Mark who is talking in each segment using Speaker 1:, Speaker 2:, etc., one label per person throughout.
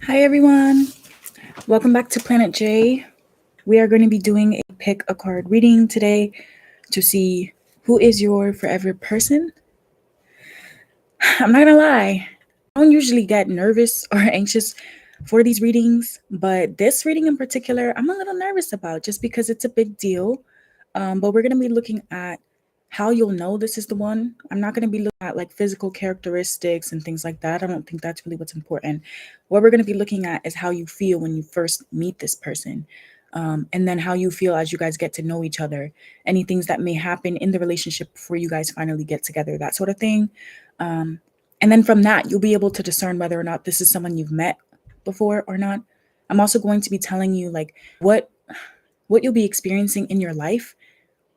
Speaker 1: Hi everyone, welcome back to Planet J. We are going to be doing a pick a card reading today to see who is your forever person. I'm not gonna lie, I don't usually get nervous or anxious for these readings, but this reading in particular, I'm a little nervous about just because it's a big deal. But we're going to be looking at how you'll know this is the one. I'm not going to be looking at like physical characteristics and things like that. I don't think that's really what's important. What we're going to be looking at is how you feel when you first meet this person. And then how you feel as you guys get to know each other, any things that may happen in the relationship before you guys finally get together, that sort of thing. Um, and then from that, you'll be able to discern whether or not this is someone you've met before or not. I'm also going to be telling you like what you'll be experiencing in your life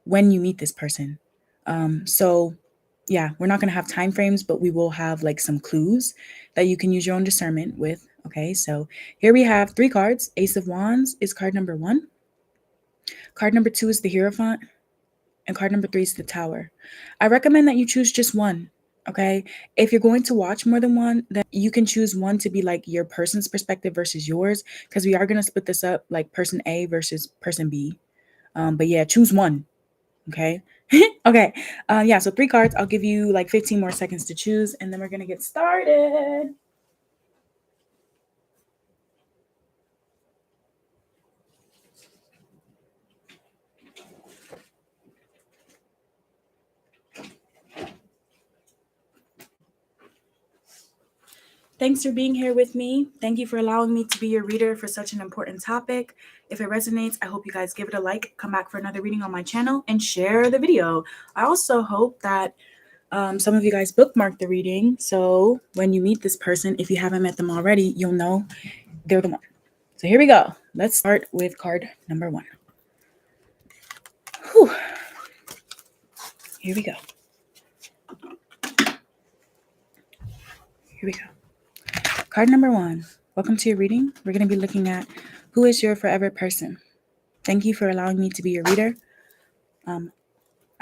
Speaker 1: when you meet this person. So yeah, we're not going to have time frames, but we will have like some clues that you can use your own discernment with. Okay, so here we have three cards. Ace of Wands is card number one. Card number two is the Hierophant. And card number three is the Tower. I recommend that you choose just one. Okay. If you're going to watch more than one, then you can choose one to be like your person's perspective versus yours, because we are going to split this up like person A versus person B. But yeah, choose one. Okay. Okay. Yeah. So three cards. I'll give you like 15 more seconds to choose, and then we're going to get started. Thanks for being here with me. Thank you for allowing me to be your reader for such an important topic. If it resonates, I hope you guys give it a like, come back for another reading on my channel, and share the video. I also hope that some of you guys bookmark the reading, so when you meet this person, if you haven't met them already, you'll know they're the one. So here we go. Let's start with card number one. Whew. Here we go. Here we go. Card number one. Welcome to your reading. We're going to be looking at who is your forever person. Thank you for allowing me to be your reader. I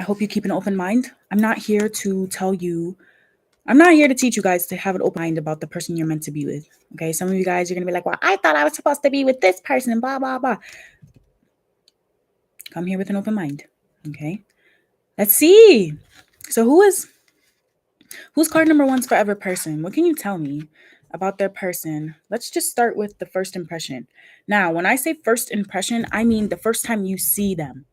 Speaker 1: hope you keep an open mind. I'm not here to teach you guys to have an open mind about the person you're meant to be with. Okay. Some of you guys are going to be like, well, I thought I was supposed to be with this person and blah, blah, blah. Come here with an open mind. Okay. Let's see. So who's card number one's forever person? What can you tell me about their person? Let's just start with the first impression. Now, when I say first impression, I mean the first time you see them.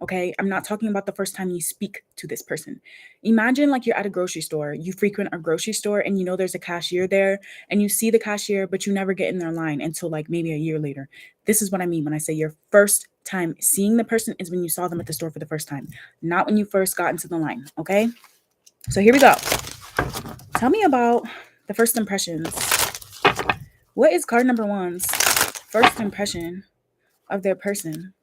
Speaker 1: Okay, I'm not talking about the first time you speak to this person. Imagine like you're at a grocery store, you frequent a grocery store and you know there's a cashier there and you see the cashier, but you never get in their line until like maybe a year later. This is what I mean when I say your first time seeing the person is when you saw them at the store for the first time, not when you first got into the line. Okay, so here we go. Tell me about the first impressions. What is card number one's first impression of their person?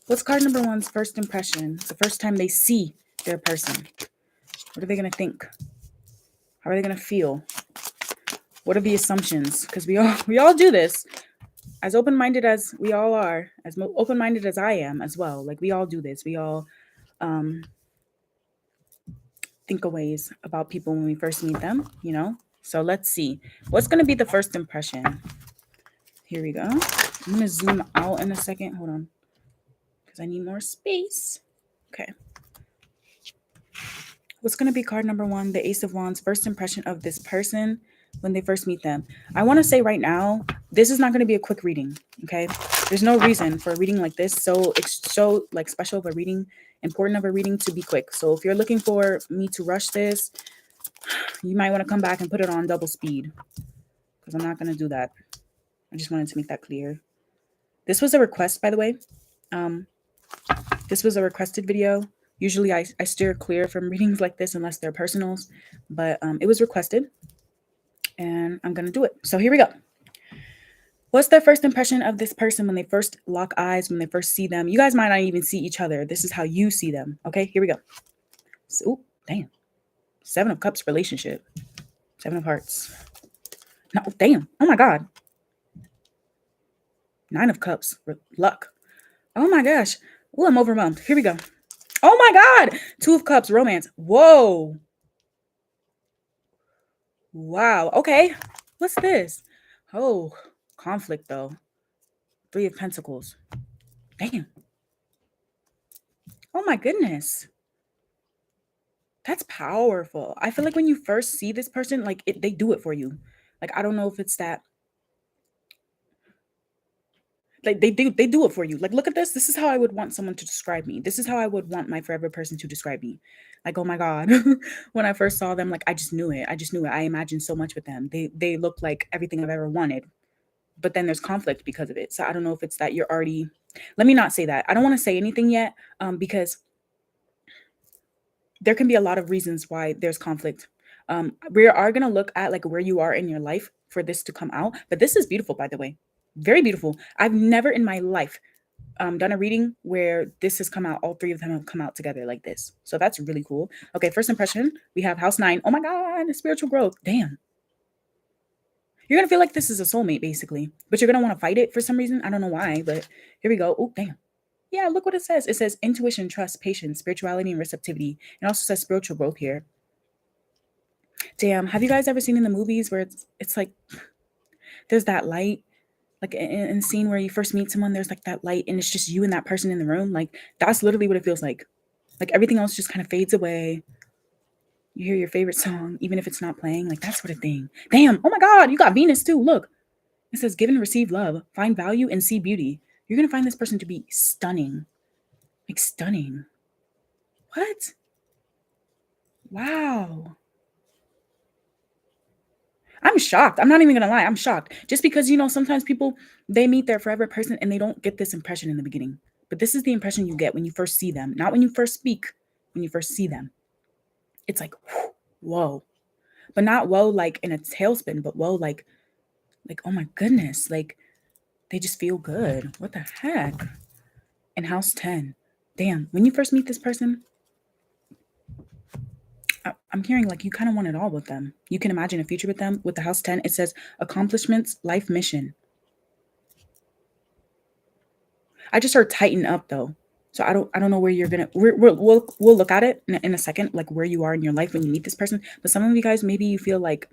Speaker 1: What's card number one's first impression? The first time they see their person. What are they going to think? How are they going to feel? What are the assumptions? Because we all do this. As open-minded as we all are, as open-minded as I am as well. Like we all do this. We all think of ways about people when we first meet them, you know? So let's see. What's going to be the first impression? Here we go. I'm going to zoom out in a second. Hold on. Because I need more space. Okay. What's going to be card number one, the Ace of Wands, first impression of this person when they first meet them? I want to say right now, this is not going to be a quick reading, okay? There's no reason for a reading like this, so it's so like special of a reading, important of a reading to be quick. So if you're looking for me to rush this, you might want to come back and put it on double speed, because I'm not going to do that. I just wanted to make that clear. This was a request, by the way. This was a requested video. Usually I steer clear from readings like this unless they're personals, but it was requested and I'm going to do it. So here we go. What's their first impression of this person when they first lock eyes, when they first see them? You guys might not even see each other. This is how you see them. Okay, here we go. So, ooh, damn. 7 of Cups relationship. 7 of Hearts. No, damn. Oh my God. 9 of Cups. Luck. Oh my gosh. Ooh, I'm overwhelmed. Here we go. Oh my God. 2 of Cups, romance. Whoa. Wow. Okay. What's this? Oh, conflict though. 3 of Pentacles. Damn. Oh my goodness. That's powerful. I feel like when you first see this person, like they do it for you. Like I don't know if it's that. Like they do it for you. Like look at this. This is how I would want someone to describe me. This is how I would want my forever person to describe me. Like oh my god, when I first saw them, like I just knew it. I just knew it. I imagined so much with them. They look like everything I've ever wanted. But then there's conflict because of it. So I don't know if it's that you're already. Let me not say that. I don't want to say anything yet, because there can be a lot of reasons why there's conflict. We are going to look at like where you are in your life for this to come out. But this is beautiful, by the way. Very beautiful. I've never in my life done a reading where this has come out. All 3 of them have come out together like this. So that's really cool. Okay, first impression, we have house 9. Oh my God, spiritual growth. Damn. You're going to feel like this is a soulmate, basically. But you're going to want to fight it for some reason. I don't know why, but here we go. Oh, damn. Yeah, look what it says. It says intuition, trust, patience, spirituality, and receptivity. It also says spiritual growth here. Damn, have you guys ever seen in the movies where it's like there's that light, like in a scene where you first meet someone, there's like that light and it's just you and that person in the room? Like that's literally what it feels like. Like everything else just kind of fades away. You hear your favorite song, even if it's not playing. Like that's what a thing. Damn, oh my God, you got Venus too. Look, it says give and receive love, find value and see beauty. You're going to find this person to be stunning. Like stunning. What? Wow. I'm shocked. I'm not even gonna lie. I'm shocked. Just because, sometimes people, they meet their forever person and they don't get this impression in the beginning. But this is the impression you get when you first see them. Not when you first speak, when you first see them. It's like, whoa. But not whoa like in a tailspin, but whoa like, oh my goodness. Like they just feel good. What the heck? In house 10. Damn. When you first meet this person, I'm hearing like you kind of want it all with them. You can imagine a future with them. With the house 10, it says accomplishments, life mission. I just heard tighten up though. So I don't know where you're gonna. We'll look at it in a second, like where you are in your life when you meet this person. But some of you guys, maybe you feel like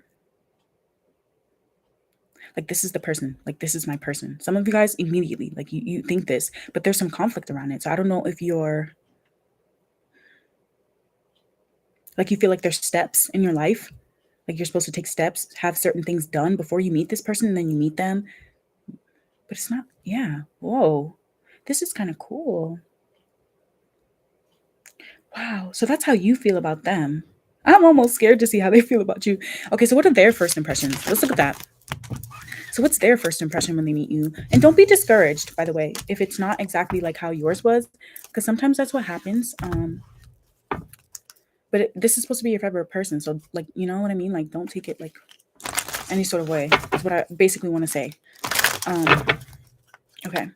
Speaker 1: this is the person, like this is my person. Some of you guys immediately like you think this, but there's some conflict around it. So I don't know if you're like you feel like there's steps in your life, like you're supposed to take steps, have certain things done before you meet this person, and then you meet them. But it's not. Yeah. Whoa. This is kind of cool. Wow. So that's how you feel about them. I'm almost scared to see how they feel about you. Okay, so what are their first impressions? Let's look at that. So what's their first impression when they meet you? And don't be discouraged, by the way, if it's not exactly like how yours was, because sometimes that's what happens. But this is supposed to be your favorite person. So like, you know what I mean? Like, don't take it like any sort of way. That's what I basically want to say. Okay.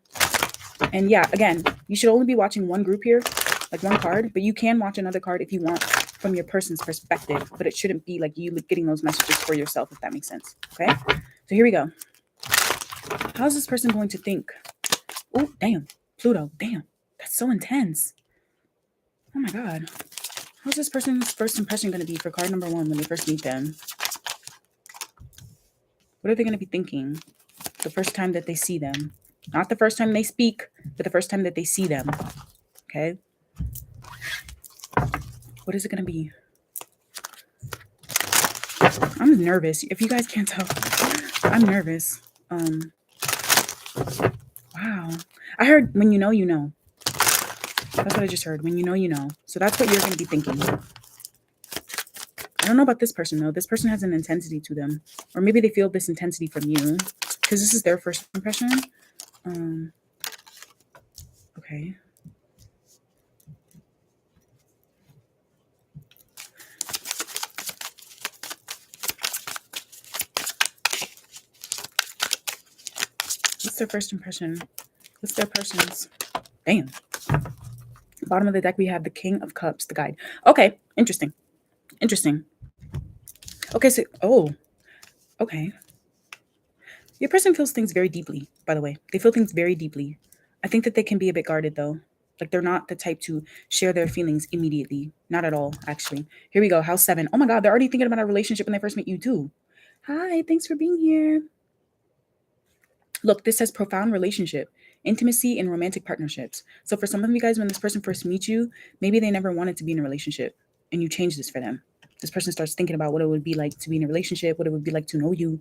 Speaker 1: And yeah, again, you should only be watching one group here, like one card, but you can watch another card if you want from your person's perspective, but it shouldn't be like you getting those messages for yourself, if that makes sense. Okay. So here we go. How's this person going to think? Oh, damn. Pluto. Damn. That's so intense. Oh my God. How's this person's first impression going to be for card number 1 when they first meet them? What are they going to be thinking the first time that they see them? Not the first time they speak, but the first time that they see them. Okay. What is it going to be? I'm nervous. If you guys can't tell, I'm nervous. Wow. I heard when you know, you know. That's what I just heard. When you know, you know. So that's what you're going to be thinking. I don't know about this person, though. This person has an intensity to them. Or maybe they feel this intensity from you. Because this is their first impression. Okay. What's their first impression? What's their person's? Damn. Bottom of the deck, we have the King of Cups, the guide. Okay. Interesting. Interesting. Okay, so, okay. Your person feels things very deeply, by the way. They feel things very deeply. I think that they can be a bit guarded, though. Like, they're not the type to share their feelings immediately. Not at all, actually. Here we go. House 7. Oh, my God. They're already thinking about a relationship when they first meet you, too. Hi, thanks for being here. Look, this says profound relationship, intimacy, and romantic partnerships. So for some of you guys, when this person first meets you, maybe they never wanted to be in a relationship and you change this for them. This person starts thinking about what it would be like to be in a relationship, what it would be like to know you.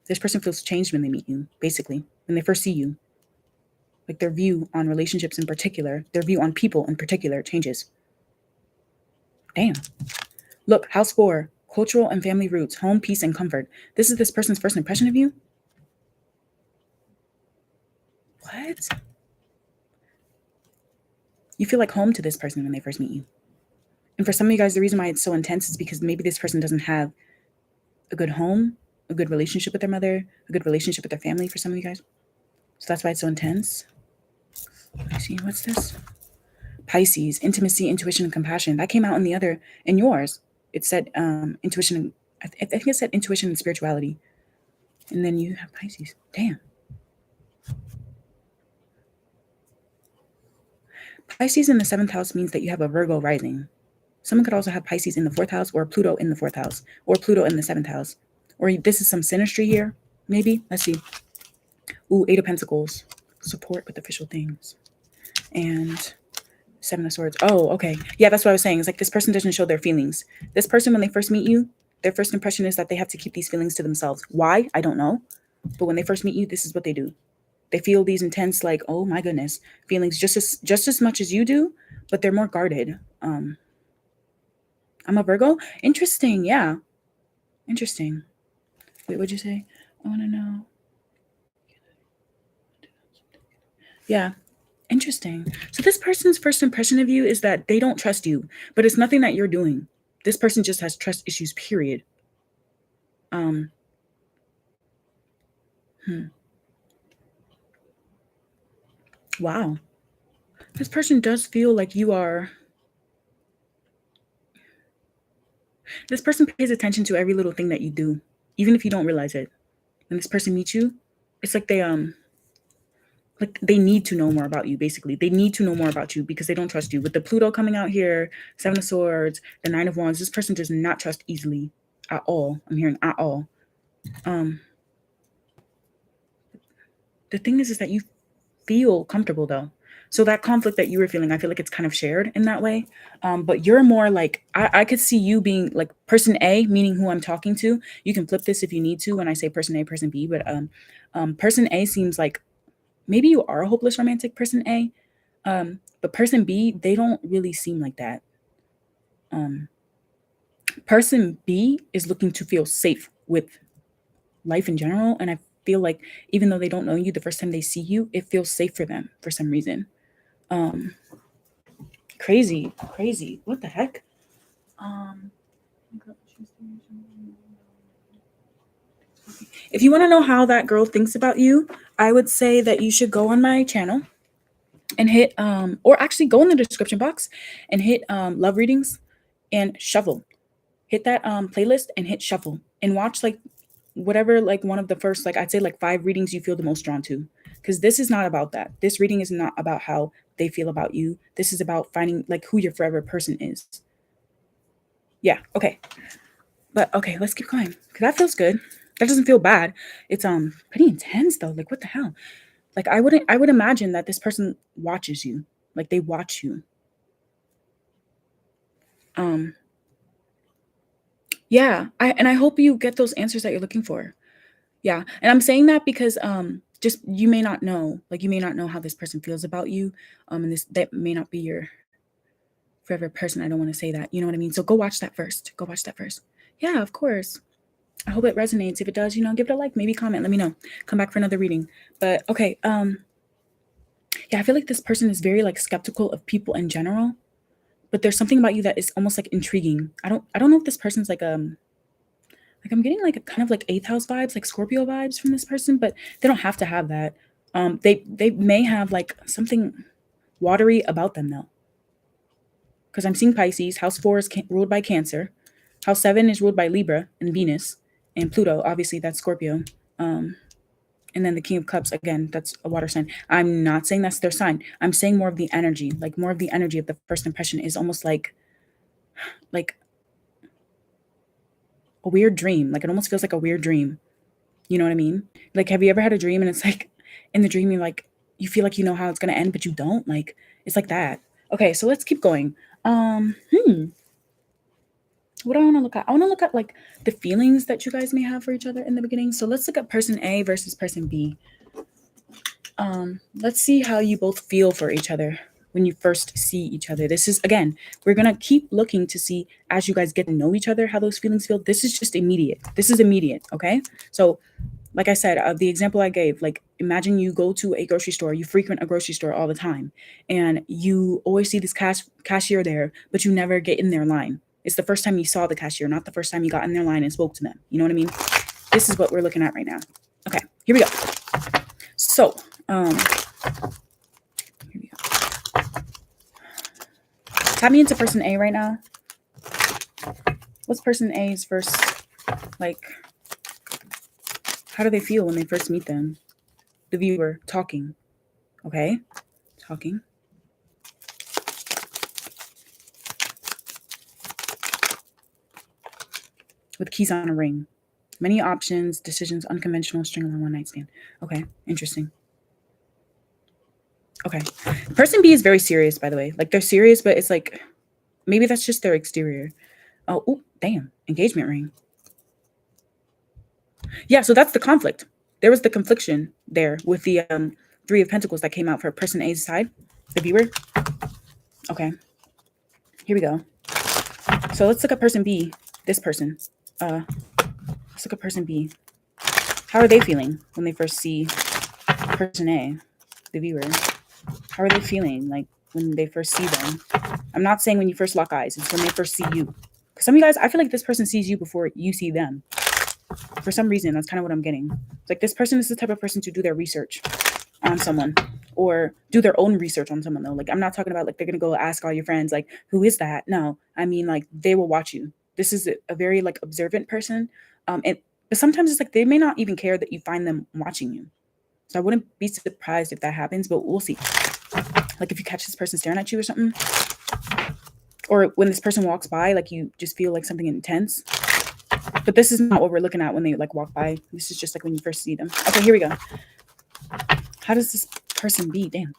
Speaker 1: This person feels changed when they meet you, basically, when they first see you. Like their view on relationships in particular, their view on people in particular changes. Damn. Look, house 4, cultural and family roots, home, peace, and comfort. This is this person's first impression of you? What? You feel like home to this person when they first meet you. And for some of you guys, the reason why it's so intense is because maybe this person doesn't have a good home, a good relationship with their mother, a good relationship with their family for some of you guys. So that's why it's so intense. Let me see, what's this? Pisces, intimacy, intuition, and compassion. That came out in yours. It said intuition, I think it said intuition and spirituality. And then you have Pisces. Damn. Pisces in the 7th house means that you have a Virgo rising. Someone could also have Pisces in the 4th house or Pluto in the 4th house or Pluto in the 7th house. Or this is some synastry here, maybe. Let's see. Ooh, 8 of Pentacles. Support with official things. And 7 of Swords. Oh, okay. Yeah, that's what I was saying. It's like this person doesn't show their feelings. This person, when they first meet you, their first impression is that they have to keep these feelings to themselves. Why? I don't know. But when they first meet you, this is what they do. They feel these intense, like, oh my goodness, feelings just as much as you do, but they're more guarded. I'm a Virgo. Interesting. Yeah. Interesting. Wait, what'd you say? I want to know. Yeah. Interesting. So this person's first impression of you is that they don't trust you, but it's nothing that you're doing. This person just has trust issues, period. Wow. This person does feel like you are. This person pays attention to every little thing that you do, even if you don't realize it. When this person meets you, it's like they need to know more about you, basically. They need to know more about you because they don't trust you. With the Pluto coming out here, 7 of Swords, the 9 of Wands, this person does not trust easily at all. I'm hearing at all. The thing is that you feel comfortable though. So that conflict that you were feeling, I feel like it's kind of shared in that way. But you're more like, I could see you being like person A, meaning who I'm talking to. You can flip this if you need to when I say person A, person B. But person A seems like maybe you are a hopeless romantic, person A. But person B, they don't really seem like that. Person B is looking to feel safe with life in general. And I feel like even though they don't know you, the first time they see you, it feels safe for them for some reason. Crazy. What the heck? If you want to know how that girl thinks about you, I would say that you should go on my channel and hit or actually go in the description box and hit love readings and shuffle. Hit that playlist and hit shuffle and watch like whatever, like one of the first, like I'd say like 5 readings you feel the most drawn to, because this is not about that. This reading is not about how they feel about you. This is about finding like who your forever person is. Yeah, okay. But okay, let's keep going because that feels good. That doesn't feel bad. It's pretty intense though. Like what the hell? Like I would imagine that this person watches you. Like they watch you. Yeah, I hope you get those answers that you're looking for. Yeah, and I'm saying that because just you may not know, like you may not know how this person feels about you, and that may not be your forever person. I don't want to say that, you know what I mean? So go watch that first. Go watch that first. Yeah, of course. I hope it resonates. If it does, give it a like, maybe comment, let me know. Come back for another reading. But okay, yeah, I feel like this person is very like skeptical of people in general, but there's something about you that is almost like intriguing. I don't know if this person's like I'm getting like a kind of like 8th house vibes, like Scorpio vibes from this person, but they don't have to have that. They may have like something watery about them though, because I'm seeing Pisces. House 4 is ruled by Cancer. House 7 is ruled by Libra and Venus, and Pluto. Obviously, that's Scorpio. And then the King of Cups, again, that's a water sign. I'm not saying that's their sign. I'm saying more of the energy, like more of the energy of the first impression is almost like a weird dream. Like it almost feels like a weird dream. You know what I mean? Like, have you ever had a dream and it's like in the dream, you feel like you know how it's going to end, but you don't? Like, it's like that. Okay, so let's keep going. What do I want to look at? I want to look at like the feelings that you guys may have for each other in the beginning. So let's look at person A versus person B. Let's see how you both feel for each other when you first see each other. This is, again, we're going to keep looking to see as you guys get to know each other, how those feelings feel. This is just immediate. This is immediate. Okay. So like I said, the example I gave, like imagine you go to a grocery store, you frequent a grocery store all the time, and you always see this cashier there, but you never get in their line. It's the first time you saw the cashier, not the first time you got in their line and spoke to them. You know what I mean? This is what we're looking at right now. Okay, here we go. So, here we go. Tap me into person A right now. What's person A's first, like, how do they feel when they first meet them? The viewer talking. Okay, talking. With keys on a ring. Many options, decisions, unconventional, string along one night stand. Okay, interesting. Okay. Person B is very serious, by the way. Like they're serious, but it's like, maybe that's just their exterior. Oh, ooh, damn. Engagement ring. Yeah, so that's the conflict. There was the confliction there with the Three of Pentacles that came out for person A's side, the viewer. Okay. Here we go. So let's look at person B, this person. Let's look at person B. How are they feeling when they first see person A, the viewer? How are they feeling like when they first see them? I'm not saying when you first lock eyes. It's when they first see you. Because some of you guys, I feel like this person sees you before you see them. For some reason, that's kind of what I'm getting. It's like this person is the type of person to do their research on someone or do their own research on someone though. Like I'm not talking about like they're going to go ask all your friends, like, who is that? No, I mean like they will watch you. This is a very like observant person. But sometimes it's like they may not even care that you find them watching you. So I wouldn't be surprised if that happens, but we'll see. Like if you catch this person staring at you or something, or when this person walks by, like you just feel like something intense. But this is not what we're looking at when they like walk by. This is just like when you first see them. Okay, here we go. How does this person be? Damn.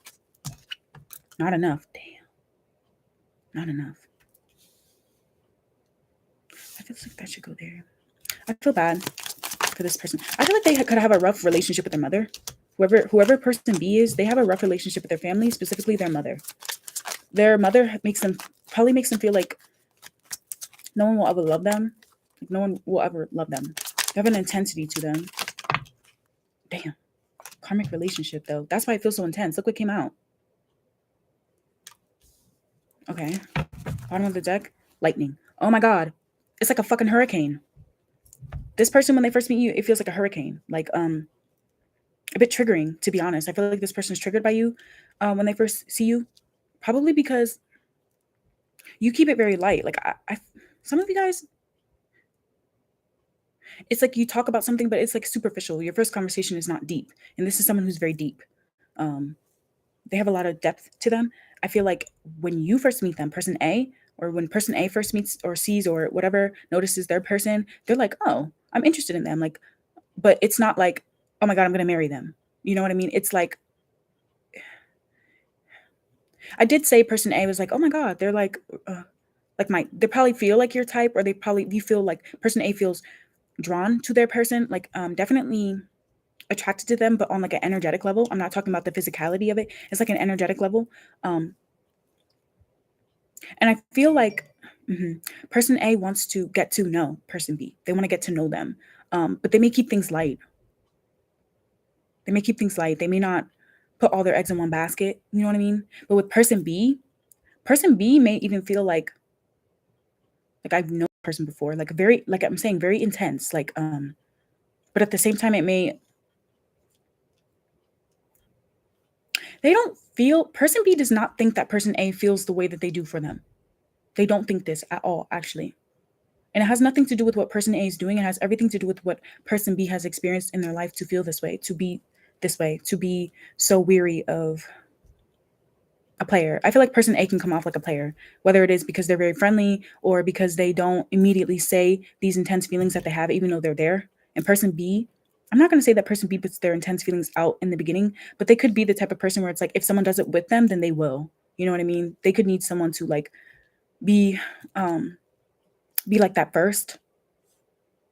Speaker 1: Not enough. Damn. Not enough. I feel like that should go there. I feel bad for this person. I feel like they could have a rough relationship with their mother. Whoever person B is, they have a rough relationship with their family, specifically their mother. Their mother probably makes them feel like no one will ever love them. Like no one will ever love them. They have an intensity to them. Damn. Karmic relationship, though. That's why it feels so intense. Look what came out. Okay. Bottom of the deck. Lightning. Oh my God. It's like a fucking hurricane. This person, when they first meet you, it feels like a hurricane. Like, a bit triggering, to be honest. I feel like this person is triggered by you when they first see you. Probably because you keep it very light. Like, some of you guys, it's like you talk about something, but it's like superficial. Your first conversation is not deep. And this is someone who's very deep. They have a lot of depth to them. I feel like when you first meet them, person A, or when person A first meets or sees or whatever, notices their person, they're like, oh, I'm interested in them. Like, but it's not like, oh my God, I'm going to marry them. You know what I mean? It's like, I did say person A was like, oh my God, they're like they probably feel like your type, or you feel like person A feels drawn to their person, like definitely attracted to them, but on like an energetic level. I'm not talking about the physicality of it. It's like an energetic level. And I feel like person A wants to get to know person B. They want to get to know them. But they may keep things light. They may not put all their eggs in one basket. You know what I mean? But with person B may even feel like I've known the person before, like very, like I'm saying, very intense. Like, but at the same time, person B does not think that person A feels the way that they do for them. They don't think this at all, actually. And it has nothing to do with what person A is doing. It has everything to do with what person B has experienced in their life to feel this way, to be this way, to be so weary of a player. I feel like person A can come off like a player, whether it is because they're very friendly or because they don't immediately say these intense feelings that they have, even though they're there. And person B, I'm not going to say that person B puts their intense feelings out in the beginning, but they could be the type of person where it's like, if someone does it with them, then they will. You know what I mean? They could need someone to like be like that first,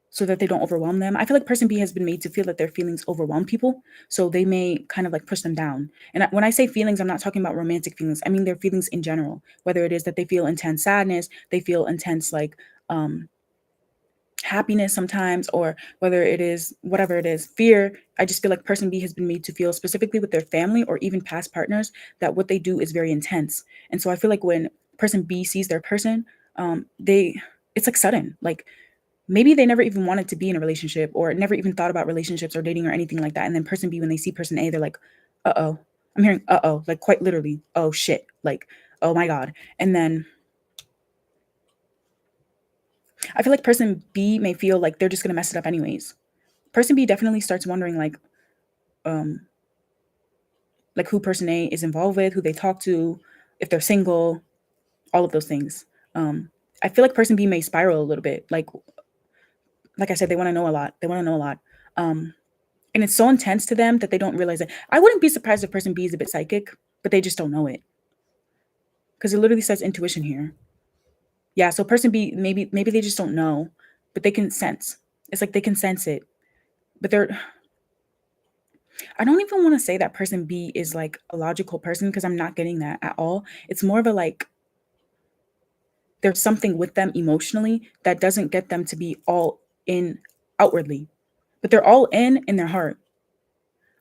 Speaker 1: so that they don't overwhelm them. I feel like person B has been made to feel that their feelings overwhelm people, so they may kind of like push them down. And when I say feelings, I'm not talking about romantic feelings. I mean their feelings in general, whether it is that they feel intense sadness, they feel intense like happiness sometimes, or whether it is whatever it is, fear. I just feel like person B has been made to feel, specifically with their family or even past partners, that what they do is very intense. And so I feel like when person B sees their person, it's like sudden, like maybe they never even wanted to be in a relationship or never even thought about relationships or dating or anything like that. And then person B, when they see person A, they're like, uh-oh. I'm hearing uh-oh, like quite literally, oh shit, like, oh my God. And then I feel like person B may feel like they're just gonna mess it up anyways. Person B definitely starts wondering like who person A is involved with, who they talk to, if they're single, all of those things. I feel like person B may spiral a little bit. Like I said, they want to know a lot. They want to know a lot. And it's so intense to them that they don't realize it. I wouldn't be surprised if person B is a bit psychic, but they just don't know it. Because it literally says intuition here. Yeah, so person B, maybe they just don't know, but they can sense. It's like they can sense it. But I don't even want to say that person B is like a logical person, because I'm not getting that at all. It's more of a like, there's something with them emotionally that doesn't get them to be all in outwardly, but they're all in their heart.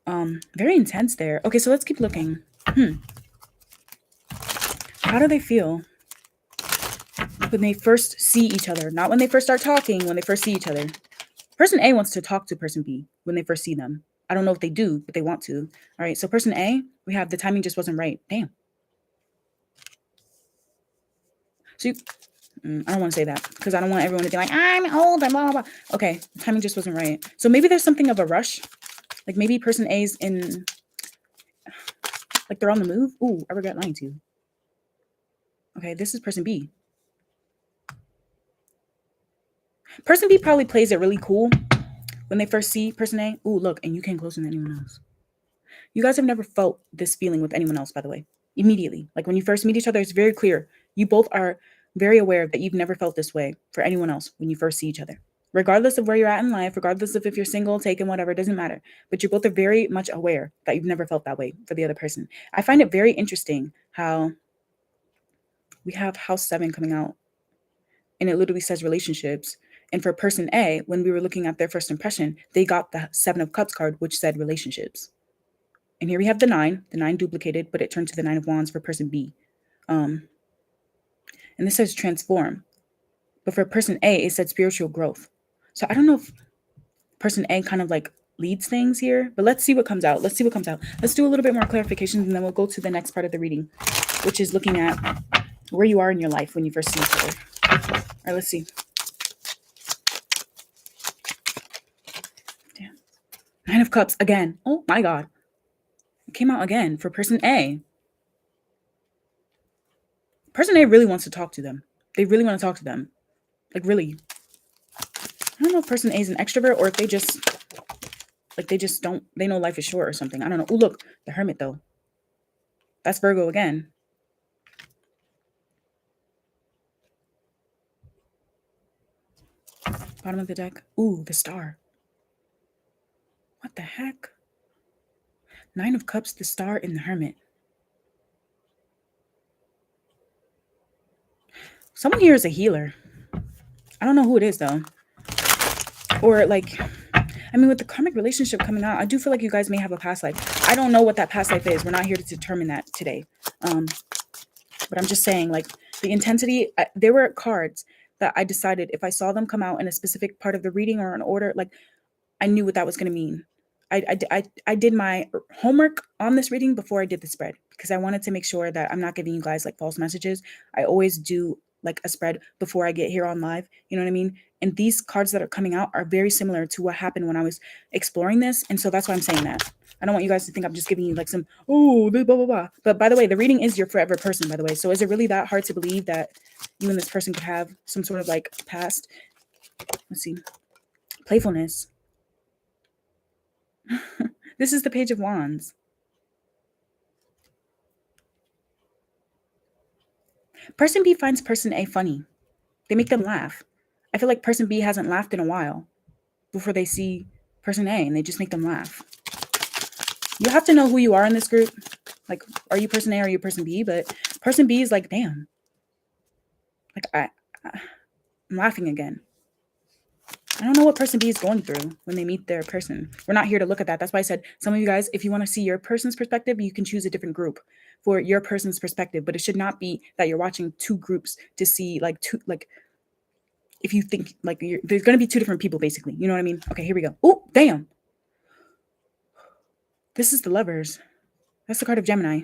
Speaker 1: Very intense there. Okay, so let's keep looking. How do they feel when they first see each other? Not when they first start talking, when they first see each other. Person A wants to talk to person B when they first see them. I don't know if they do, but they want to. All right, so person A, we have the timing just wasn't right. Damn. So I don't want to say that because I don't want everyone to be like, I'm old and blah, blah, blah. Okay, timing just wasn't right. So maybe there's something of a rush. Like maybe person A's in, like they're on the move. Ooh, I regret lying to you. Okay, this is person B. Person B probably plays it really cool when they first see person A. Ooh, look, and you came closer than anyone else. You guys have never felt this feeling with anyone else, by the way. Immediately. Like when you first meet each other, it's very clear. You both are very aware that you've never felt this way for anyone else when you first see each other. Regardless of where you're at in life, regardless of if you're single, taken, whatever, it doesn't matter. But you both are very much aware that you've never felt that way for the other person. I find it very interesting how we have house 7 coming out, and it literally says relationships. And for person A, when we were looking at their first impression, they got the 7 of Cups card, which said relationships. And here we have the 9 duplicated, but it turned to the 9 of Wands for person B. And this says transform. But for person A, it said spiritual growth. So I don't know if person A kind of like leads things here, but let's see what comes out. Let's see what comes out. Let's do a little bit more clarifications, and then we'll go to the next part of the reading, which is looking at where you are in your life when you first see each other. All right, let's see. Damn. 9 of Cups again. Oh my God. It came out again for person A. Person A really wants to talk to them. They really want to talk to them. Like really. I don't know if person A is an extrovert or if they just don't, they know life is short or something. I don't know. Oh, look, the Hermit though. That's Virgo again. Bottom of the deck. Ooh, the Star. What the heck? 9 of Cups, the Star, and the Hermit. Someone here is a healer. I don't know who it is though. Or like, I mean, with the karmic relationship coming out, I do feel like you guys may have a past life. I don't know what that past life is. We're not here to determine that today. But I'm just saying, like, the intensity, there were cards that I decided if I saw them come out in a specific part of the reading or an order, like, I knew what that was going to mean. I did my homework on this reading before I did the spread, because I wanted to make sure that I'm not giving you guys like false messages. I always do like a spread before I get here on live. You know what I mean? And these cards that are coming out are very similar to what happened when I was exploring this. And so that's why I'm saying that. I don't want you guys to think I'm just giving you like some, oh, blah, blah, blah. But by the way, the reading is your forever person, by the way. So is it really that hard to believe that you and this person could have some sort of like past? Let's see. Playfulness. This is the Page of Wands. Person B finds person A funny. They make them laugh. I feel like person B hasn't laughed in a while before they see person A, and they just make them laugh. You have to know who you are in this group. Like, are you person A or are you person B? But person B is like, damn. Like, I'm laughing again. I don't know what person B is going through when they meet their person. We're not here to look at that. That's why I said, some of you guys, if you want to see your person's perspective, you can choose a different group for your person's perspective. But it should not be that you're watching two groups to see like two, like, if you think like there's going to be two different people, basically. You know what I mean? Okay, here we go. Oh, damn. This is the Lovers. That's the card of Gemini.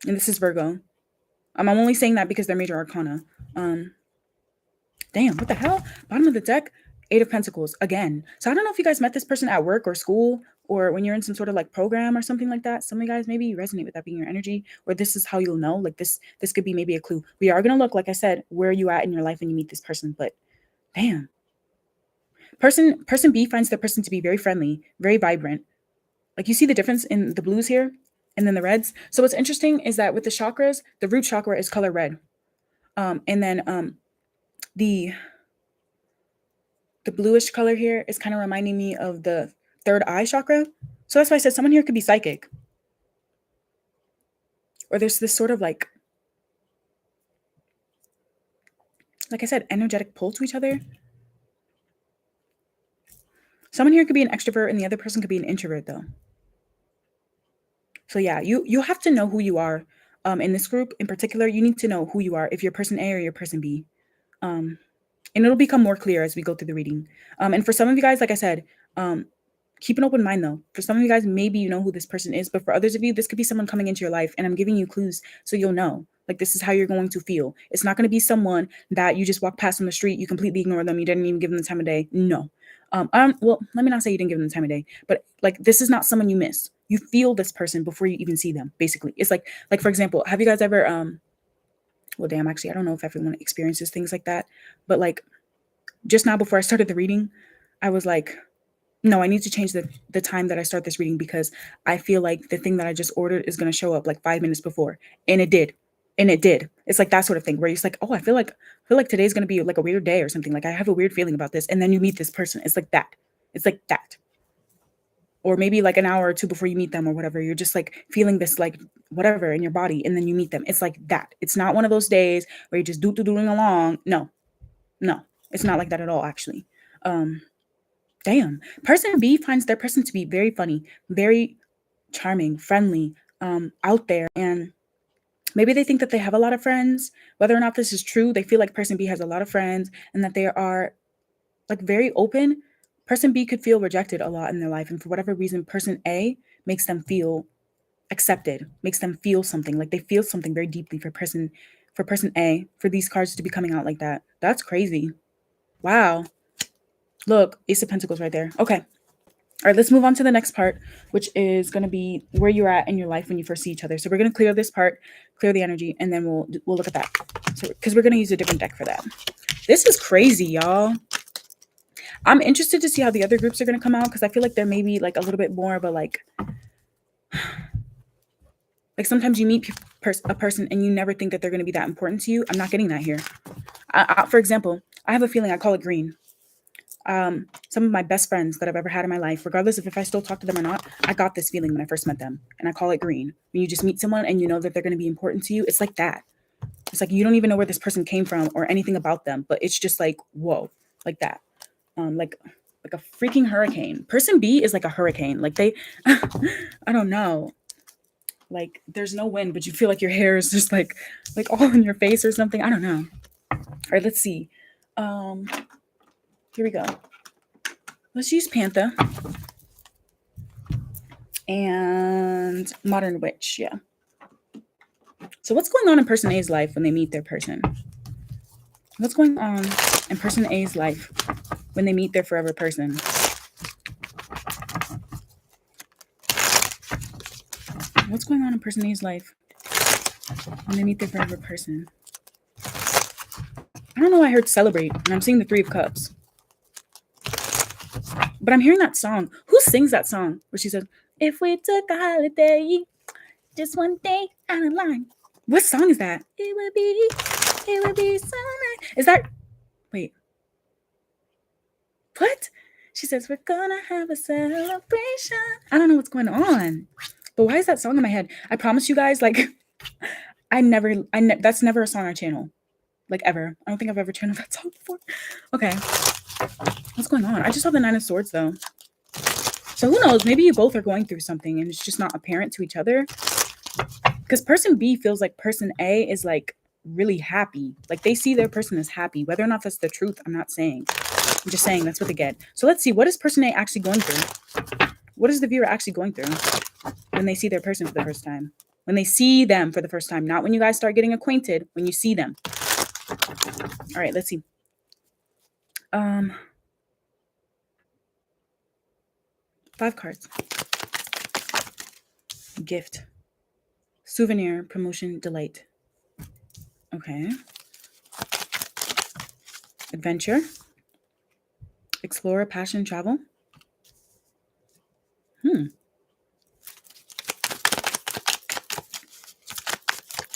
Speaker 1: And this is Virgo. I'm only saying that because they're major arcana. Damn, what the hell? Bottom of the deck, Eight of Pentacles again. So I don't know if you guys met this person at work or school or when you're in some sort of like program or something like that. Some of you guys, maybe you resonate with that being your energy, or this is how you'll know. Like this could be maybe a clue. We are going to look, like I said, where you at in your life when you meet this person. But damn. Person B finds the person to be very friendly, very vibrant. Like you see the difference in the blues here and then the reds. So what's interesting is that with the chakras, the root chakra is color red. And then the bluish color here is kind of reminding me of the third eye chakra. So that's why I said someone here could be psychic. Or there's this sort of like I said, energetic pull to each other. Someone here could be an extrovert and the other person could be an introvert though. So yeah, you have to know who you are. In this group in particular, you need to know who you are, if you're person A or you're person B. And it'll become more clear as we go through the reading. And for some of you guys, like I said, keep an open mind though. For some of you guys, maybe you know who this person is, but for others of you, this could be someone coming into your life, and I'm giving you clues so you'll know. Like this is how you're going to feel. It's not going to be someone that you just walk past on the street, you completely ignore them, you didn't even give them the time of day. No. Well, let me not say you didn't give them the time of day, but like this is not someone you miss. You feel this person before you even see them. Basically, it's like for example, have you guys ever well, damn, actually, I don't know if everyone experiences things like that, but like just now before I started the reading, I was like, no, I need to change the time that I start this reading because I feel like the thing that I just ordered is going to show up like 5 minutes before. And it did. It's like that sort of thing where you're just like, oh, I feel like today's going to be like a weird day or something. Like I have a weird feeling about this. And then you meet this person. It's like that. Or maybe like an hour or two before you meet them or whatever. You're just like feeling this like whatever in your body. And then you meet them. It's like that. It's not one of those days where you're just doing along. No, it's not like that at all, actually. Damn. Person B finds their person to be very funny, very charming, friendly, out there. And maybe they think that they have a lot of friends. Whether or not this is true, they feel like person B has a lot of friends and that they are like very open. Person B could feel rejected a lot in their life. And for whatever reason, person A makes them feel accepted, makes them feel something. Like they feel something very deeply for person A, for these cards to be coming out like that. That's crazy. Wow. Look, Ace of Pentacles right there. Okay. All right, let's move on to the next part, which is going to be where you're at in your life when you first see each other. So we're going to clear this part, clear the energy, and then we'll look at that. So because we're going to use a different deck for that. This is crazy, y'all. I'm interested to see how the other groups are going to come out because I feel like there may be like a little bit more of a like sometimes you meet a person and you never think that they're going to be that important to you. I'm not getting that here. For example, I have a feeling, I call it green. Some of my best friends that I've ever had in my life, regardless of if I still talk to them or not, I got this feeling when I first met them, and I call it green. When you just meet someone and you know that they're going to be important to you, it's like that. It's like you don't even know where this person came from or anything about them, but it's just like, whoa, like that. Like a freaking hurricane. Person B is like a hurricane. Like they, I don't know. Like there's no wind, but you feel like your hair is just like all in your face or something. I don't know. All right, let's see. Here we go. Let's use Panther and Modern Witch. Yeah. So what's going on in person A's life when they meet their person? What's going on in person A's life when they meet their forever person? What's going on in person A's life when they meet their forever person? I don't know why I heard celebrate, and I'm seeing the Three of Cups. But I'm hearing that song. Who sings that song? Where she says, if we took a holiday, just one day out of line. What song is that? It would be so nice. Is that, wait. What? She says, we're gonna have a celebration. I don't know what's going on. But why is that song in my head? I promise you guys, like, that's never a song I channel. Like, ever. I don't think I've ever channeled that song before. Okay. What's going on? I just saw the Nine of Swords, though. So who knows? Maybe you both are going through something and it's just not apparent to each other. Because person B feels like person A is, like, really happy. Like, they see their person as happy. Whether or not that's the truth, I'm not saying. I'm just saying that's what they get. So let's see. What is person A actually going through? What is the viewer actually going through when they see their person for the first time? When they see them for the first time. Not when you guys start getting acquainted. When you see them. All right, let's see. 5 cards. Gift. Souvenir, promotion, delight. Okay. Adventure. Explorer, passion, travel.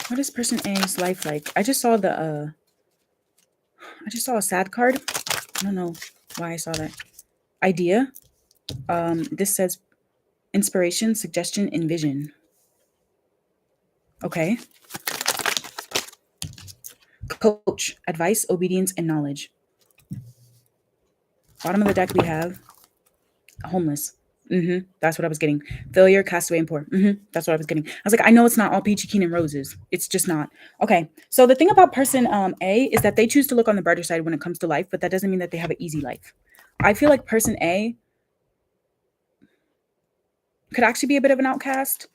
Speaker 1: What is person A's life like? I just saw a sad card. I don't know why I saw that. Idea. This says inspiration, suggestion, and vision. Okay. Coach, advice, obedience, and knowledge. Bottom of the deck we have homeless. That's what I was getting. Failure, castaway, and poor. That's what I was getting. I was like, I know it's not all peachy keen and roses. It's just not. Okay. So the thing about person A is that they choose to look on the brighter side when it comes to life, but that doesn't mean that they have an easy life. I feel like person A could actually be a bit of an outcast.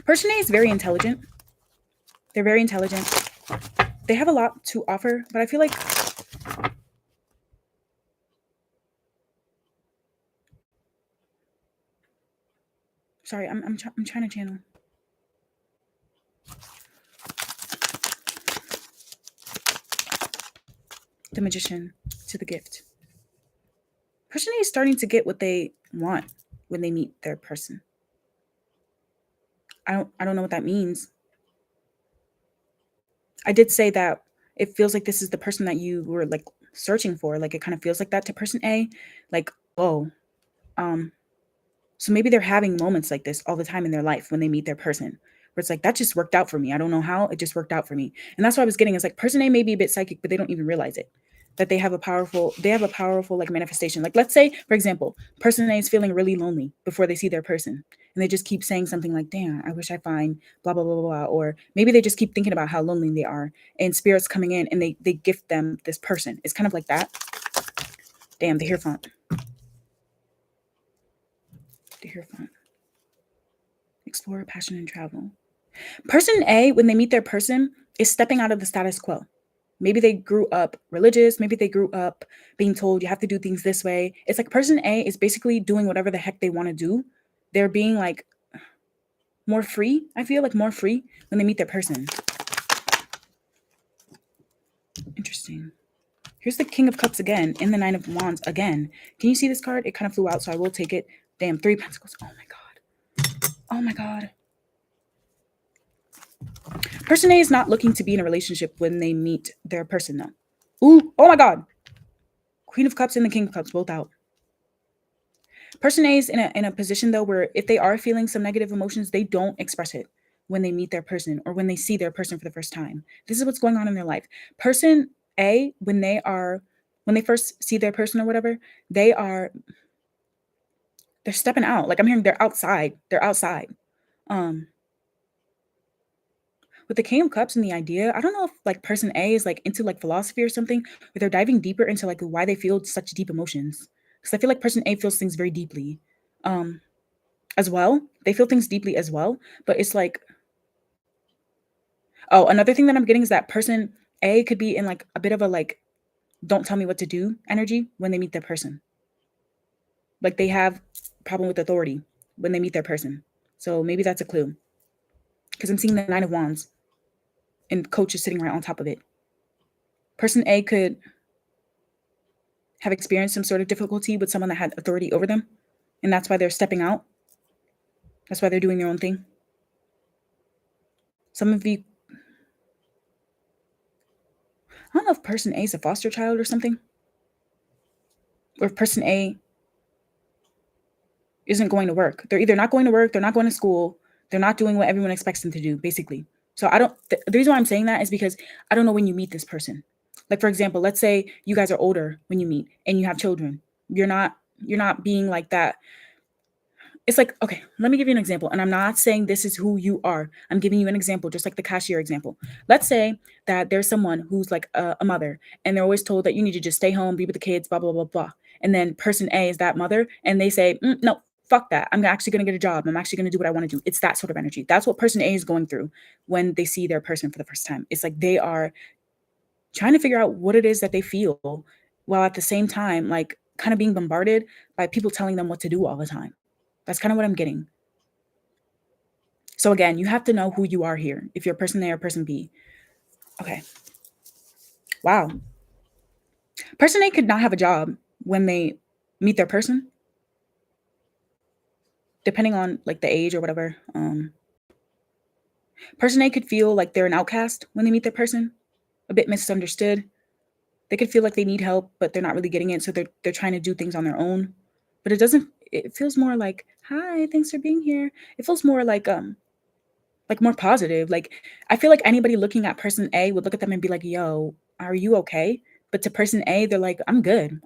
Speaker 1: Person A is very intelligent. They're very intelligent. They have a lot to offer, but I feel like sorry, I'm trying to channel. The Magician to the Gift. Person A is starting to get what they want when they meet their person. I don't know what that means. I did say that it feels like this is the person that you were, like, searching for. Like, it kind of feels like that to person A. Like, oh, so maybe they're having moments like this all the time in their life when they meet their person, where it's like, that just worked out for me. I don't know how, it just worked out for me. And that's what I was getting. Is like person A may be a bit psychic, but they don't even realize it. That they have a powerful like manifestation. Like, let's say, for example, person A is feeling really lonely before they see their person. And they just keep saying something like, damn, I wish I find blah, blah, blah, blah, blah. Or maybe they just keep thinking about how lonely they are, and spirits coming in and they gift them this person. It's kind of like that. Damn, the Hierophant. The Hierophant. Explorer, passion, and travel. Person A, when they meet their person, is stepping out of the status quo. Maybe they grew up religious. Maybe they grew up being told you have to do things this way. It's like person A is basically doing whatever the heck they want to do. They're being, like, more free. I feel like more free when they meet their person. Interesting. Here's the King of Cups again and the Nine of Wands again. Can you see this card? It kind of flew out, so I will take it. Damn, 3 Pentacles. Oh my God. Oh my God. Person A is not looking to be in a relationship when they meet their person, though. Ooh, oh my God. Queen of Cups and the King of Cups, both out. Person A is in a position, though, where if they are feeling some negative emotions, they don't express it when they meet their person or when they see their person for the first time. This is what's going on in their life. Person A, when they first see their person or whatever, they're stepping out. Like, I'm hearing they're outside. They're outside. With the King of Cups and the Idea, I don't know if, like, person A is, like, into, like, philosophy or something, but they're diving deeper into, like, why they feel such deep emotions. Because I feel like person A feels things very deeply, as well. They feel things deeply as well, but it's like, oh, another thing that I'm getting is that person A could be in like a bit of a like, don't tell me what to do energy when they meet their person. Like they have problem with authority when they meet their person. So maybe that's a clue. Because I'm seeing the 9 of Wands and Coach is sitting right on top of it. Person A could have experienced some sort of difficulty with someone that had authority over them. And that's why they're stepping out. That's why they're doing their own thing. Some of you, I don't know if person A is a foster child or something. Or if person A isn't going to work. They're either not going to work, they're not going to school, they're not doing what everyone expects them to do, basically. So the reason why I'm saying that is because I don't know when you meet this person. Like, for example, let's say you guys are older when you meet and you have children. You're not being like that. It's like, okay, let me give you an example. And I'm not saying this is who you are. I'm giving you an example, just like the cashier example. Let's say that there's someone who's like a mother and they're always told that you need to just stay home, be with the kids, blah, blah, blah, blah. And then person A is that mother and they say, no, fuck that. I'm actually going to get a job. I'm actually going to do what I want to do. It's that sort of energy. That's what person A is going through when they see their person for the first time. It's like they are trying to figure out what it is that they feel while at the same time, like kind of being bombarded by people telling them what to do all the time. That's kind of what I'm getting. So again, you have to know who you are here. If you're person A or person B. Okay. Wow. Person A could not have a job when they meet their person, depending on like the age or whatever. Person A could feel like they're an outcast when they meet their person, a bit misunderstood. They could feel like they need help, but they're not really getting it. So they're trying to do things on their own. But it feels more like, hi, thanks for being here. It feels more like more positive. Like I feel like anybody looking at person A would look at them and be like, yo, are you okay? But to person A, they're like, I'm good.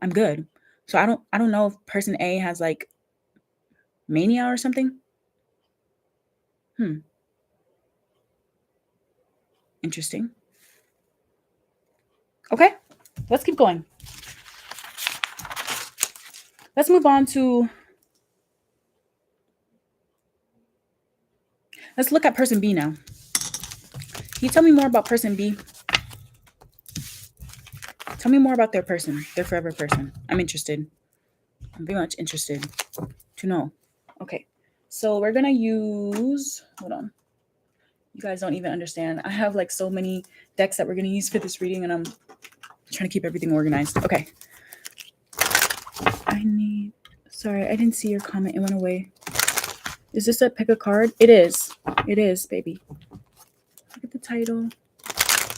Speaker 1: So I don't know if person A has like mania or something. Interesting. Okay, let's keep going. Let's move on to, let's look at person B now. Can you tell me more about person B? Tell me more about their person, their forever person. I'm interested. I'm very much interested to know. Okay, so we're gonna use, hold on. You guys don't even understand. I have like so many decks that we're gonna use for this reading and I'm trying to keep everything organized. Okay. Sorry, I didn't see your comment. It went away. Is this a pick a card? It is. It is, baby. Look at the title.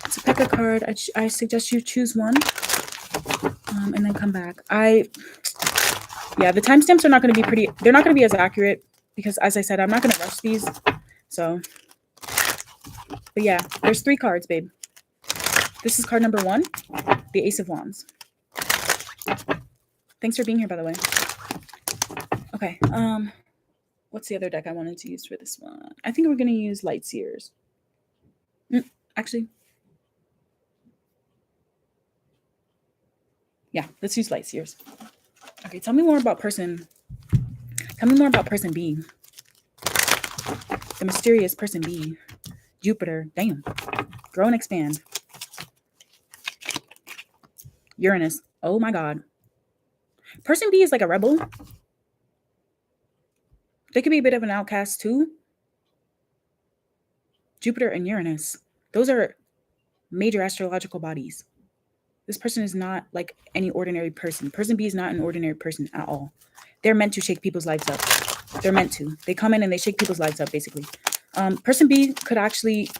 Speaker 1: It's a pick a card. I suggest you choose one and then come back. Yeah, the timestamps are not going to be they're not going to be as accurate because as I said, I'm not going to rush these. So, but yeah, there's 3 cards, babe. This is card number 1, the Ace of Wands. Thanks for being here, by the way. Okay, what's the other deck I wanted to use for this one? I think we're going to use Light Seers. Actually, yeah, let's use Light Seers. Okay, tell me more about person B. The mysterious person B. Jupiter, damn. Grow and expand. Uranus, oh my God. Person B is like a rebel. They could be a bit of an outcast too. Jupiter and Uranus, those are major astrological bodies. This person is not like any ordinary person. Person B is not an ordinary person at all. They're meant to shake people's lives up. They're meant to. They come in and they shake people's lives up, basically. Person B could actually...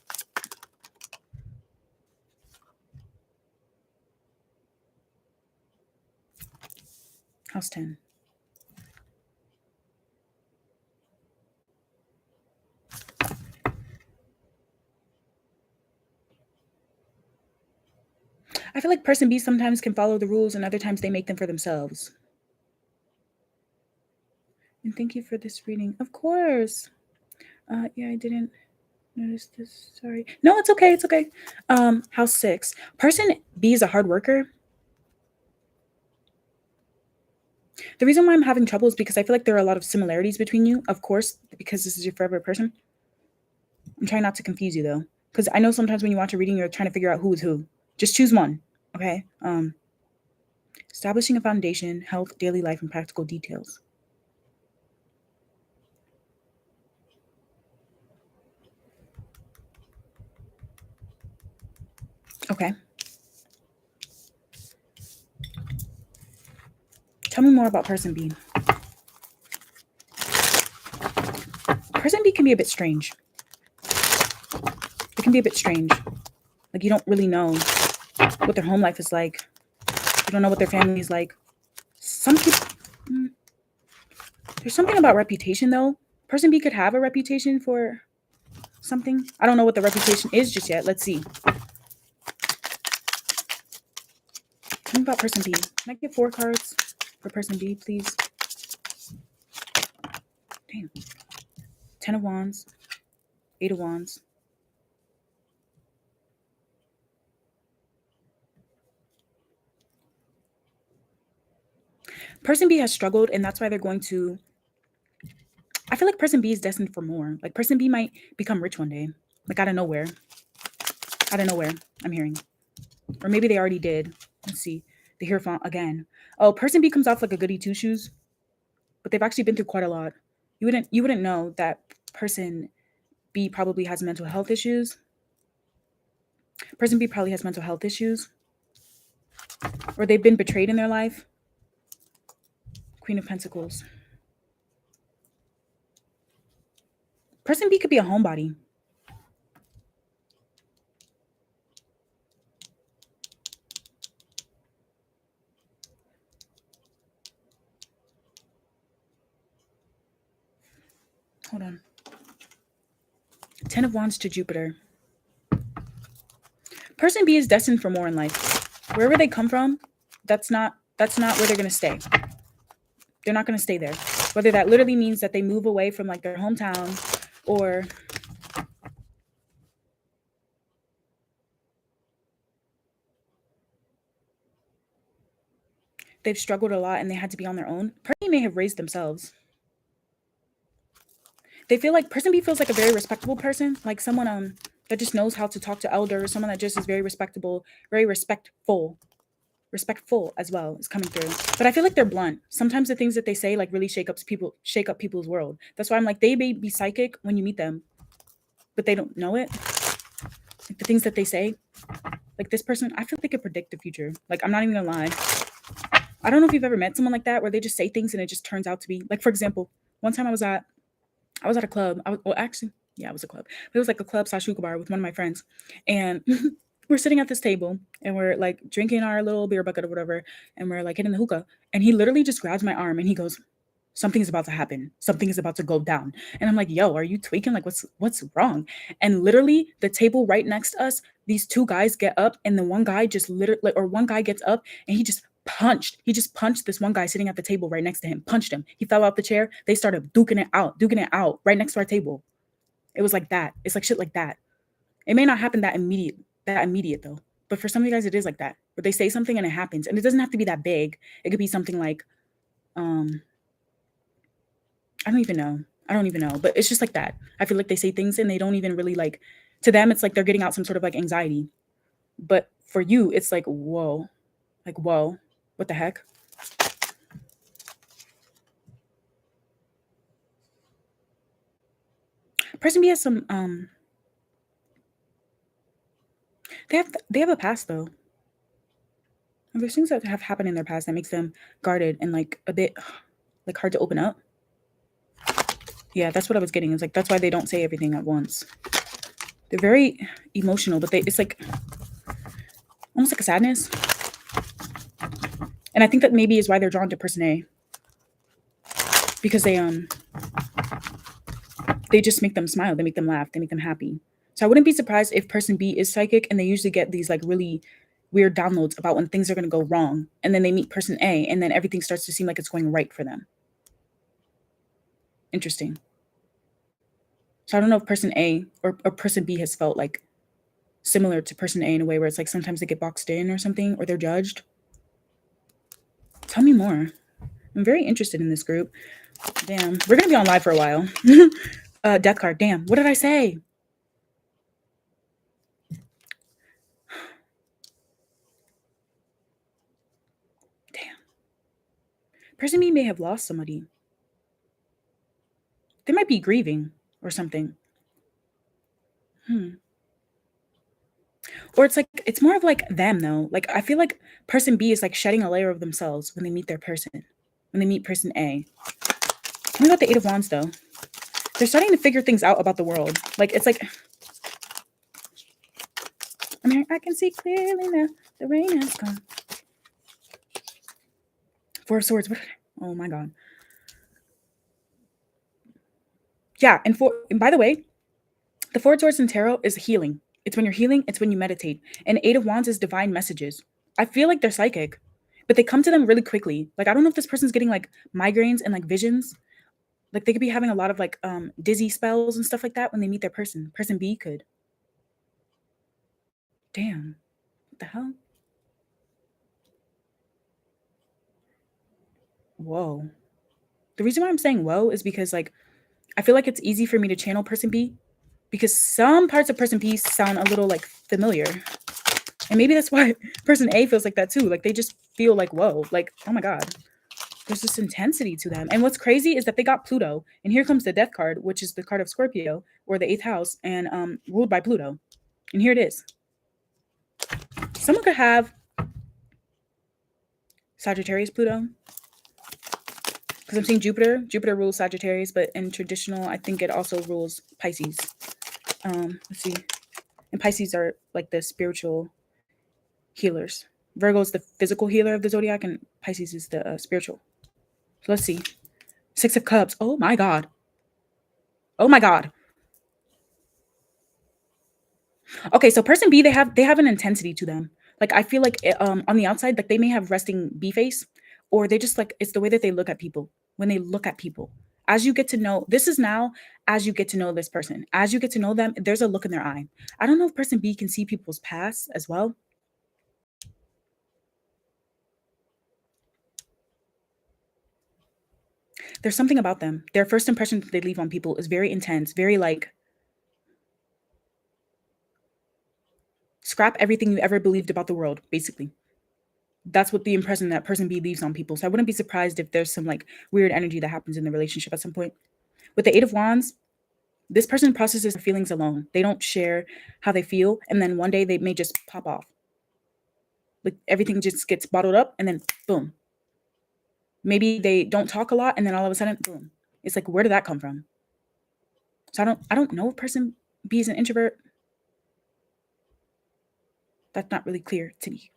Speaker 1: House 10. I feel like person B sometimes can follow the rules and other times they make them for themselves. And thank you for this reading. Of course. Yeah, I didn't notice this. Sorry. No, it's okay. It's okay. House 6. Person B is a hard worker. The reason why I'm having trouble is because I feel like there are a lot of similarities between you. Of course, because this is your forever person. I'm trying not to confuse you though. Because I know sometimes when you watch a reading, you're trying to figure out who is who. Just choose one. Okay. Establishing a foundation, health, daily life, and practical details. Okay. Tell me more about person B. Person B can be a bit strange. It can be a bit strange. Like, you don't really know what their home life is like. You don't know what their family is like. Some people, there's something about reputation though. Person B could have a reputation for something. I don't know what the reputation is just yet. Let's see. Tell me about person B. Can I get 4 cards for person B, please? Damn. 10 of Wands. 8 of Wands. Person B has struggled, and that's why they're going to... I feel like person B is destined for more. Like, person B might become rich one day. Like, out of nowhere. Out of nowhere, I'm hearing. Or maybe they already did. Let's see. The Hierophant again. Oh, person B comes off like a goody two-shoes, but they've actually been through quite a lot. You wouldn't know that person B probably has mental health issues. Person B probably has mental health issues. Or they've been betrayed in their life. Queen of Pentacles. Person B could be a homebody. Hold on. 10 of Wands to Jupiter. Person B is destined for more in life. Wherever they come from, that's not where they're going to stay. They're not going to stay there. Whether that literally means that they move away from like their hometown, or they've struggled a lot and they had to be on their own. Person B may have raised themselves. They feel like person B feels like a very respectable person, like someone that just knows how to talk to elders, someone that just is very respectable, very respectful as well is coming through. But I feel like they're blunt. Sometimes the things that they say like really shake up people's world. That's why I'm like, they may be psychic when you meet them, but they don't know it. Like the things that they say, like this person, I feel like they could predict the future. Like, I'm not even gonna lie. I don't know if you've ever met someone like that where they just say things and it just turns out to be like, for example, one time I was at a club. I was a club. It was like a club / hookah bar with one of my friends, and we're sitting at this table and we're like drinking our little beer bucket or whatever, and we're like hitting the hookah, and he literally just grabs my arm and he goes, "Something is about to happen. Something is about to go down." And I'm like, "Yo, are you tweaking? Like, what's wrong?" And literally, the table right next to us, these 2 guys get up, and the one guy just literally, or one guy gets up and he just punched this one guy sitting at the table right next to him, punched him. He fell out the chair. They started duking it out right next to our table. It was like that. It's like shit like that. It may not happen that immediate though. But for some of you guys, it is like that, where they say something and it happens. And it doesn't have to be that big. It could be something like, I don't even know. But it's just like that. I feel like they say things and they don't even really like, to them, it's like they're getting out some sort of like anxiety. But for you, it's like, whoa, what the heck? Person B has some, they have a past though. And there's things that have happened in their past that makes them guarded and like a bit like hard to open up. Yeah, that's what I was getting. It's like, that's why they don't say everything at once. They're very emotional, but it's like almost like a sadness. And I think that maybe is why they're drawn to person A. Because they just make them smile, they make them laugh, they make them happy. So I wouldn't be surprised if person B is psychic and they usually get these like really weird downloads about when things are going to go wrong, and then they meet person A and then everything starts to seem like it's going right for them. Interesting. So I don't know if person A or person B has felt like similar to person A in a way where it's like sometimes they get boxed in or something, or they're judged. Tell me more. I'm very interested in this group. Damn, we're going to be on live for a while. Death card. Damn, what did I say? Person B may have lost somebody. They might be grieving or something. Or it's like, it's more of like them though. Like I feel like person B is like shedding a layer of themselves when they meet their person, when they meet person A. Tell me about the Eight of Wands though. They're starting to figure things out about the world. Like it's like, I mean, I can see clearly now. The rain has gone. Four of Swords. Oh my God. Yeah, and by the way, the Four of Swords in tarot is healing. It's when you're healing, it's when you meditate. And Eight of Wands is divine messages. I feel like they're psychic, but they come to them really quickly. Like I don't know if this person's getting like migraines and like visions. Like they could be having a lot of like dizzy spells and stuff like that when they meet their person. Person B could. Damn. What the hell? Whoa. The reason why I'm saying whoa is because like I feel like it's easy for me to channel person B because some parts of person B sound a little like familiar. And maybe that's why person A feels like that too. Like they just feel like, whoa, like, oh my God, there's this intensity to them. And what's crazy is that they got Pluto. And here comes the death card, which is the card of Scorpio or the eighth house and ruled by Pluto. And here it is. Someone could have Sagittarius Pluto. Because I'm seeing Jupiter. Jupiter rules Sagittarius, but in traditional, I think it also rules Pisces. Let's see. And Pisces are like the spiritual healers. Virgo is the physical healer of the zodiac, and Pisces is the spiritual. So let's see. Six of Cups. Oh my God. Oh my God. Okay, so person B, they have an intensity to them. Like I feel like on the outside, like they may have resting B face, or they just like it's the way that they look at people. When they look at people, as you get to know, this is now as you get to know this person, as you get to know them, there's a look in their eye. I don't know if person B can see people's past as well. There's something about them. Their first impression that they leave on people is very intense, very like scrap everything you ever believed about the world, basically. That's what the impression that person B leaves on people. So I wouldn't be surprised if there's some like weird energy that happens in the relationship at some point. With the Eight of Wands, this person processes their feelings alone. They don't share how they feel. And then one day they may just pop off. Like everything just gets bottled up and then boom. Maybe they don't talk a lot and then all of a sudden, boom. It's like, where did that come from? So I don't know if person B is an introvert. That's not really clear to me.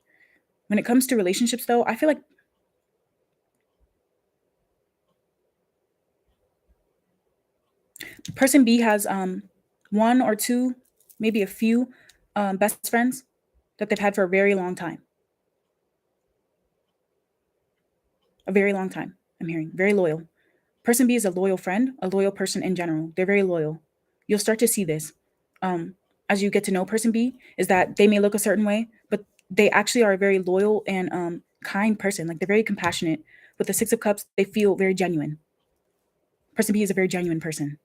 Speaker 1: When it comes to relationships though, I feel like person B has one or two, maybe a few best friends that they've had for a very long time. A very long time, I'm hearing. Very loyal. Person B is a loyal friend, a loyal person in general. They're very loyal. You'll start to see this as you get to know person B, is that they may look a certain way, but they actually are a very loyal and kind person. Like they're very compassionate. With the Six of Cups, they feel very genuine. Person B is a very genuine person.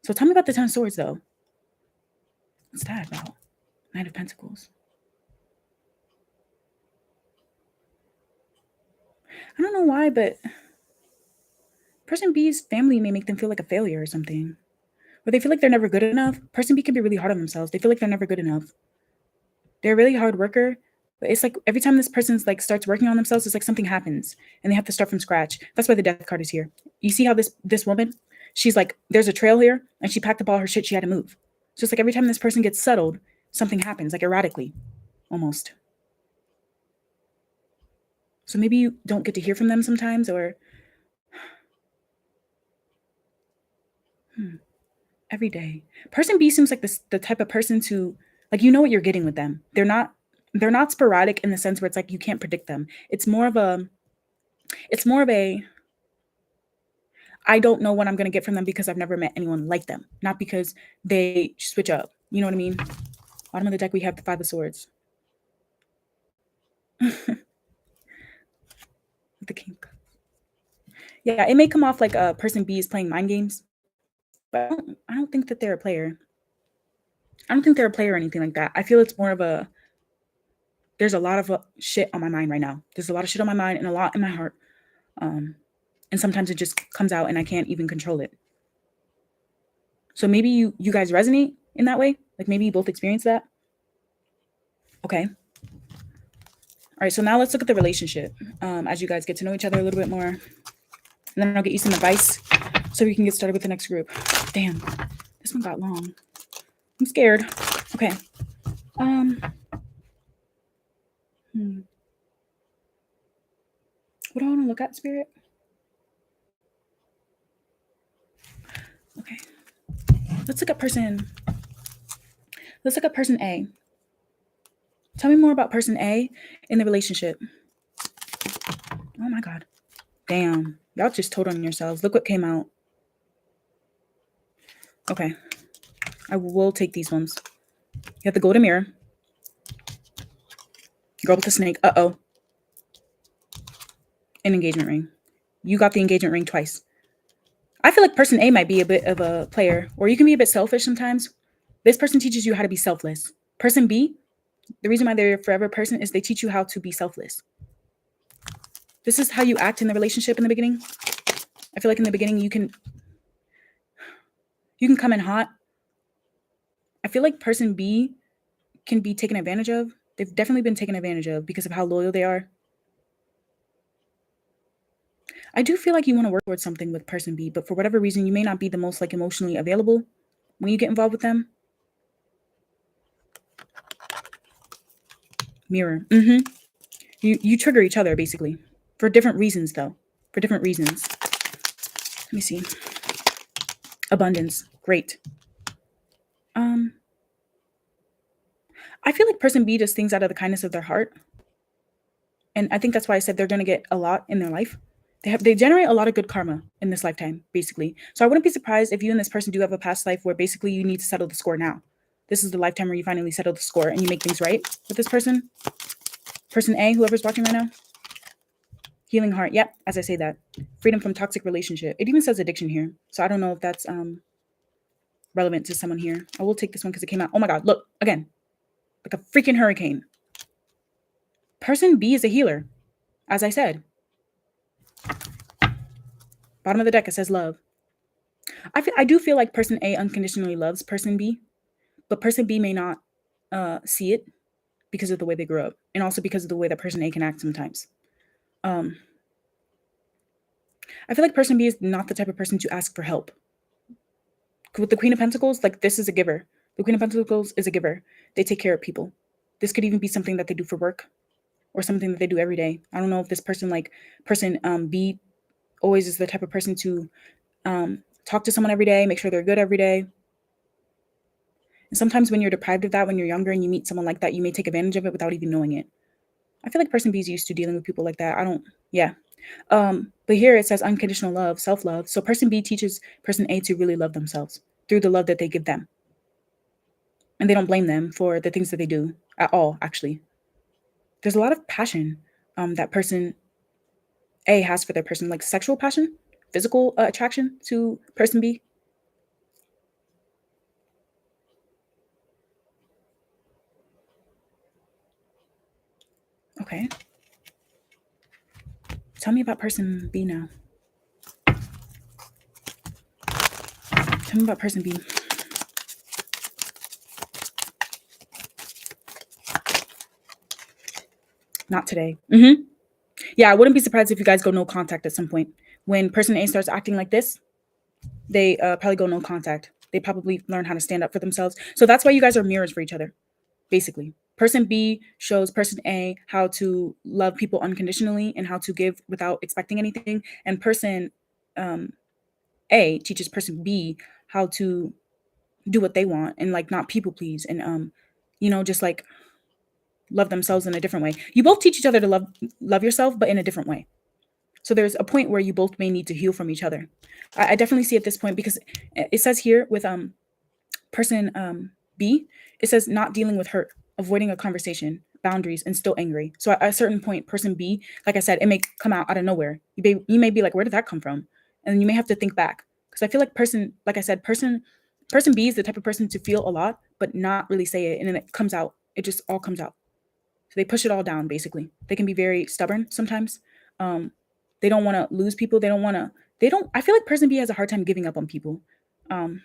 Speaker 1: So tell me about the Ten of Swords, though. What's that about? Knight of Pentacles. I don't know why, but person B's family may make them feel like a failure or something. Or they feel like they're never good enough. Person B can be really hard on themselves. They feel like they're never good enough. They're a really hard worker, but it's like every time this person's like starts working on themselves, it's like something happens and they have to start from scratch. That's why the death card is here. You see how this woman, she's like, there's a trail here, and she packed up all her shit. She had to move. So it's like every time this person gets settled, something happens, like erratically, almost. So maybe you don't get to hear from them sometimes, or every day. Person B seems like the type of person to like you know what you're getting with them. They're not sporadic in the sense where it's like you can't predict them. It's more of a I don't know what I'm going to get from them because I've never met anyone like them, not because they switch up. You know what I mean? Bottom of the deck, we have the Five of Swords. The King. Yeah, it may come off like a person B is playing mind games, but I don't think that they're a player. I don't think they're a player or anything like that. I feel it's more of a, there's a lot of shit on my mind right now. There's a lot of shit on my mind and a lot in my heart. and sometimes it just comes out and I can't even control it. So maybe you guys resonate in that way. Like maybe you both experience that. Okay. All right, so now let's look at the relationship as you guys get to know each other a little bit more. And then I'll get you some advice so we can get started with the next group. Damn, this one got long. I'm scared. Okay. What do I want to look at, Spirit? Okay. Let's look at person A. Tell me more about person A in the relationship. Oh my God. Damn. Y'all just told on yourselves. Look what came out. Okay. I will take these ones. You have the golden mirror. Girl with the snake. Uh-oh. An engagement ring. You got the engagement ring twice. I feel like person A might be a bit of a player, or you can be a bit selfish sometimes. This person teaches you how to be selfless. Person B, the reason why they're a forever person is they teach you how to be selfless. This is how you act in the relationship in the beginning. I feel like in the beginning you can come in hot. I feel like person B can be taken advantage of. They've definitely been taken advantage of because of how loyal they are. I do feel like you want to work towards something with person B, but for whatever reason, you may not be the most like emotionally available when you get involved with them. Mirror. You trigger each other basically for different reasons though. For different reasons. Let me see. Abundance. Great. I feel like person B does things out of the kindness of their heart. And I think that's why I said they're going to get a lot in their life. They generate a lot of good karma in this lifetime, basically. So I wouldn't be surprised if you and this person do have a past life where basically you need to settle the score now. This is the lifetime where you finally settle the score and you make things right with this person. Person A, whoever's watching right now. Healing heart. Yep, as I say that. Freedom from toxic relationship. It even says addiction here. So I don't know if that's relevant to someone here. I will take this one because it came out. Oh my God, look, again. Like a freaking hurricane. Person B is a healer, as I said. Bottom of the deck, it says love. I do feel like person A unconditionally loves person B, but person B may not see it because of the way they grew up, and also because of the way that person A can act sometimes. I feel like person B is not the type of person to ask for help. With the Queen of Pentacles, like this is a giver. The Queen of Pentacles is a giver. They take care of people. This could even be something that they do for work or something that they do every day. I don't know if this person, like person B, always is the type of person to talk to someone every day, make sure they're good every day. And sometimes when you're deprived of that, when you're younger and you meet someone like that, you may take advantage of it without even knowing it. I feel like person B is used to dealing with people like that. But here it says unconditional love, self-love. So person B teaches person A to really love themselves through the love that they give them. And they don't blame them for the things that they do at all, actually. There's a lot of passion that person A has for their person, like sexual passion, physical attraction to person B. Okay. Tell me about person B now. Tell me about person B. Not today. Yeah, I wouldn't be surprised if you guys go no contact at some point. When person A starts acting like this, they probably go no contact. They probably learn how to stand up for themselves. So that's why you guys are mirrors for each other, basically. Person B shows person A how to love people unconditionally and how to give without expecting anything. And person A teaches person B how to do what they want and like not people please and just like love themselves in a different way. You both teach each other to love yourself, but in a different way. So there's a point where you both may need to heal from each other. I definitely see at this point because it says here with person B, it says not dealing with hurt, avoiding a conversation, boundaries, and still angry. So at a certain point, person B, like I said, it may come out of nowhere. You may be like, where did that come from? And you may have to think back because I feel like person B is the type of person to feel a lot, but not really say it. And then it comes out. It just all comes out. So they push it all down, basically. They can be very stubborn sometimes. They don't want to lose people. I feel like person B has a hard time giving up on people. And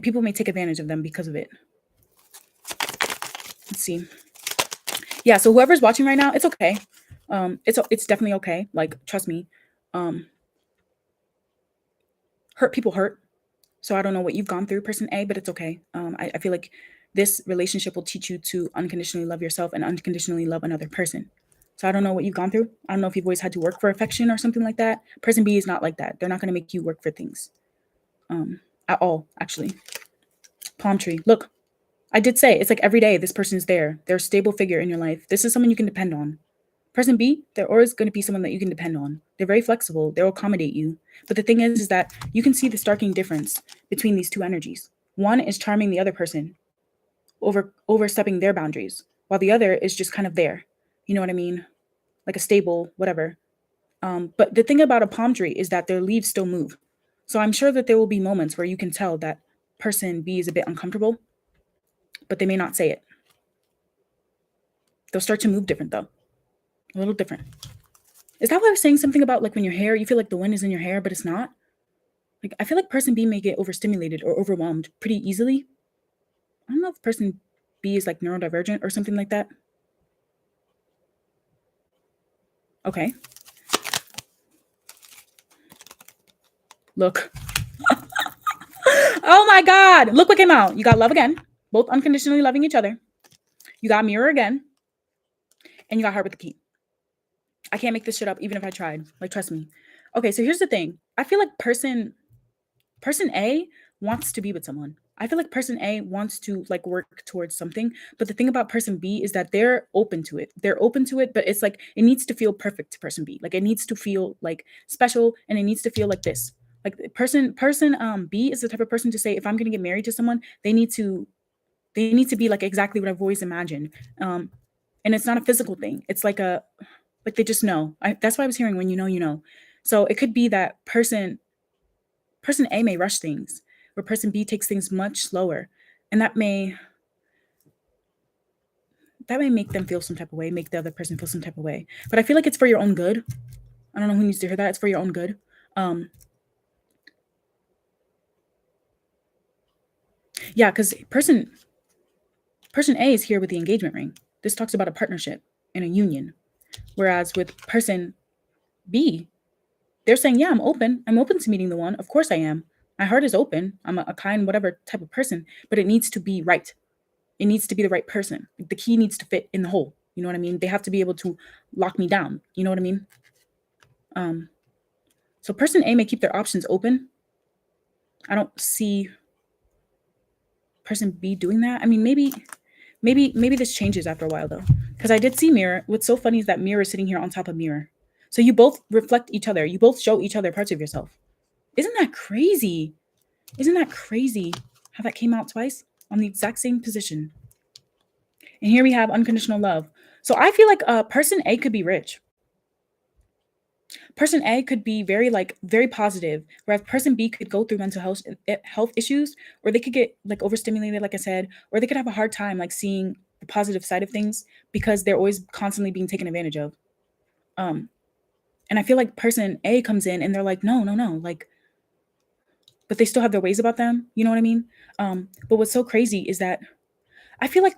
Speaker 1: people may take advantage of them because of it. Let's see. Yeah, so whoever's watching right now, it's okay. It's definitely okay. Like, trust me. Hurt people hurt. So I don't know what you've gone through, person A, but it's okay. I feel like this relationship will teach you to unconditionally love yourself and unconditionally love another person. So I don't know what you've gone through. I don't know if you've always had to work for affection or something like that. Person B is not like that. They're not going to make you work for things at all, actually. Palm tree. Look, I did say it's like every day this person's there. They're a stable figure in your life. This is someone you can depend on. Person B, they're always going to be someone that you can depend on. They're very flexible. They'll accommodate you. But the thing is that you can see the starking difference between these two energies. One is charming the other person, overstepping their boundaries, while the other is just kind of there. You know what I mean? Like a stable, whatever. But the thing about a palm tree is that their leaves still move. So I'm sure that there will be moments where you can tell that person B is a bit uncomfortable, but they may not say it. They'll start to move different though. A little different. Is that why I was saying something about like when your hair, you feel like the wind is in your hair, but it's not? Like I feel like person B may get overstimulated or overwhelmed pretty easily. I don't know if person B is like neurodivergent or something like that. Okay. Look. Oh my God. Look what came out. You got love again. Both unconditionally loving each other. You got mirror again. And you got heart with the key. I can't make this shit up even if I tried. Like, trust me. Okay, so here's the thing. I feel like person A wants to be with someone. I feel like person A wants to like work towards something, but the thing about person B is that they're open to it. They're open to it, but it's like it needs to feel perfect to person B. Like it needs to feel like special, and it needs to feel like this. Like person B is the type of person to say, if I'm going to get married to someone, they need to be like exactly what I've always imagined. And it's not a physical thing. It's like they just know. That's why I was hearing when you know, you know. So it could be that person A may rush things, where person B takes things much slower, and that may make them feel some type of way, make the other person feel some type of way. But I feel like it's for your own good. I don't know who needs to hear that. It's for your own good. Yeah, because person A is here with the engagement ring. This talks about a partnership and a union. Whereas with person B, they're saying, yeah, I'm open. I'm open to meeting the one. Of course I am. My heart is open. I'm a kind, whatever type of person, but it needs to be right. It needs to be the right person. The key needs to fit in the hole. You know what I mean? They have to be able to lock me down. You know what I mean? So person A may keep their options open. I don't see person B doing that. I mean, maybe this changes after a while though. Because I did see mirror. What's so funny is that mirror is sitting here on top of mirror. So you both reflect each other. You both show each other parts of yourself. Isn't that crazy? Isn't that crazy how that came out twice on the exact same position? And here we have unconditional love. So I feel like person A could be rich. Person A could be very positive, whereas person B could go through mental health issues, or they could get like overstimulated, like I said, or they could have a hard time like seeing the positive side of things because they're always constantly being taken advantage of. And I feel like person A comes in and they're like, no, like, but they still have their ways about them. You know what I mean? But what's so crazy is that I feel like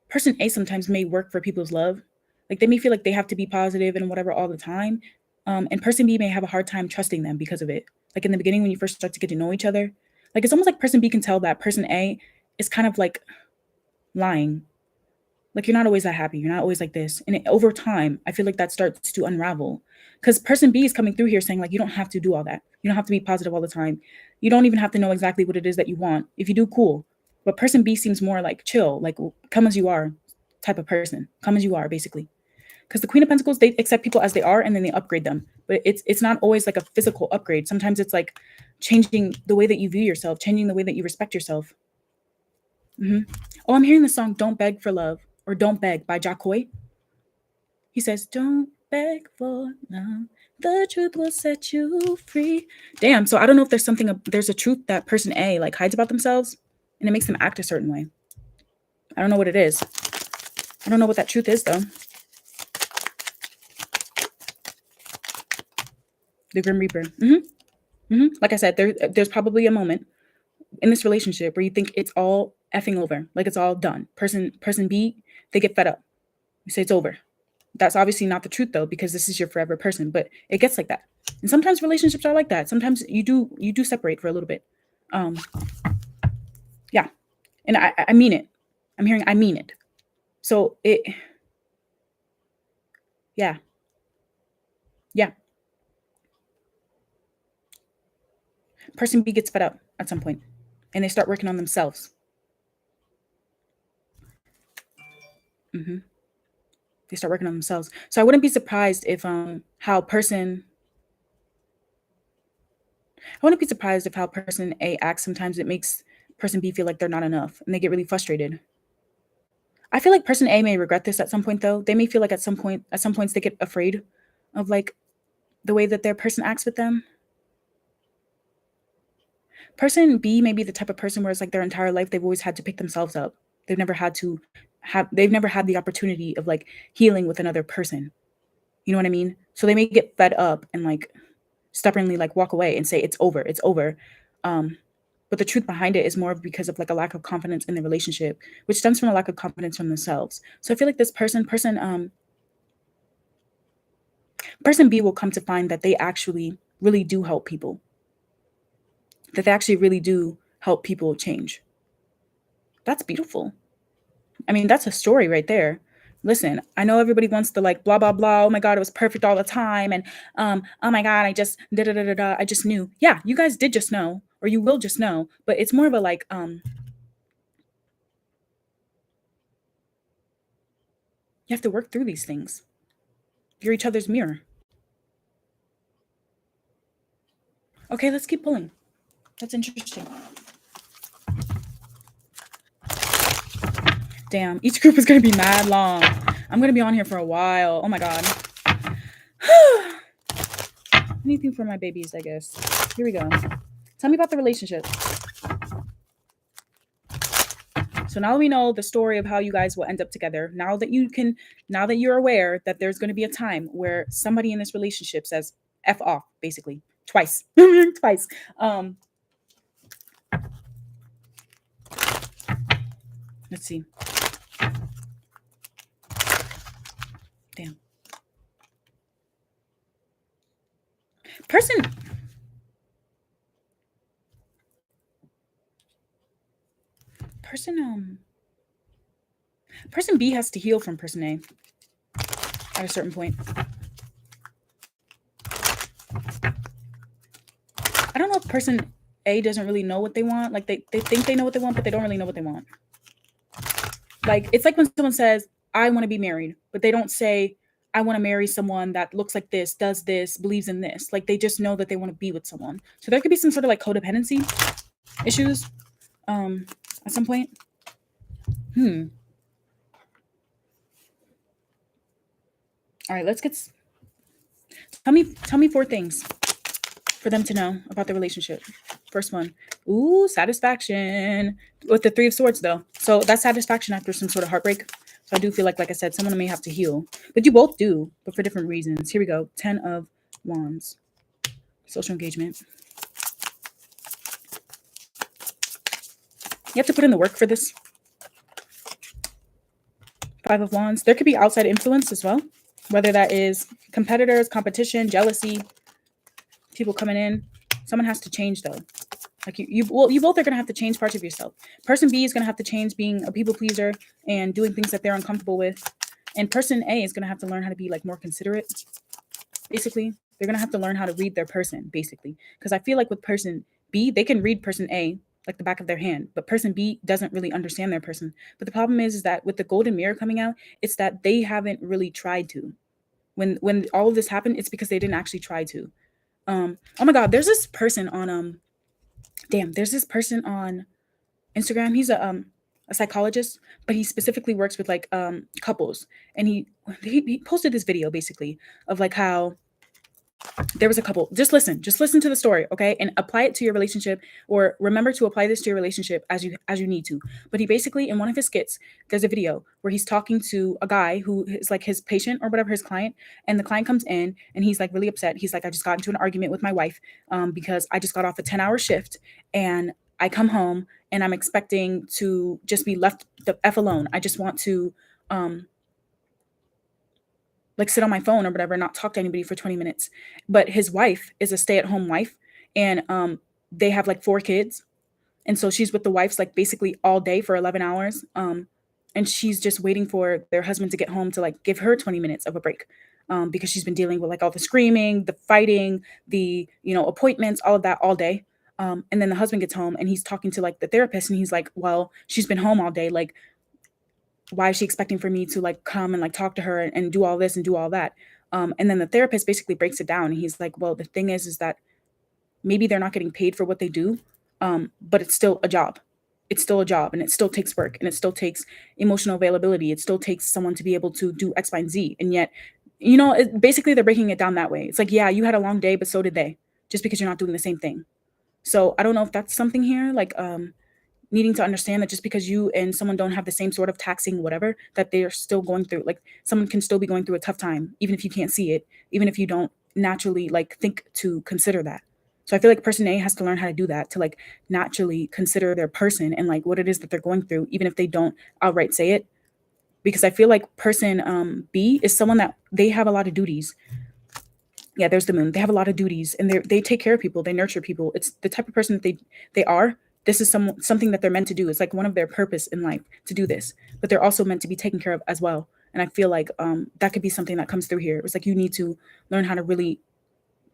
Speaker 1: person A sometimes may work for people's love. Like they may feel like they have to be positive and whatever all the time. And person B may have a hard time trusting them because of it. Like in the beginning, when you first start to get to know each other, like it's almost like person B can tell that person A is kind of like lying. Like you're not always that happy. You're not always like this. And over time, I feel like that starts to unravel because person B is coming through here saying like, you don't have to do all that. You don't have to be positive all the time. You don't even have to know exactly what it is that you want. If you do, cool. But person B seems more like chill, like come as you are type of person. Come as you are, basically. Because the Queen of Pentacles, they accept people as they are and then they upgrade them. But it's not always like a physical upgrade. Sometimes it's like changing the way that you view yourself, changing the way that you respect yourself. Oh, I'm hearing the song Don't Beg for Love or Don't Beg by Jacoy. He says, don't beg for love. The truth will set you free. Damn. So I don't know if there's a truth that person A like hides about themselves and it makes them act a certain way. I don't know what it is. I don't know what that truth is though. The Grim Reaper. Like I said, there's probably a moment in this relationship where you think it's all effing over, like it's all done. Person B, they get fed up. You say it's over. That's obviously not the truth though, because this is your forever person. But it gets like that, and sometimes relationships are like that. Sometimes you do separate for a little bit. Yeah, and I mean it. I'm hearing I mean it. So yeah. Person B gets fed up at some point, and they start working on themselves. They start working on themselves. So I wouldn't be surprised if how person I wouldn't be surprised if how person A acts sometimes it makes person B feel like they're not enough and they get really frustrated. I feel like person A may regret this at some point though. They may feel like at some points they get afraid of like the way that their person acts with them. Person B may be the type of person where it's like their entire life they've always had to pick themselves up. They've never had the opportunity of like healing with another person. You know what I mean? So they may get fed up and like stubbornly like walk away and say it's over, it's over. But the truth behind it is more because of like a lack of confidence in the relationship, which stems from a lack of confidence from themselves. So I feel like this person B will come to find that they actually really do help people. That they actually really do help people change. That's beautiful. I mean, that's a story right there. Listen, I know everybody wants to like blah blah blah. Oh my god, it was perfect all the time, and oh my god, I just da da da da da. I just knew. Yeah, you guys did just know, or you will just know. But it's more of a like you have to work through these things. You're each other's mirror. Okay, let's keep pulling. That's interesting. Damn, each group is gonna be mad long. I'm gonna be on here for a while. Oh my god. Anything for my babies, I guess. Here we go. Tell me about the relationship. So now we know the story of how you guys will end up together. Now that you're aware that there's going to be a time where somebody in this relationship says F off, basically. Twice. Twice. Let's see. Damn. Person B has to heal from person A at a certain point. I don't know if person A doesn't really know what they want. Like they think they know what they want, but they don't really know what they want. Like it's like when someone says, I want to be married, but they don't say, I want to marry someone that looks like this, does this, believes in this. Like they just know that they want to be with someone. So there could be some sort of like codependency issues at some point. All right, tell me 4 things for them to know about the relationship. First one. Ooh, satisfaction. With the 3 of Swords though. So that's satisfaction after some sort of heartbreak. So I do feel like I said, someone may have to heal. But you both do, but for different reasons. Here we go. 10 of Wands. Social engagement. You have to put in the work for this. 5 of Wands. There could be outside influence as well. Whether that is competitors, competition, jealousy, people coming in. Someone has to change though. Like you both are going to have to change parts of yourself. Person B is going to have to change being a people pleaser and doing things that they're uncomfortable with. And person A is going to have to learn how to be like more considerate. Basically, they're going to have to learn how to read their person, basically. Because I feel like with person B, they can read person A like the back of their hand, but person B doesn't really understand their person. But the problem is that with the golden mirror coming out, it's that they haven't really tried to. When all of this happened, it's because they didn't actually try to. Oh my god, there's this person on there's this person on Instagram. He's a psychologist, but he specifically works with like couples. And he posted this video basically of like how there was a couple. Just listen to the story, okay, and apply it to your relationship, or remember to apply this to your relationship as you need to. But he basically, in one of his skits, there's a video where he's talking to a guy who is like his patient or whatever, his client, and the client comes in and he's like really upset. He's like, I just got into an argument with my wife because I just got off a 10-hour shift, and I come home and I'm expecting to just be left the f alone. I just want to like sit on my phone or whatever, not talk to anybody for 20 minutes. But his wife is a stay-at-home wife, and they have like 4 kids. And so she's with the wives like basically all day for 11 hours. And she's just waiting for their husband to get home to like give her 20 minutes of a break. Because she's been dealing with like all the screaming, the fighting, the, appointments, all of that all day. And then the husband gets home and he's talking to like the therapist, and he's like, well, she's been home all day. Like, why is she expecting for me to like come and like talk to her and do all this and do all that? And then the therapist basically breaks it down, and he's like, well, the thing is that maybe they're not getting paid for what they do, but it's still a job. It's still a job, and it still takes work, and it still takes emotional availability. It still takes someone to be able to do X, Y, and Z. And yet, basically they're breaking it down that way. It's like, yeah, you had a long day, but so did they, just because you're not doing the same thing. So I don't know if that's something here, like, needing to understand that just because you and someone don't have the same sort of taxing whatever, that they're still going through, like someone can still be going through a tough time, even if you can't see it, even if you don't naturally like think to consider that. So I feel like person A has to learn how to do that, to like naturally consider their person and like what it is that they're going through, even if they don't outright say it. Because I feel like person B is someone that they have a lot of duties. Yeah, there's the moon. They have a lot of duties, and they take care of people. They nurture people. It's the type of person that they are. This is something that they're meant to do. It's like one of their purpose in life to do this, but they're also meant to be taken care of as well. And I feel like that could be something that comes through here. It's like you need to learn how to really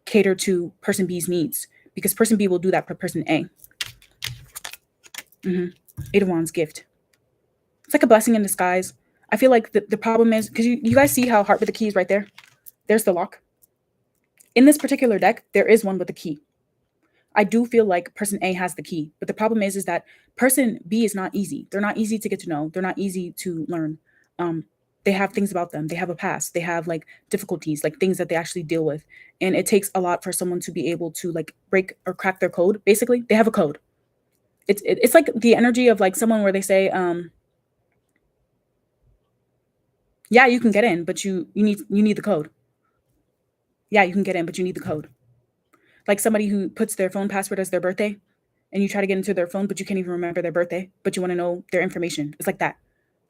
Speaker 1: cater to person B's needs, because person B will do that for person A. 8 of Wands, gift. It's like a blessing in disguise. I feel like the problem is, because you guys see how heart with the key is right there. There's the lock. In this particular deck, there is one with the key. I do feel like person A has the key, but the problem is that person B is not easy. They're not easy to get to know. They're not easy to learn. They have things about them. They have a past. They have like difficulties, like things that they actually deal with. And it takes a lot for someone to be able to like break or crack their code. Basically, they have a code. It's like the energy of like someone where they say, yeah, you can get in, but you need the code. Yeah, you can get in, but you need the code. Like somebody who puts their phone password as their birthday, and you try to get into their phone, but you can't even remember their birthday, but you want to know their information. It's like that.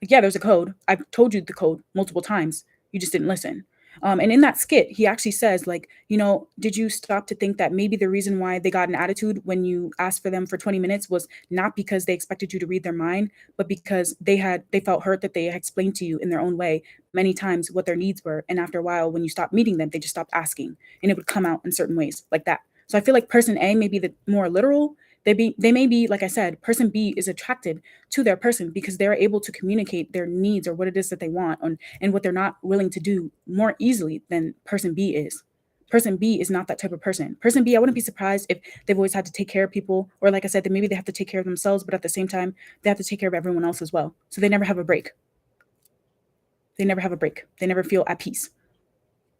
Speaker 1: Like, yeah, there's a code. I've told you the code multiple times. You just didn't listen. And in that skit, he actually says, like, did you stop to think that maybe the reason why they got an attitude when you asked for them for 20 minutes was not because they expected you to read their mind, but because they felt hurt that they had explained to you in their own way many times what their needs were. And after a while, when you stopped meeting them, they just stopped asking, and it would come out in certain ways like that. So I feel like person A may be the more literal. They may be, like I said, person B is attracted to their person because they're able to communicate their needs or what it is that they want and what they're not willing to do more easily than person B is. Person B is not that type of person. Person B, I wouldn't be surprised if they've always had to take care of people, or like I said, that maybe they have to take care of themselves, but at the same time, they have to take care of everyone else as well. So they never have a break. They never have a break. They never feel at peace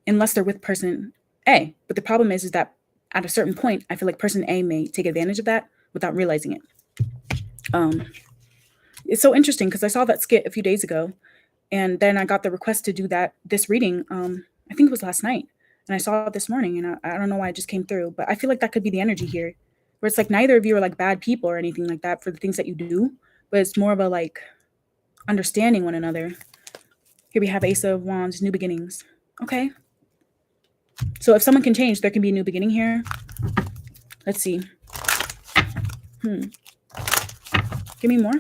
Speaker 1: unless they're with person A. But the problem is that at a certain point, I feel like person A may take advantage of that without realizing it. It's so interesting because I saw that skit a few days ago, and then I got the request to do this reading. I think it was last night, and I saw it this morning, and I don't know why it just came through, but I feel like that could be the energy here, where it's like neither of you are like bad people or anything like that for the things that you do, but it's more of a like understanding one another. Here we have Ace of Wands, new beginnings. Okay. So if someone can change, there can be a new beginning here. Let's see. Give me more.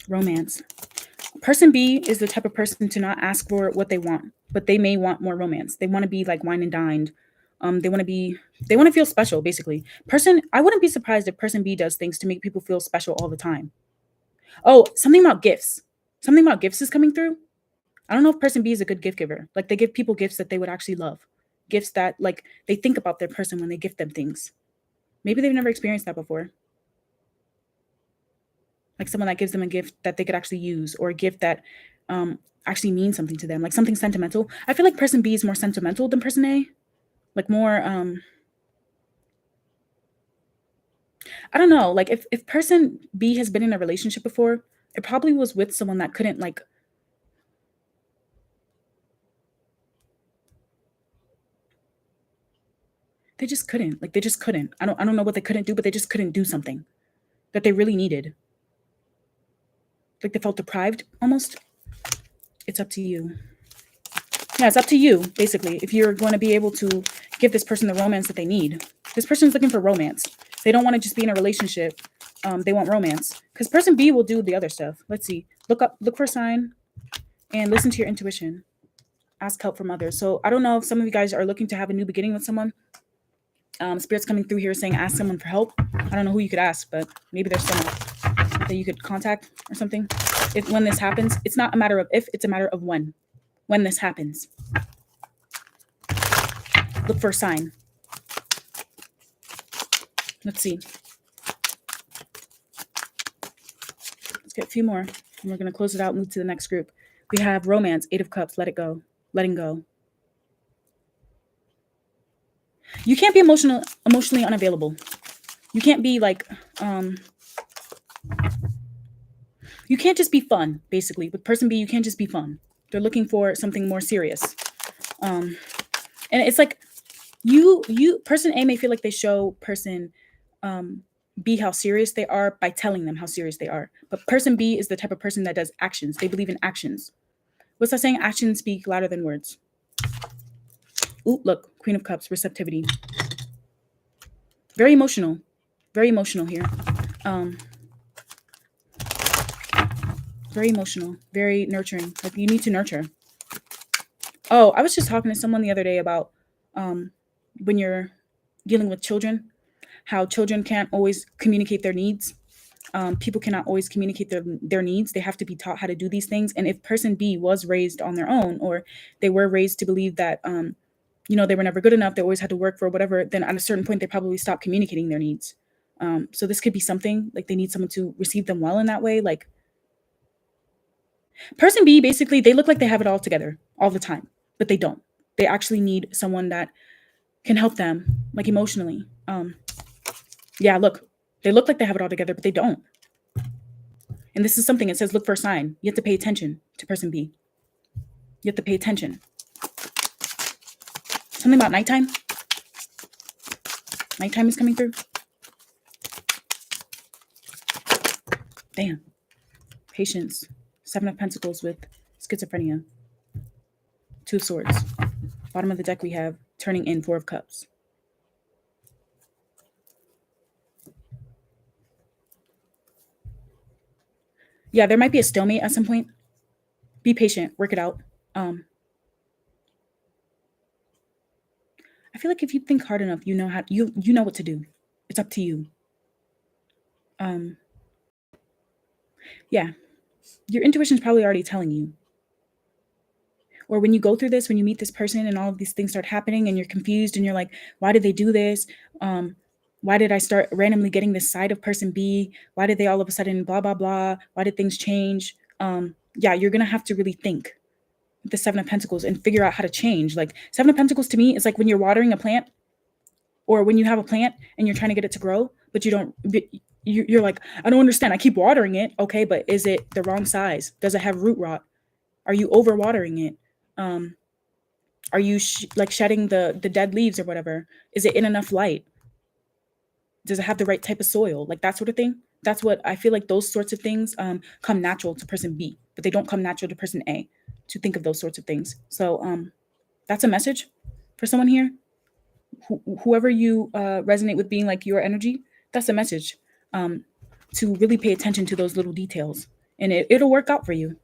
Speaker 1: Romance. Person B is the type of person to not ask for what they want, but they may want more romance. They want to be like wine and dined. They want to feel special, basically. I wouldn't be surprised if person B does things to make people feel special all the time. Oh, something about gifts. Something about gifts is coming through. I don't know if person B is a good gift giver. Like they give people gifts that they would actually love. Gifts that like they think about their person when they gift them things. Maybe they've never experienced that before. like someone that gives them a gift that they could actually use, or a gift that actually means something to them, like something sentimental. I feel like person B is more sentimental than person A, like more I don't know, like if person B has been in a relationship before, it probably was with someone that couldn't like they just couldn't. Like they just couldn't. I don't know what they couldn't do, but they just couldn't do something that they really needed. Like they felt deprived almost. It's up to you. Yeah, it's up to you, basically, if you're going to be able to give this person the romance that they need. This person's looking for romance. They don't want to just be in a relationship. They want romance. Because person B will do the other stuff. Let's see. Look for a sign and listen to your intuition. Ask help from others. So I don't know if some of you guys are looking to have a new beginning with someone. Spirit's coming through here saying ask someone for help. I don't know who you could ask, but maybe there's someone that you could contact or something. When this happens, it's not a matter of if, it's a matter of when. When this happens. Look for a sign. Let's see. Let's get a few more. And we're going to close it out and move to the next group. We have romance, 8 of Cups, let it go. Letting go. You can't be emotionally unavailable. You can't be like, you can't just be fun, basically. With person B, you can't just be fun. They're looking for something more serious. And it's like, person A may feel like they show person B how serious they are by telling them how serious they are. But person B is the type of person that does actions. They believe in actions. What's that saying? Actions speak louder than words. Ooh, look, Queen of Cups, receptivity. Very emotional. Very emotional here. Very emotional. Very nurturing. Like you need to nurture. Oh, I was just talking to someone the other day about when you're dealing with children, how children can't always communicate their needs. People cannot always communicate their needs. They have to be taught how to do these things. And if person B was raised on their own, or they were raised to believe that, they were never good enough, they always had to work for whatever, then at a certain point, they probably stopped communicating their needs. So this could be something like they need someone to receive them well in that way. Like person B, basically, they look like they have it all together all the time, but they don't. They actually need someone that can help them, like emotionally. Yeah, look, they look like they have it all together, but they don't. And this is something, it says, look for a sign. You have to pay attention to person B. You have to pay attention. Something about nighttime. Nighttime is coming through. Damn. Patience. 7 of Pentacles with schizophrenia. 2 of Swords. Bottom of the deck we have turning in 4 of Cups. Yeah, there might be a stalemate at some point. Be patient. Work it out. I feel like if you think hard enough, you know how you know what to do. It's up to you. Yeah. Your intuition is probably already telling you. Or when you go through this, when you meet this person and all of these things start happening and you're confused and you're like, why did they do this? Why did I start randomly getting this side of person B? Why did they all of a sudden blah, blah, blah? Why did things change? Yeah, you're going to have to really think with the 7 of Pentacles and figure out how to change. Like 7 of Pentacles to me is like when you're watering a plant, or when you have a plant and you're trying to get it to grow, but you're like, I don't understand. I keep watering it. Okay, but is it the wrong size? Does it have root rot? Are you over watering it? Are you like shedding the dead leaves or whatever? Is it in enough light? Does it have the right type of soil? Like that sort of thing. That's what I feel like. Those sorts of things come natural to person B, but they don't come natural to person A to think of those sorts of things. So that's a message for someone here. Whoever you resonate with being like your energy, that's a message to really pay attention to those little details, and it'll work out for you.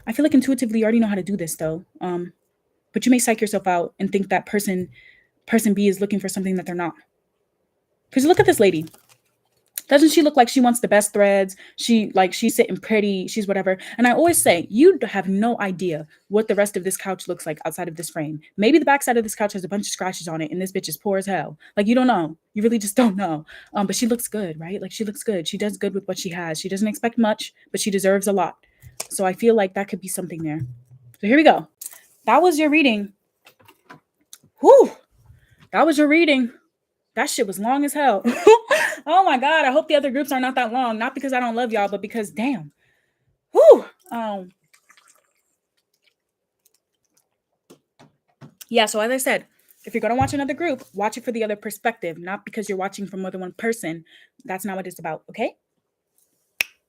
Speaker 1: I feel like intuitively you already know how to do this though. But you may psych yourself out and think that person B is looking for something that they're not. Because look at this lady. Doesn't she look like she wants the best threads? She's sitting pretty, she's whatever. And I always say, you have no idea what the rest of this couch looks like outside of this frame. Maybe the backside of this couch has a bunch of scratches on it and this bitch is poor as hell. Like, you don't know. You really just don't know. But she looks good, right? Like, she looks good. She does good with what she has. She doesn't expect much, but she deserves a lot. So I feel like that could be something there. So here we go. That was your reading. Whew. That was your reading. That shit was long as hell. Oh my God. I hope the other groups are not that long. Not because I don't love y'all, but because damn. Whew. Yeah, so as I said, if you're going to watch another group, watch it for the other perspective, not because you're watching from more than one person. That's not what it's about, okay?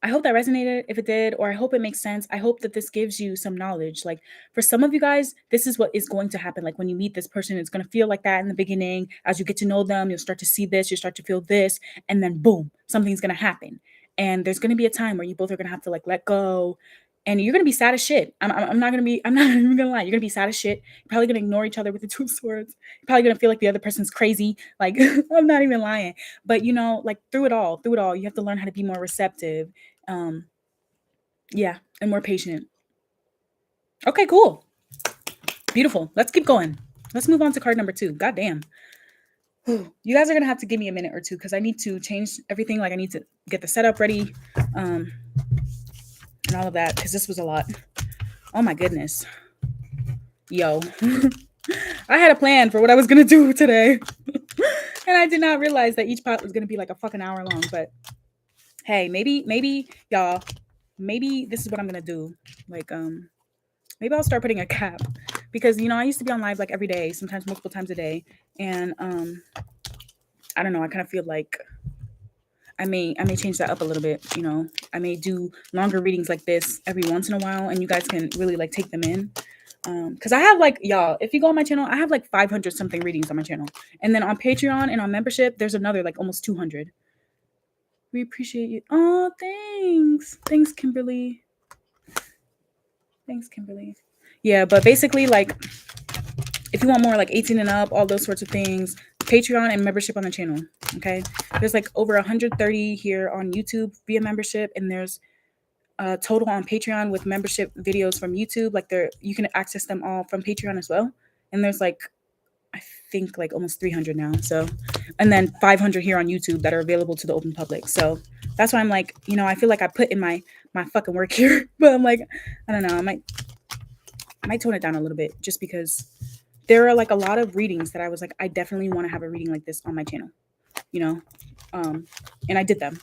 Speaker 1: I hope that resonated. If it did, or I hope it makes sense. I hope that this gives you some knowledge. Like, for some of you guys, this is what is going to happen. Like, when you meet this person, it's going to feel like that in the beginning. As you get to know them, you'll start to see this, you start to feel this, and then boom, something's going to happen. And there's going to be a time where you both are going to have to like let go, and you're going to be sad as shit. I'm not even going to lie. You're going to be sad as shit. You're probably going to ignore each other with the two swords. You're probably going to feel like the other person's crazy. Like, I'm not even lying. But you know, like through it all, you have to learn how to be more receptive. Yeah, and more patient. Okay, cool. Beautiful. Let's keep going. Let's move on to card number 2. God damn. You guys are gonna have to give me a minute or two because I need to change everything. Like, I need to get the setup ready, and all of that, because this was a lot. Oh my goodness. Yo. I had a plan for what I was gonna do today. And I did not realize that each pot was gonna be like a fucking hour long. But hey, maybe y'all, maybe this is what I'm gonna do. Like, maybe I'll start putting a cap, because you know, I used to be on live like every day, sometimes multiple times a day, and I don't know, I kind of feel like I may change that up a little bit. You know, I may do longer readings like this every once in a while, and you guys can really like take them in. Because I have like, y'all, if you go on my channel, I have like 500 something readings on my channel, and then on Patreon and on membership, there's another like almost 200. We appreciate you. Oh, thanks, Kimberly. Thanks, Kimberly. Yeah, but basically, like, if you want more like 18 and up, all those sorts of things, Patreon and membership on the channel. Okay, there's like over 130 here on YouTube via membership, and there's a total on Patreon with membership videos from YouTube. Like, you can access them all from Patreon as well. And there's like, I think like almost 300 now. So, and then 500 here on YouTube that are available to the open public. So that's why I'm like, you know, I feel like I put in my fucking work here, but I'm like, I don't know, I might tone it down a little bit, just because there are like a lot of readings that I was like, I definitely want to have a reading like this on my channel, you know? And I did them.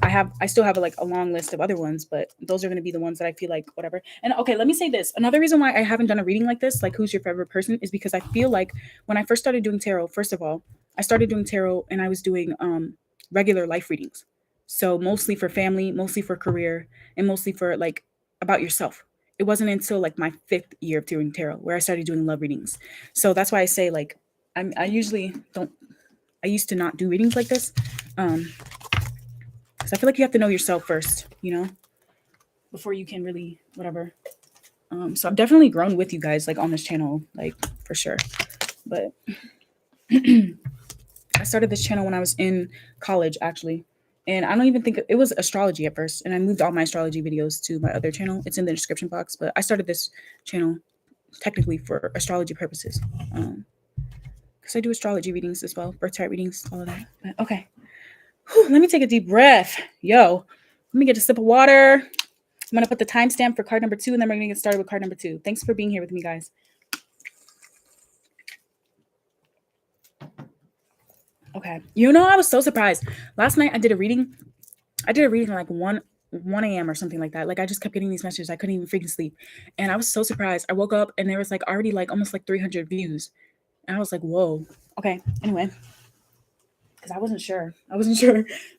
Speaker 1: I still have like a long list of other ones, but those are going to be the ones that I feel like whatever. And okay, let me say this. Another reason why I haven't done a reading like this, like who's your favorite person, is because I feel like when I first started doing tarot, first of all, I started doing tarot and I was doing regular life readings. So mostly for family, mostly for career, and mostly for like about yourself. It wasn't until like my 5th year of doing tarot where I started doing love readings. So that's why I say like, I usually don't, I used to not do readings like this. Because I feel like you have to know yourself first, you know, before you can really whatever. So I've definitely grown with you guys, like on this channel, like for sure. But I started this channel when I was in college, actually. And I don't even think it was astrology at first. And I moved all my astrology videos to my other channel. It's in the description box. But I started this channel technically for astrology purposes. Because I do astrology readings as well, birth chart readings, all of that. But okay. Whew, let me take a deep breath. Yo, let me get a sip of water. I'm going to put the timestamp for card number 2, and then we're going to get started with card number 2. Thanks for being here with me, guys. Okay. You know, I was so surprised. Last night I did a reading. I did a reading like 1 a.m. or something like that. Like, I just kept getting these messages. I couldn't even freaking sleep. And I was so surprised. I woke up and there was like already like almost like 300 views. And I was like, whoa. Okay. Anyway. Because I wasn't sure. But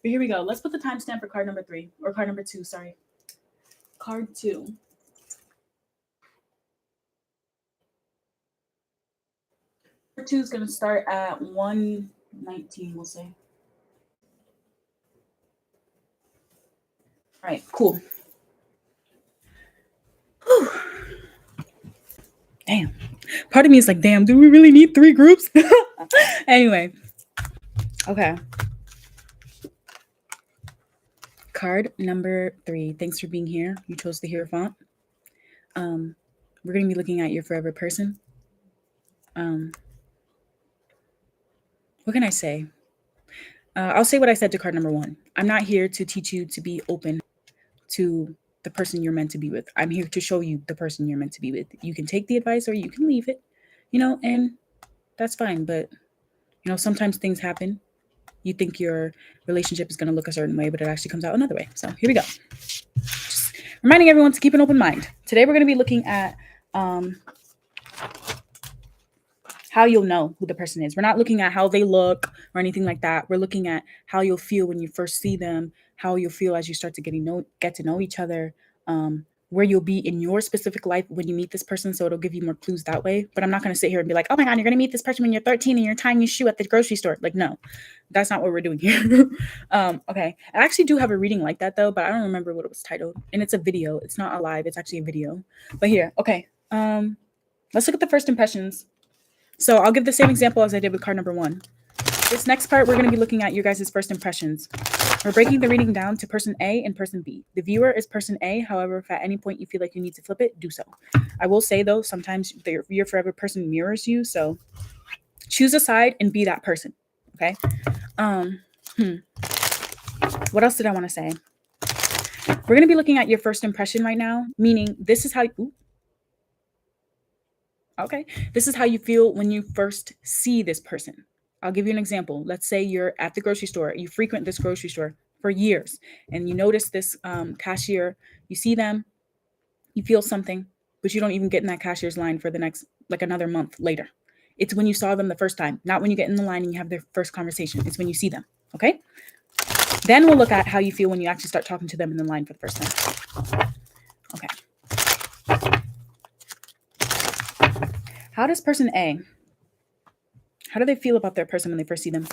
Speaker 1: here we go. Let's put the timestamp for card number 3. Or card number 2, sorry. Card 2. Card 2 is going to start at 1:19, we'll say. All right, cool. Whew. Damn. Part of me is like, damn, do we really need 3 groups? Anyway. Okay. Card number 3. Thanks for being here. You chose the Hierophant. We're going to be looking at your forever person. What can I say? I'll say what I said to card number 1. I'm not here to teach you to be open to the person you're meant to be with. I'm here to show you the person you're meant to be with. You can take the advice or you can leave it, and that's fine. But, sometimes things happen. You think your relationship is going to look a certain way, but it actually comes out another way. So here we go. Just reminding everyone to keep an open mind. Today we're going to be looking at how you'll know who the person is. We're not looking at how they look or anything like that. We're looking at how you'll feel when you first see them, how you'll feel as you start to get to know each other, where you'll be in your specific life when you meet this person. So it'll give you more clues that way. But I'm not going to sit here and be like, oh my God, you're going to meet this person when you're 13 and you're tying your shoe at the grocery store. Like, no, that's not what we're doing here. Okay. I actually do have a reading like that though, but I don't remember what it was titled. And it's a video. It's not a live. It's actually a video. But here, okay. Let's look at the first impressions. So I'll give the same example as I did with card number 1. This next part, we're going to be looking at your guys' first impressions. We're breaking the reading down to person A and person B. The viewer is person A. However, if at any point you feel like you need to flip it, do so. I will say, though, sometimes your forever person mirrors you. So choose a side and be that person. Okay? What else did I want to say? We're going to be looking at your first impression right now, meaning this is how okay, this is how you feel when you first see this person. I'll give you an example. Let's say you're at the grocery store. You frequent this grocery store for years and you notice this cashier. You see them, you feel something, but you don't even get in that cashier's line for the next, another month later. It's when you saw them the first time, not when you get in the line and you have their first conversation. It's when you see them, okay? Then we'll look at how you feel when you actually start talking to them in the line for the first time. Okay. How does person A, how do they feel about their person when they first see them?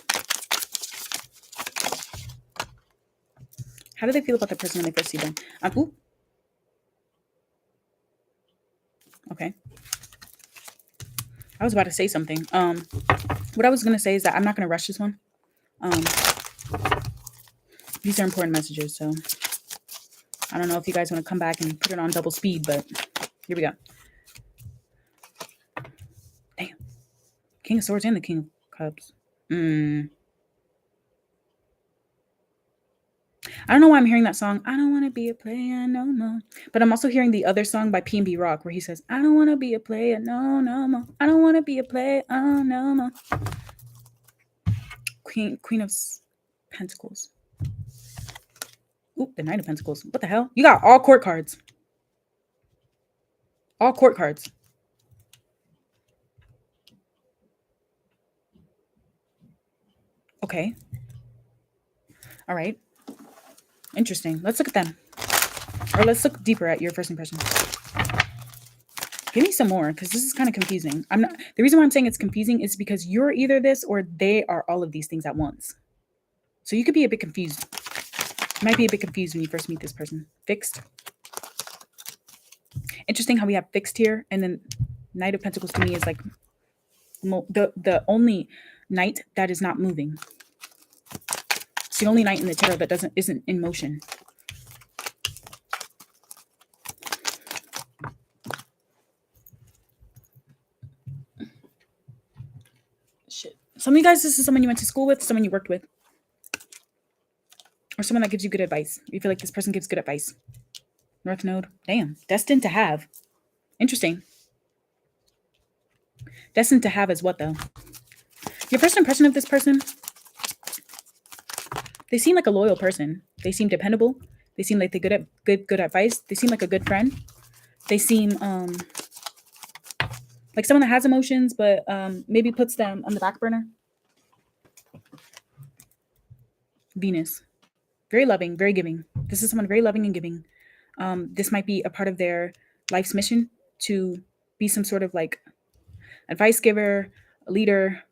Speaker 1: How do they feel about their person when they first see them? Okay. I was about to say something. What I was going to say is that I'm not going to rush this one. These are important messages, so I don't know if you guys want to come back and put it on double speed, but here we go. Damn. King of Swords and the King of Cups. I don't know why I'm hearing that song. I don't want to be a player no more. But I'm also hearing the other song by P&B Rock where he says, I don't want to be a player no more. I don't want to be a player no more. Queen of Pentacles. Oop, the Knight of Pentacles. What the hell? You got all court cards. All court cards. Okay. All right. Interesting. Let's look at them. Or let's look deeper at your first impression. Give me some more, because this is kind of confusing. The reason why I'm saying it's confusing is because you're either this or they are all of these things at once. So you could be a bit confused. You might be a bit confused when you first meet this person. Fixed. Interesting how we have fixed here, and then Knight of Pentacles to me is like the only knight that is not moving. It's the only knight in the tarot that isn't in motion. Shit. Some of you guys, this is someone you went to school with, someone you worked with, or someone that gives you good advice. You feel like this person gives good advice. North Node. Damn. Destined to have. Interesting. Destined to have is what, though? Your first impression of this person, they seem like a loyal person. They seem dependable. They seem like they're good advice. They seem like a good friend. They seem like someone that has emotions, but maybe puts them on the back burner. Venus. Very loving, very giving. This is someone very loving and giving. This might be a part of their life's mission to be some sort of like advice giver, a leader.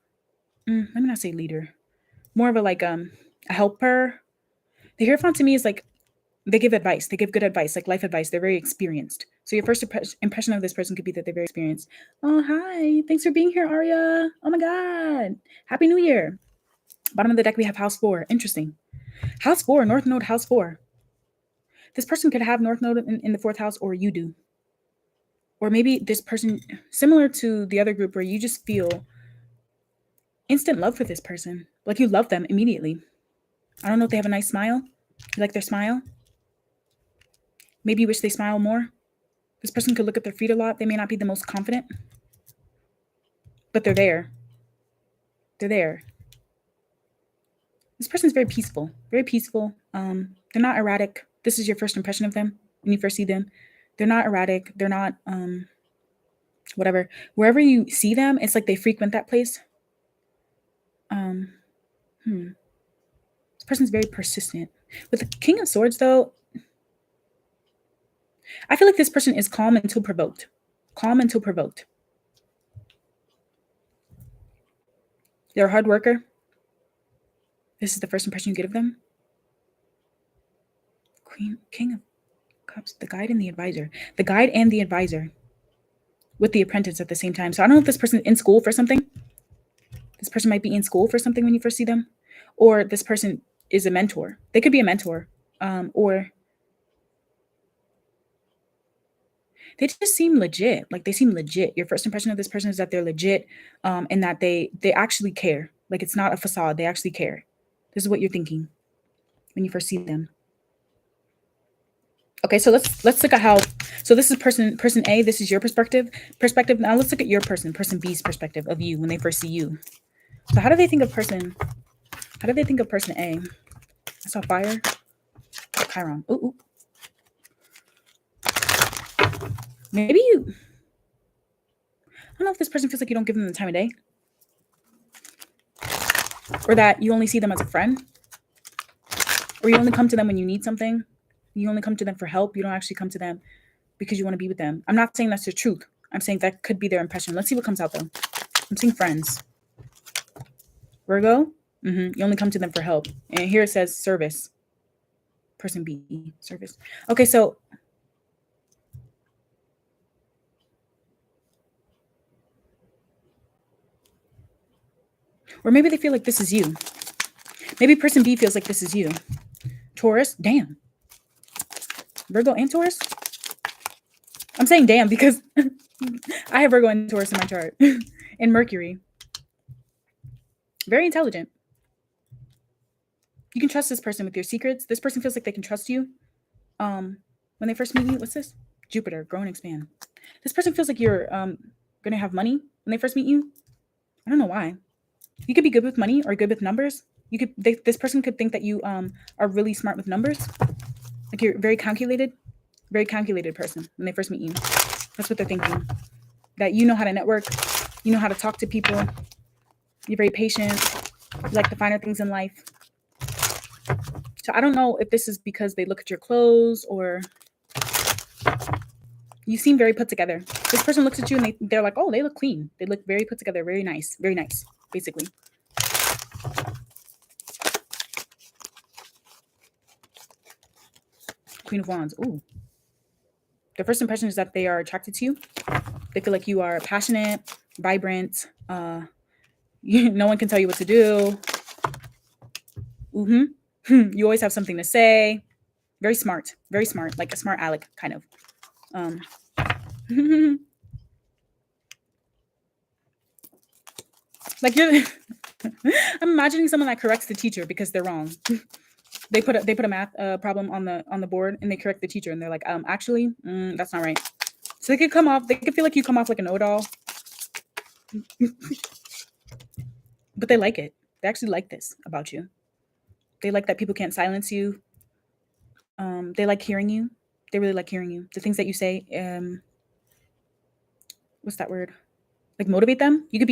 Speaker 1: Let me not say leader. More of a helper. The Hierophant to me is like they give advice. They give good advice, like life advice. They're very experienced. So your first impression of this person could be that they're very experienced. Oh, hi. Thanks for being here, Aria. Oh my God. Happy New Year. Bottom of the deck, we have House 4. Interesting. House 4, North Node, House 4. This person could have North Node in the 4th house, or you do. Or maybe this person, similar to the other group, where you just feel instant love for this person. Like you love them immediately. I don't know if they have a nice smile. You like their smile? Maybe you wish they smile more. This person could look at their feet a lot. They may not be the most confident, but they're there. They're there. This person's very peaceful. Very peaceful. They're not erratic. This is your first impression of them when you first see them. They're not erratic. They're not whatever. Wherever you see them, it's like they frequent that place. This person's very persistent. With the King of Swords, though, I feel like this person is calm until provoked. Calm until provoked. They're a hard worker. This is the first impression you get of them. King of Cups, the guide and the advisor. The guide and the advisor with the apprentice at the same time. So I don't know if this person's in school for something. This person might be in school for something when you first see them. Or this person is a mentor. They could be a mentor. Or they just seem legit. Like they seem legit. Your first impression of this person is that they're legit, and that they actually care. Like it's not a facade. They actually care. This is what you're thinking when you first see them. Okay, so let's look at how. So this is person A. This is your perspective. Now let's look at your person B's perspective of you when they first see you. So how do they think of person? How do they think of person A? I saw fire. Chiron. Ooh. Maybe you. I don't know if this person feels like you don't give them the time of day, or that you only see them as a friend, or you only come to them when you need something. You only come to them for help. You don't actually come to them because you want to be with them. I'm not saying that's the truth. I'm saying that could be their impression. Let's see what comes out though. I'm seeing friends. Virgo. You only come to them for help. And here it says service. Person B, service. Okay, so or maybe they feel like this is you. Maybe person B feels like this is you. Taurus, damn. Virgo and Taurus? I'm saying damn because I have Virgo and Taurus in my chart. And Mercury. Very intelligent. You can trust this person with your secrets. This person feels like they can trust you. When they first meet you, what's this? Jupiter, grow and expand. This person feels like you're going to have money when they first meet you. I don't know why. You could be good with money or good with numbers. This person could think that you are really smart with numbers. Like you're very calculated person when they first meet you. That's what they're thinking. That you know how to network. You know how to talk to people. You're very patient. You like the finer things in life. So I don't know if this is because they look at your clothes or you seem very put together. This person looks at you and they're like, oh, they look clean. They look very put together, very nice, basically. Queen of Wands. Ooh. The first impression is that they are attracted to you. They feel like you are passionate, vibrant. No one can tell you what to do. You always have something to say. Very smart, like a smart aleck kind of. Like you're. I'm imagining someone that corrects the teacher because they're wrong. They put a math problem on the board and they correct the teacher and they're like, actually, that's not right. So they could feel like you come off like a know-it-all. But they like it. They actually like this about you. They like that people can't silence you. They like hearing you. They really like hearing you. The things that you say, what's that word? Like motivate them. You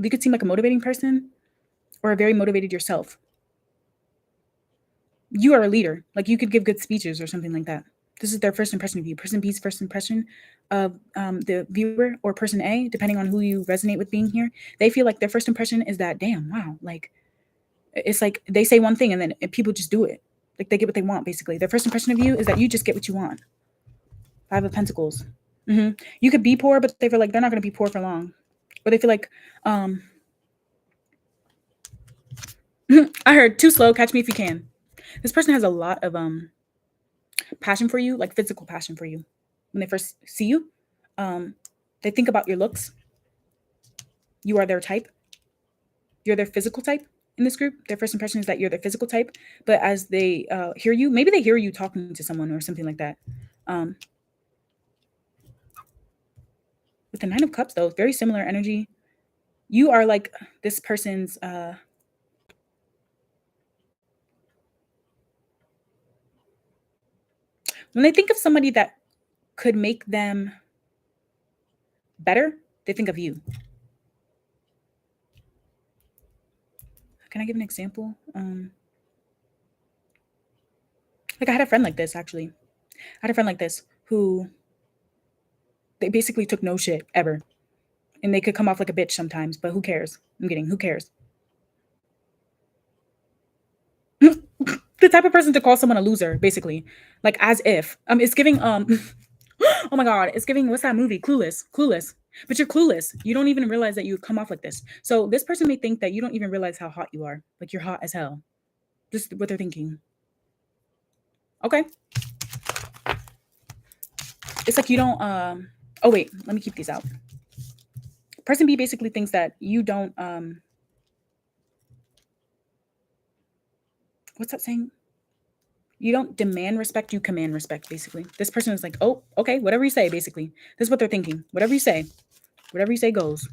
Speaker 1: could seem like a motivating person or a very motivated yourself. You are a leader. Like you could give good speeches or something like that. This is their first impression of you. Person B's first impression of the viewer or person A, depending on who you resonate with being here. They feel like their first impression is that, damn, wow. Like, it's like they say one thing and then people just do it. Like they get what they want, basically. Their first impression of you is that you just get what you want. 5 of Pentacles. You could be poor, but they feel like they're not going to be poor for long. Or they feel like, I heard too slow, catch me if you can. This person has a lot of passion for you, like physical passion for you. When they first see you, they think about your looks. You are their type. You're their physical type in this group. Their first impression is that you're their physical type. But as they hear you, maybe they hear you talking to someone or something like that. With the Nine of Cups, though, very similar energy. You are like this person's when they think of somebody that could make them better, they think of you. Can I give an example? Like I had a friend like this, actually. I had a friend like this who they basically took no shit ever. And they could come off like a bitch sometimes, but who cares? I'm kidding. Who cares? The type of person to call someone a loser, basically. Like as if. It's giving oh my god, it's giving what's that movie? Clueless. Clueless. But you're clueless. You don't even realize that you come off like this. So this person may think that you don't even realize how hot you are. Like you're hot as hell. This is what they're thinking. Okay. It's like you don't oh wait, let me keep these out. Person B basically thinks that you don't what's that saying? You don't demand respect, you command respect, basically. This person is like, oh, okay, whatever you say, basically. This is what they're thinking. Whatever you say goes.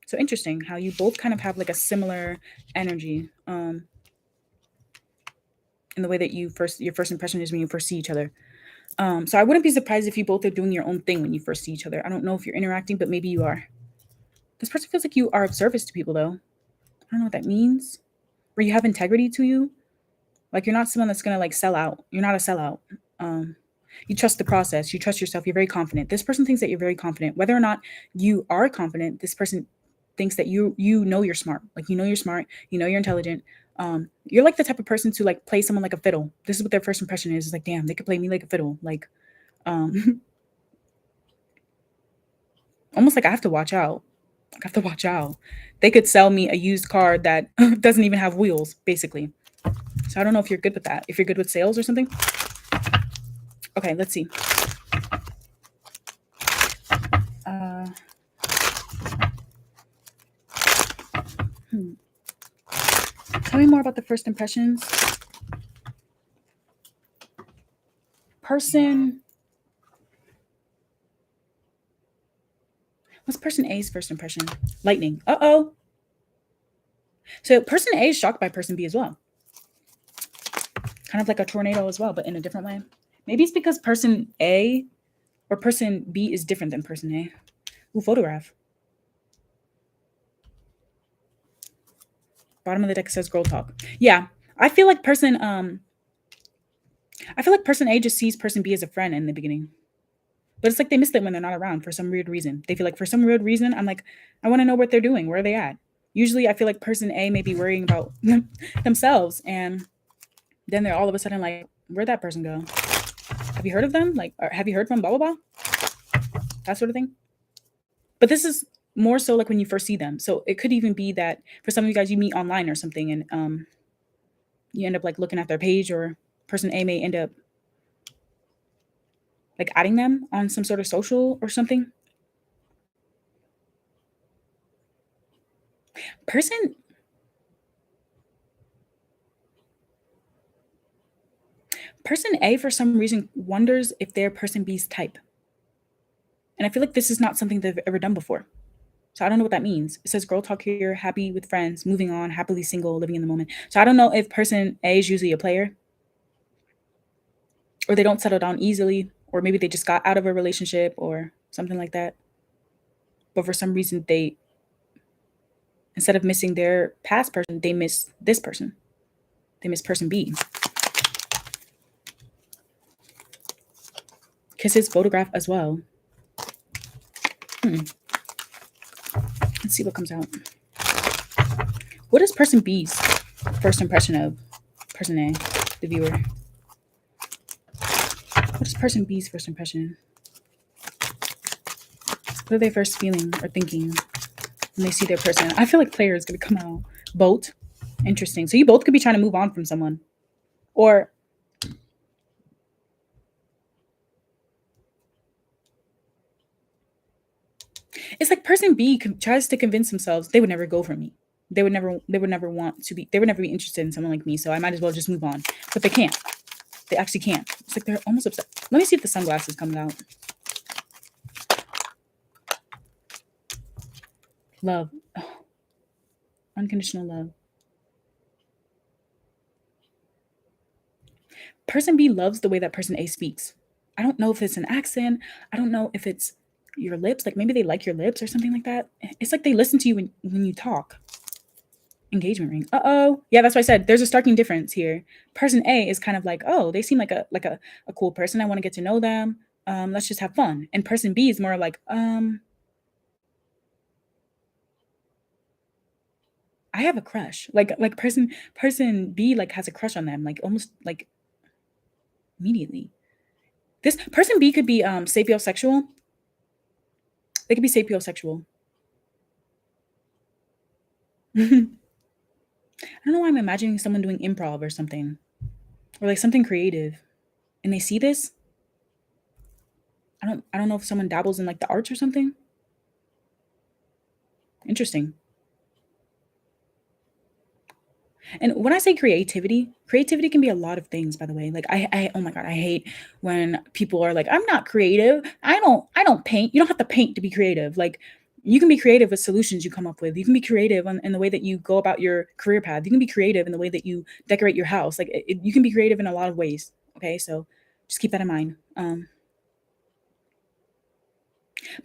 Speaker 1: So interesting how you both kind of have like a similar energy in the way that your first impression is when you first see each other. So I wouldn't be surprised if you both are doing your own thing when you first see each other. I don't know if you're interacting, but maybe you are. This person feels like you are of service to people, though. I don't know what that means. Where you have integrity to you. Like you're not someone that's gonna like sell out. You're not a sellout. You trust the process. You trust yourself. You're very confident. This person thinks that you're very confident. Whether or not you are confident, this person thinks that you know you're smart. Like you know you're smart. You know you're intelligent. You're like the type of person to like play someone like a fiddle. This is what their first impression is. It's like, damn, they could play me like a fiddle. Like, almost like I have to watch out. Like I have to watch out. They could sell me a used car that doesn't even have wheels, basically. So I don't know if you're good with that. If you're good with sales or something. Okay, let's see. Tell me more about the first impressions. Person. What's person A's first impression? Lightning. Uh-oh. So person A is shocked by person B as well. Kind of like a tornado as well, but in a different way. Maybe it's because person A or person B is different than person A. Ooh, photograph. Bottom of the deck says girl talk. Yeah, I feel like person A just sees person B as a friend in the beginning. But it's like they miss them when they're not around for some weird reason. They feel like for some weird reason, I'm like, I want to know what they're doing. Where are they at? Usually I feel like person A may be worrying about themselves. And then they're all of a sudden like, where'd that person go? Have you heard of them? Like, have you heard from blah, blah, blah? That sort of thing. But this is more so like when you first see them. So it could even be that for some of you guys, you meet online or something and you end up like looking at their page, or person A may end up like adding them on some sort of social or something. Person A for some reason wonders if they're person B's type. And I feel like this is not something they've ever done before. So I don't know what that means. It says girl talk here, happy with friends, moving on, happily single, living in the moment. So I don't know if person A is usually a player, or they don't settle down easily, or maybe they just got out of a relationship or something like that. But for some reason, they, instead of missing their past person, they miss this person. They miss person B. Kiss his photograph as well. Let's see what comes out. What is person B's first impression of person A, the viewer? What is person B's first impression? What are they first feeling or thinking when they see their person? I feel like player is going to come out. Boat. Interesting. So you both could be trying to move on from someone. Or It's like person B tries to convince themselves they would never go for me. They would never want to be, they would never be interested in someone like me. So I might as well just move on. But they can't. They actually can't. It's like they're almost upset. Let me see if the sunglasses coming out. Love. Oh. Unconditional love. Person B loves the way that person A speaks. I don't know if it's an accent. I don't know if it's your lips. Like maybe they like your lips or something like that. It's like they listen to you when you talk. Engagement ring. Uh-oh. Yeah, that's what I said. There's a starking difference here. Person A is kind of like, oh, they seem like a cool person. I want to get to know them. Let's just have fun. And person B is more like, I have a crush. Like person B like has a crush on them, like almost like immediately. This person B could be sapiosexual. They could be sapiosexual. I don't know why I'm imagining someone doing improv or something. Or like something creative. And they see this. I don't know if someone dabbles in like the arts or something. Interesting. And when I say creativity, creativity can be a lot of things, by the way. Like oh my God, I hate when people are like, I'm not creative. I don't paint. You don't have to paint to be creative. Like you can be creative with solutions you come up with. You can be creative in the way that you go about your career path. You can be creative in the way that you decorate your house. Like you can be creative in a lot of ways. Okay. So just keep that in mind.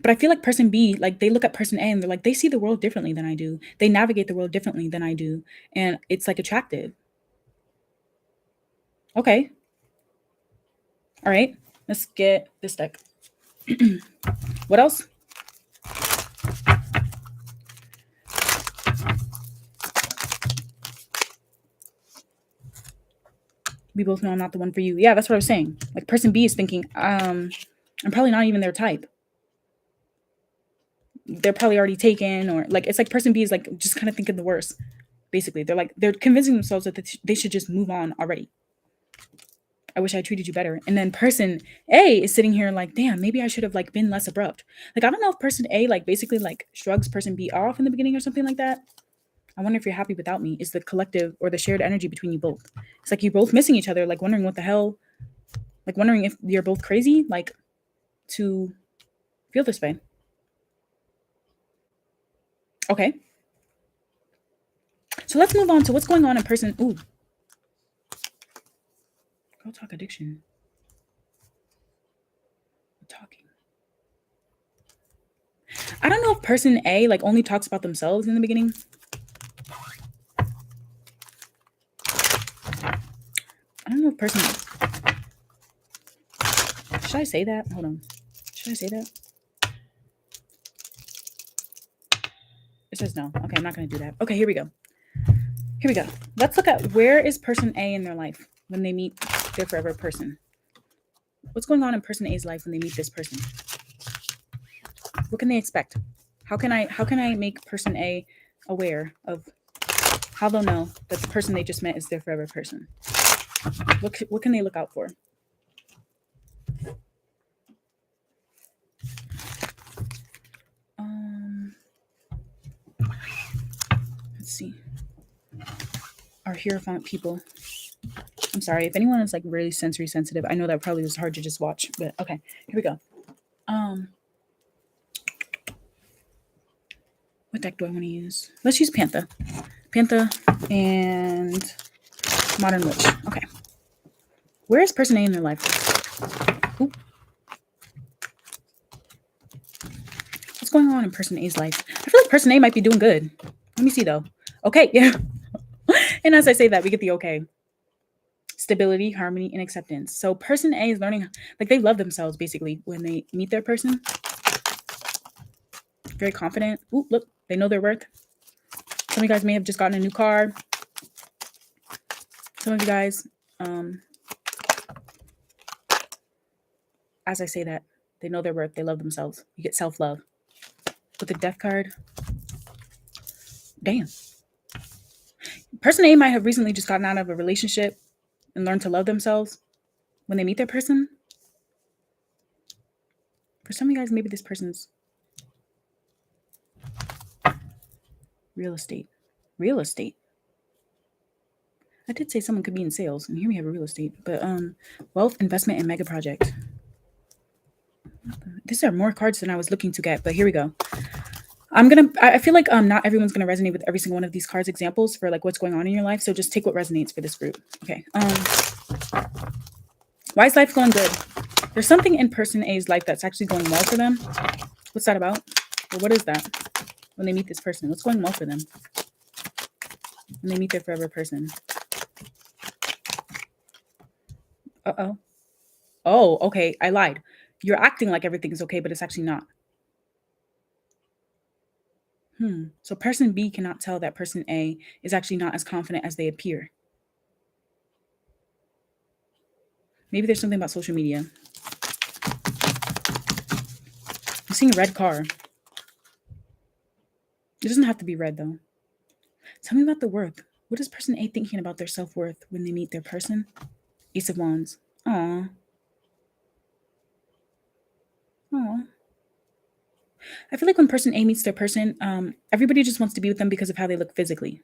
Speaker 1: But I feel like person B, like they look at person A and they're like, they see the world differently than I do. They navigate the world differently than I do. And it's like attractive. Okay. All right. Let's get this deck. What else? We both know I'm not the one for you. Yeah, that's what I was saying. Like person B is thinking, I'm probably not even their type. They're probably already taken, or like it's like person B is like just kind of thinking the worst. Basically, they're convincing themselves that they should just move on already. I wish I treated you better. And then person A is sitting here like, damn, maybe I should have like been less abrupt. Like I don't know if person A like basically like shrugs person B off in the beginning or something like that. I wonder if you're happy without me. Is the collective or the shared energy between you both? It's like you're both missing each other, like wondering what the hell, like wondering if you're both crazy, like to feel this way. Okay. So let's move on to what's going on in person. Ooh. Girl talk addiction. Talking. I don't know if person A like only talks about themselves in the beginning. I don't know if person. Should I say that? Hold on. Should I say that? It says no. Okay, I'm not going to do that. Okay, here we go. Here we go. Let's look at where is person A in their life when they meet their forever person. What's going on in person A's life when they meet this person? What can they expect? How can I make person A aware of how they'll know that the person they just met is their forever person? What can they look out for? Let's see. Our Hierophant people. I'm sorry if anyone is like really sensory sensitive. I know that probably was hard to just watch, but okay, here we go. What deck do I want to use? Let's use Panther. Panther and Modern Witch. Okay. Where is person A in their life? Ooh. What's going on in person A's life? I feel like person A might be doing good. Let me see though. Okay, yeah. And as I say that, we get the okay. Stability, harmony, and acceptance. So person A is learning, like they love themselves basically when they meet their person. Very confident. Ooh, look, they know their worth. Some of you guys may have just gotten a new car. Some of you guys, as I say that, they know their worth. They love themselves. You get self-love. With the death card. Damn. Person A might have recently just gotten out of a relationship and learned to love themselves when they meet their person. For some of you guys, maybe this person's Real estate. Real estate. I did say someone could be in sales, and here we have a real estate. But wealth, investment, and mega project. These are more cards than I was looking to get, but here we go. I feel like not everyone's gonna resonate with every single one of these cards examples for like what's going on in your life. So just take what resonates for this group. Okay. Why is life going good? There's something in person A's life that's actually going well for them. What's that about? Or what is that when they meet this person? What's going well for them when they meet their forever person? Uh-oh. Oh, okay. I lied. You're acting like everything's okay, but it's actually not. So person B cannot tell that person A is actually not as confident as they appear. Maybe there's something about social media. I'm seeing a red car. It doesn't have to be red, though. Tell me about the worth. What is person A thinking about their self-worth when they meet their person? Ace of Wands. Aww. Aww. I feel like when person A meets their person, everybody just wants to be with them because of how they look physically.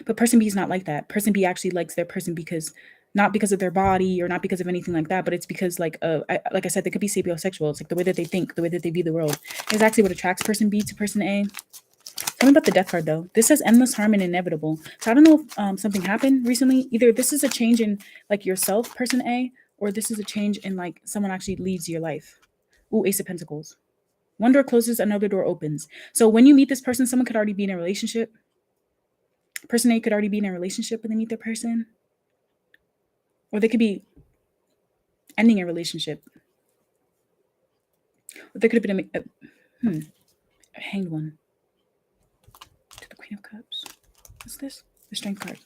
Speaker 1: But person B is not like that. Person B actually likes their person because not because of their body or not because of anything like that, but it's because like I said, they could be sapiosexual. It's like the way that they think, the way that they view the world is actually what attracts person B to person A. Tell me about the death card though. This says endless harm and inevitable. So I don't know if something happened recently. Either this is a change in like yourself, person A, or this is a change in like someone actually leaves your life. Ooh, Ace of Pentacles. One door closes, another door opens. So when you meet this person, someone could already be in a relationship. Person A could already be in a relationship when they meet their person. Or they could be ending a relationship. Or there could have been a hanged one. To the Queen of Cups. What's this? The Strength card.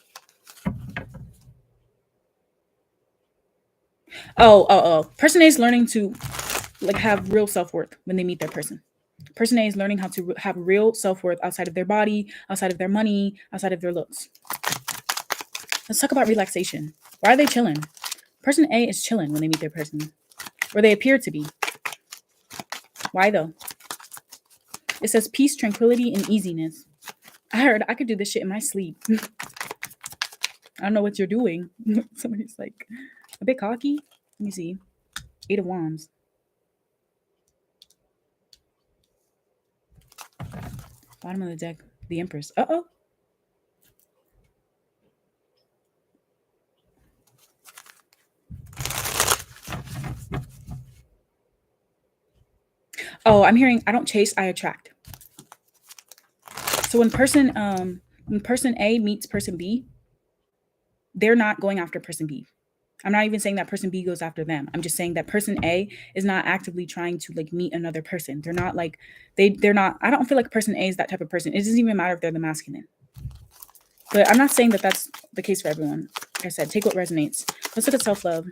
Speaker 1: Oh. Person A is learning to like have real self-worth when they meet their person. Person A is learning how to have real self-worth outside of their body, outside of their money, outside of their looks. Let's talk about relaxation. Why are they chilling? Person A is chilling when they meet their person. Or they appear to be. Why though? It says peace, tranquility, and easiness. I heard I could do this shit in my sleep. I don't know what you're doing. Somebody's like a bit cocky. Let me see. 8 of Wands. Bottom of the deck, the Empress. Uh-oh. Oh, I'm hearing I don't chase, I attract. So when person A meets person B, they're not going after person B. I'm not even saying that person B goes after them. I'm just saying that person A is not actively trying to like meet another person. They're not like they're not. I don't feel like person A is that type of person. It doesn't even matter if they're the masculine. But I'm not saying that that's the case for everyone. Like I said, take what resonates. Let's look at self-love.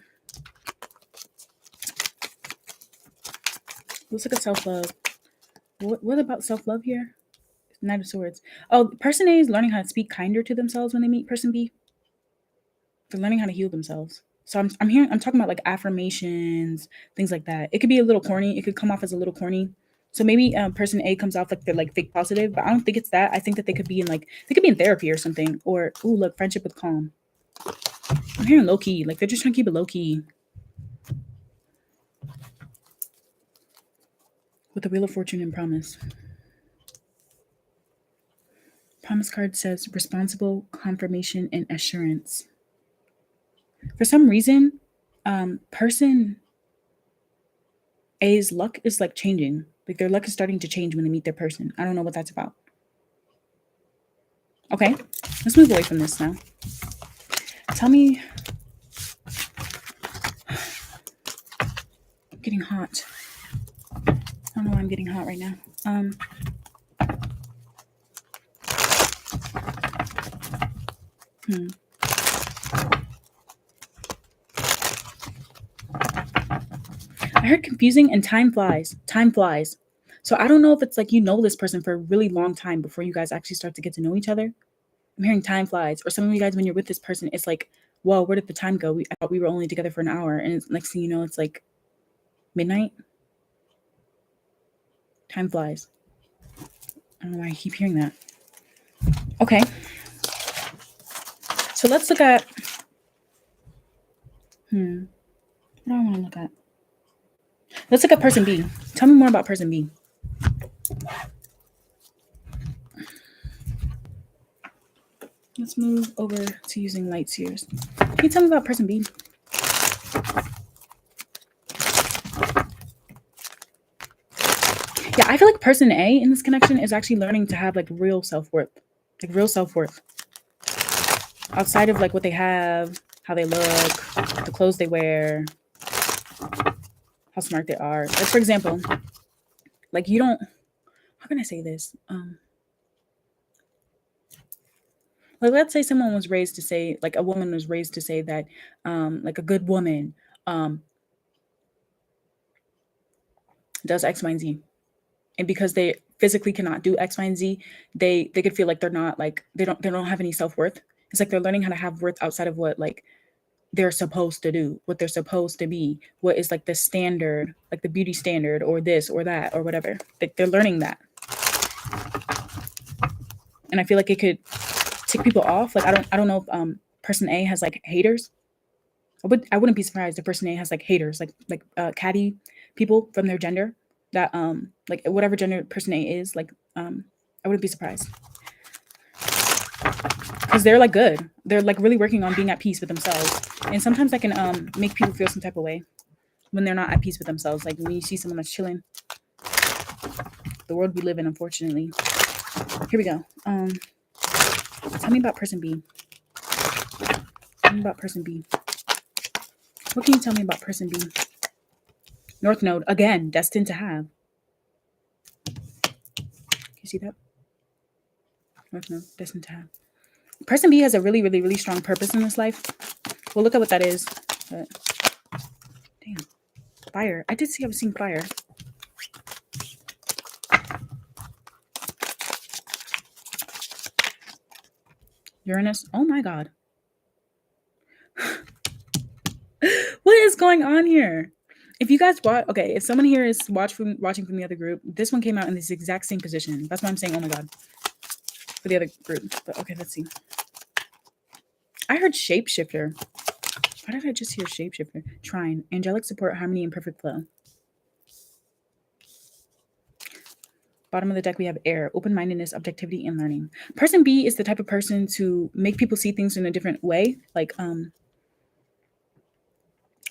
Speaker 1: Let's look at self-love. What about self-love here? Knight of Swords. Oh, person A is learning how to speak kinder to themselves when they meet person B. They're learning how to heal themselves. So I'm talking about like affirmations, things like that. It could be a little corny. It could come off as a little corny. So maybe person A comes off like they're like fake positive, but I don't think it's that. I think that they could be in therapy or something. Or ooh, look, friendship with calm. I'm hearing low key. Like they're just trying to keep it low key. With the Wheel of Fortune and Promise. Promise card says responsible, confirmation, and assurance. For some reason, person A's luck is like changing. Like their luck is starting to change when they meet their person. I don't know what that's about. Okay, let's move away from this now. Tell me. I'm getting hot. I don't know why I'm getting hot right now. I heard confusing and time flies. Time flies. So I don't know if it's like you know this person for a really long time before you guys actually start to get to know each other. I'm hearing time flies. Or some of you guys, when you're with this person, it's like, whoa, where did the time go? I thought we were only together for an hour. And next thing you know, it's like midnight. Time flies. I don't know why I keep hearing that. Okay. So let's look at, what do I want to look at? Let's look at person B. Tell me more about person B. Let's move over to using light seers. Can you tell me about person B? Yeah, I feel like person A in this connection is actually learning to have like real self-worth. Like real self-worth. Outside of like what they have, how they look, the clothes they wear, how smart they are. Like for example, like you don't, how can I say this? Like let's say someone was raised to say, like a woman was raised to say that like a good woman does X, Y, and Z. And because they physically cannot do X, Y, and Z, they could feel like they're not like they don't have any self-worth. It's like they're learning how to have worth outside of what like they're supposed to do, what they're supposed to be, what is like the standard, like the beauty standard or this or that or whatever. They're learning that. And I feel like it could tick people off. Like I don't know if person A has like haters. I wouldn't be surprised if person A has like haters, like catty people from their gender that like whatever gender person A is, like I wouldn't be surprised. Because they're like good. They're like really working on being at peace with themselves. And sometimes that can make people feel some type of way when they're not at peace with themselves. Like when you see someone that's chilling. The world we live in, unfortunately. Here we go. Tell me about person B. Tell me about person B. What can you tell me about person B? North Node, again, destined to have. Can you see that? North Node, destined to have. Person B has a really, really, really strong purpose in this life. We'll look at what that is. But, damn. Fire. I was seeing fire. Uranus. Oh my God. What is going on here? If you guys watch, okay, if someone here is watching from the other group, this one came out in this exact same position. That's why I'm saying, oh my God, for the other group. But okay, let's see. I heard shapeshifter. Why did I just hear shapeshifter? Trine, angelic support, harmony, and perfect flow. Bottom of the deck, we have air, open-mindedness, objectivity, and learning. Person B is the type of person to make people see things in a different way, like on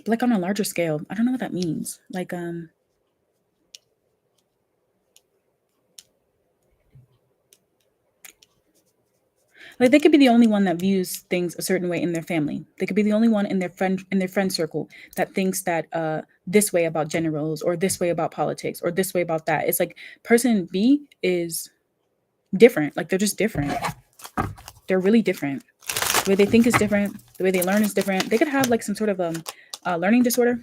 Speaker 1: a larger scale. I don't know what that means. Like they could be the only one that views things a certain way in their family. They could be the only one in their friend circle that thinks that this way about gender roles, or this way about politics, or this way about that. It's like person B is different. Like they're just different. They're really different. The way they think is different. The way they learn is different. They could have like some sort of learning disorder.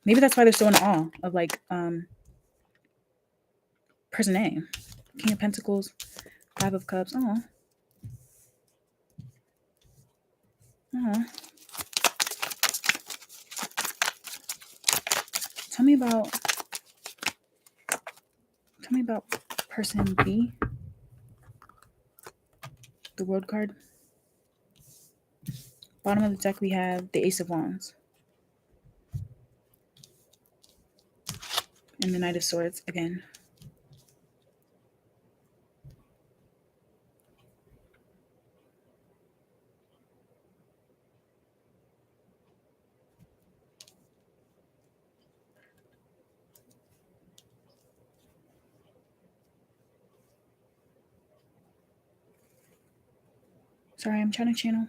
Speaker 1: Maybe that's why they're so in awe of like person A. King of Pentacles, Five of Cups. Oh. Tell me about person B. The World card. Bottom of the deck, we have the Ace of Wands. And the Knight of Swords again. Sorry, I'm trying to channel.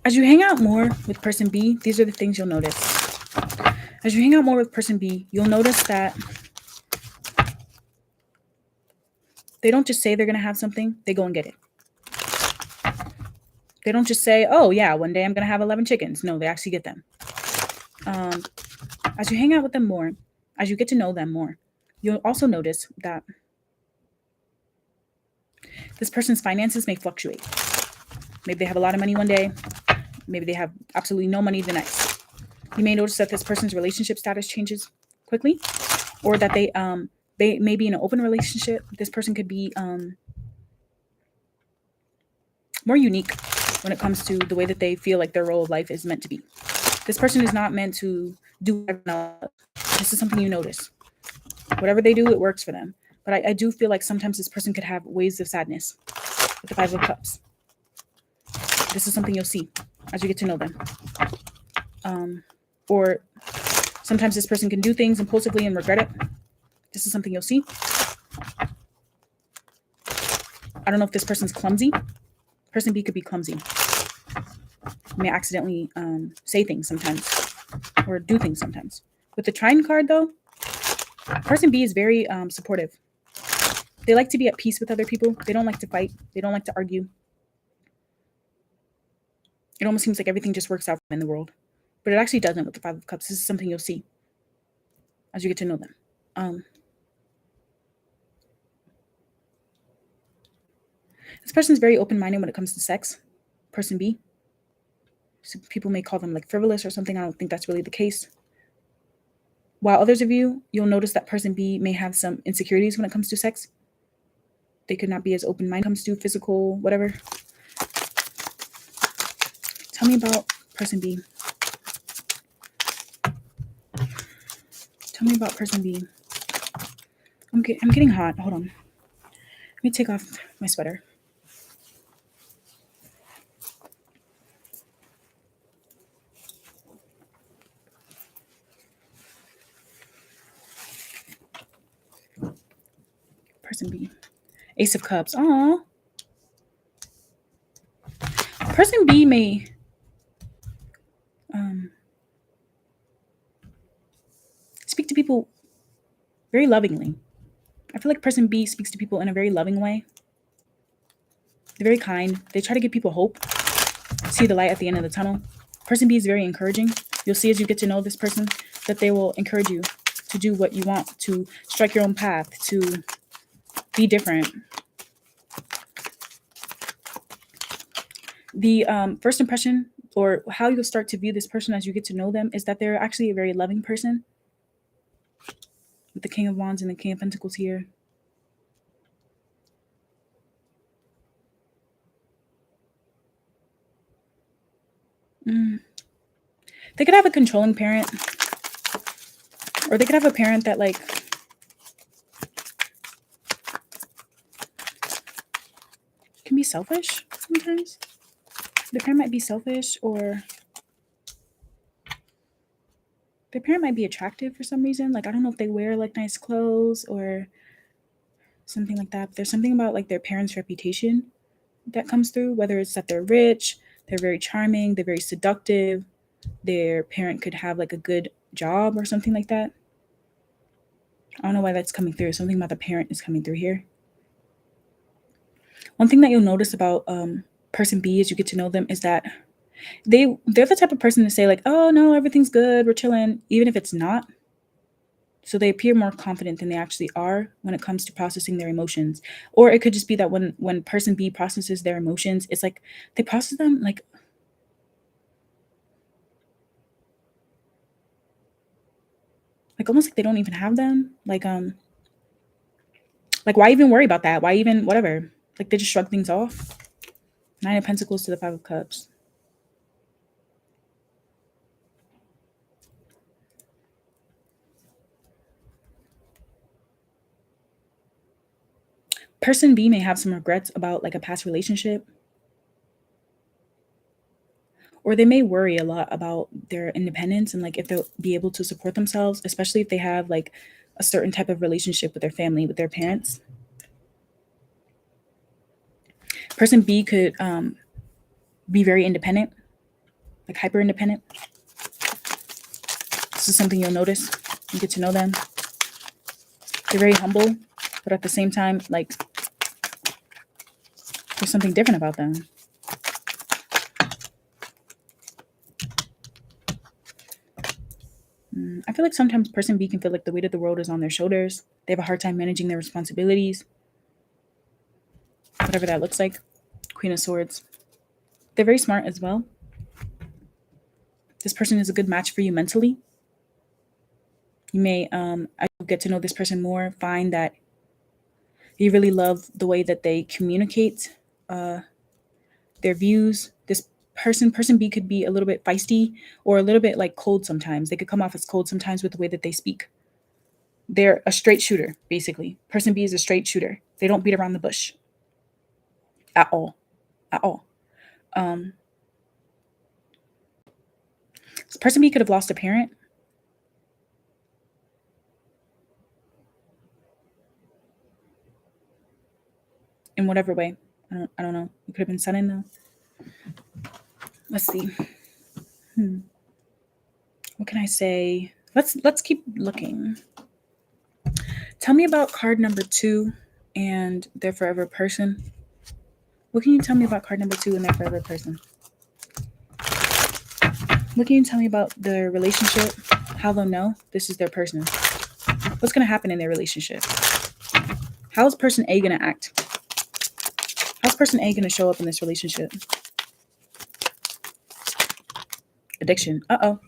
Speaker 1: As you hang out more with person B, these are the things you'll notice. As you hang out more with person B, you'll notice that they don't just say they're going to have something, they go and get it. They don't just say, oh yeah, one day I'm going to have 11 chickens. No, they actually get them. As you hang out with them more, as you get to know them more, you'll also notice that this person's finances may fluctuate. Maybe they have a lot of money one day. Maybe they have absolutely no money the next. You may notice that this person's relationship status changes quickly, or that they may be in an open relationship. This person could be more unique when it comes to the way that they feel like their role of life is meant to be. This person is not meant to do everything else. This is something you notice. Whatever they do, it works for them. But I do feel like sometimes this person could have waves of sadness with the Five of Cups. This is something you'll see as you get to know them. Or sometimes this person can do things impulsively and regret it. This is something you'll see. I don't know if this person's clumsy. Person B could be clumsy. May accidentally say things sometimes or do things sometimes. With the Trine card, though, person B is very supportive. They like to be at peace with other people. They don't like to fight. They don't like to argue. It almost seems like everything just works out in the world. But it actually doesn't with the Five of Cups. This is something you'll see as you get to know them. This person is very open-minded when it comes to sex. Person B. So people may call them like frivolous or something. I don't think that's really the case. While others of you, you'll notice that person B may have some insecurities when it comes to sex. They could not be as open-minded when it comes to physical, whatever. Tell me about person B. Tell me about person B. I'm getting hot. Hold on. Let me take off my sweater. Person B. Ace of Cups. Aww. Person B may speak to people very lovingly. I feel like person B speaks to people in a very loving way. They're very kind. They try to give people hope. See the light at the end of the tunnel. Person B is very encouraging. You'll see as you get to know this person that they will encourage you to do what you want, to strike your own path, to be different. The first impression or how you'll start to view this person as you get to know them is that they're actually a very loving person. With the King of Wands and the King of Pentacles here. They could have a controlling parent. Or they could have a parent that like can be selfish sometimes. The parent might be selfish, or their parent might be attractive for some reason. Like, I don't know if they wear like nice clothes or something like that. But there's something about like their parents' reputation that comes through, whether it's that they're rich, they're very charming, they're very seductive. Their parent could have like a good job or something like that. I don't know why that's coming through. Something about the parent is coming through here. One thing that you'll notice about person B as you get to know them is that they're the type of person to say like, oh no, everything's good, we're chilling, even if it's not. So they appear more confident than they actually are when it comes to processing their emotions. Or it could just be that when person B processes their emotions, it's like they process them like almost like they don't even have them. Like why even worry about that? Why even whatever? Like they just shrug things off. Nine of Pentacles to the Five of Cups. Person B may have some regrets about like a past relationship. Or they may worry a lot about their independence and like if they'll be able to support themselves, especially if they have like a certain type of relationship with their family, with their parents. Person B could be very independent, like hyper independent. This is something you'll notice. You get to know them. They're very humble, but at the same time, like there's something different about them. I feel like sometimes person B can feel like the weight of the world is on their shoulders. They have a hard time managing their responsibilities. Whatever that looks like. Queen of Swords. They're very smart as well. This person is a good match for you mentally. You may, as you get to know this person more, find that you really love the way that they communicate their views. This person B could be a little bit feisty or a little bit like cold sometimes. They could come off as cold sometimes with the way that they speak. They're a straight shooter, basically. Person B is a straight shooter. They don't beat around the bush at all. At all. This person B could have lost a parent. In whatever way. I don't know. It could have been sudden though. Let's see. What can I say? Let's keep looking. Tell me about card number 2 and their forever person. What can you tell me about card number 2 and their forever person? What can you tell me about their relationship? How they'll know this is their person? What's going to happen in their relationship? How is person A going to act? How's person A going to show up in this relationship? Addiction. Uh-oh.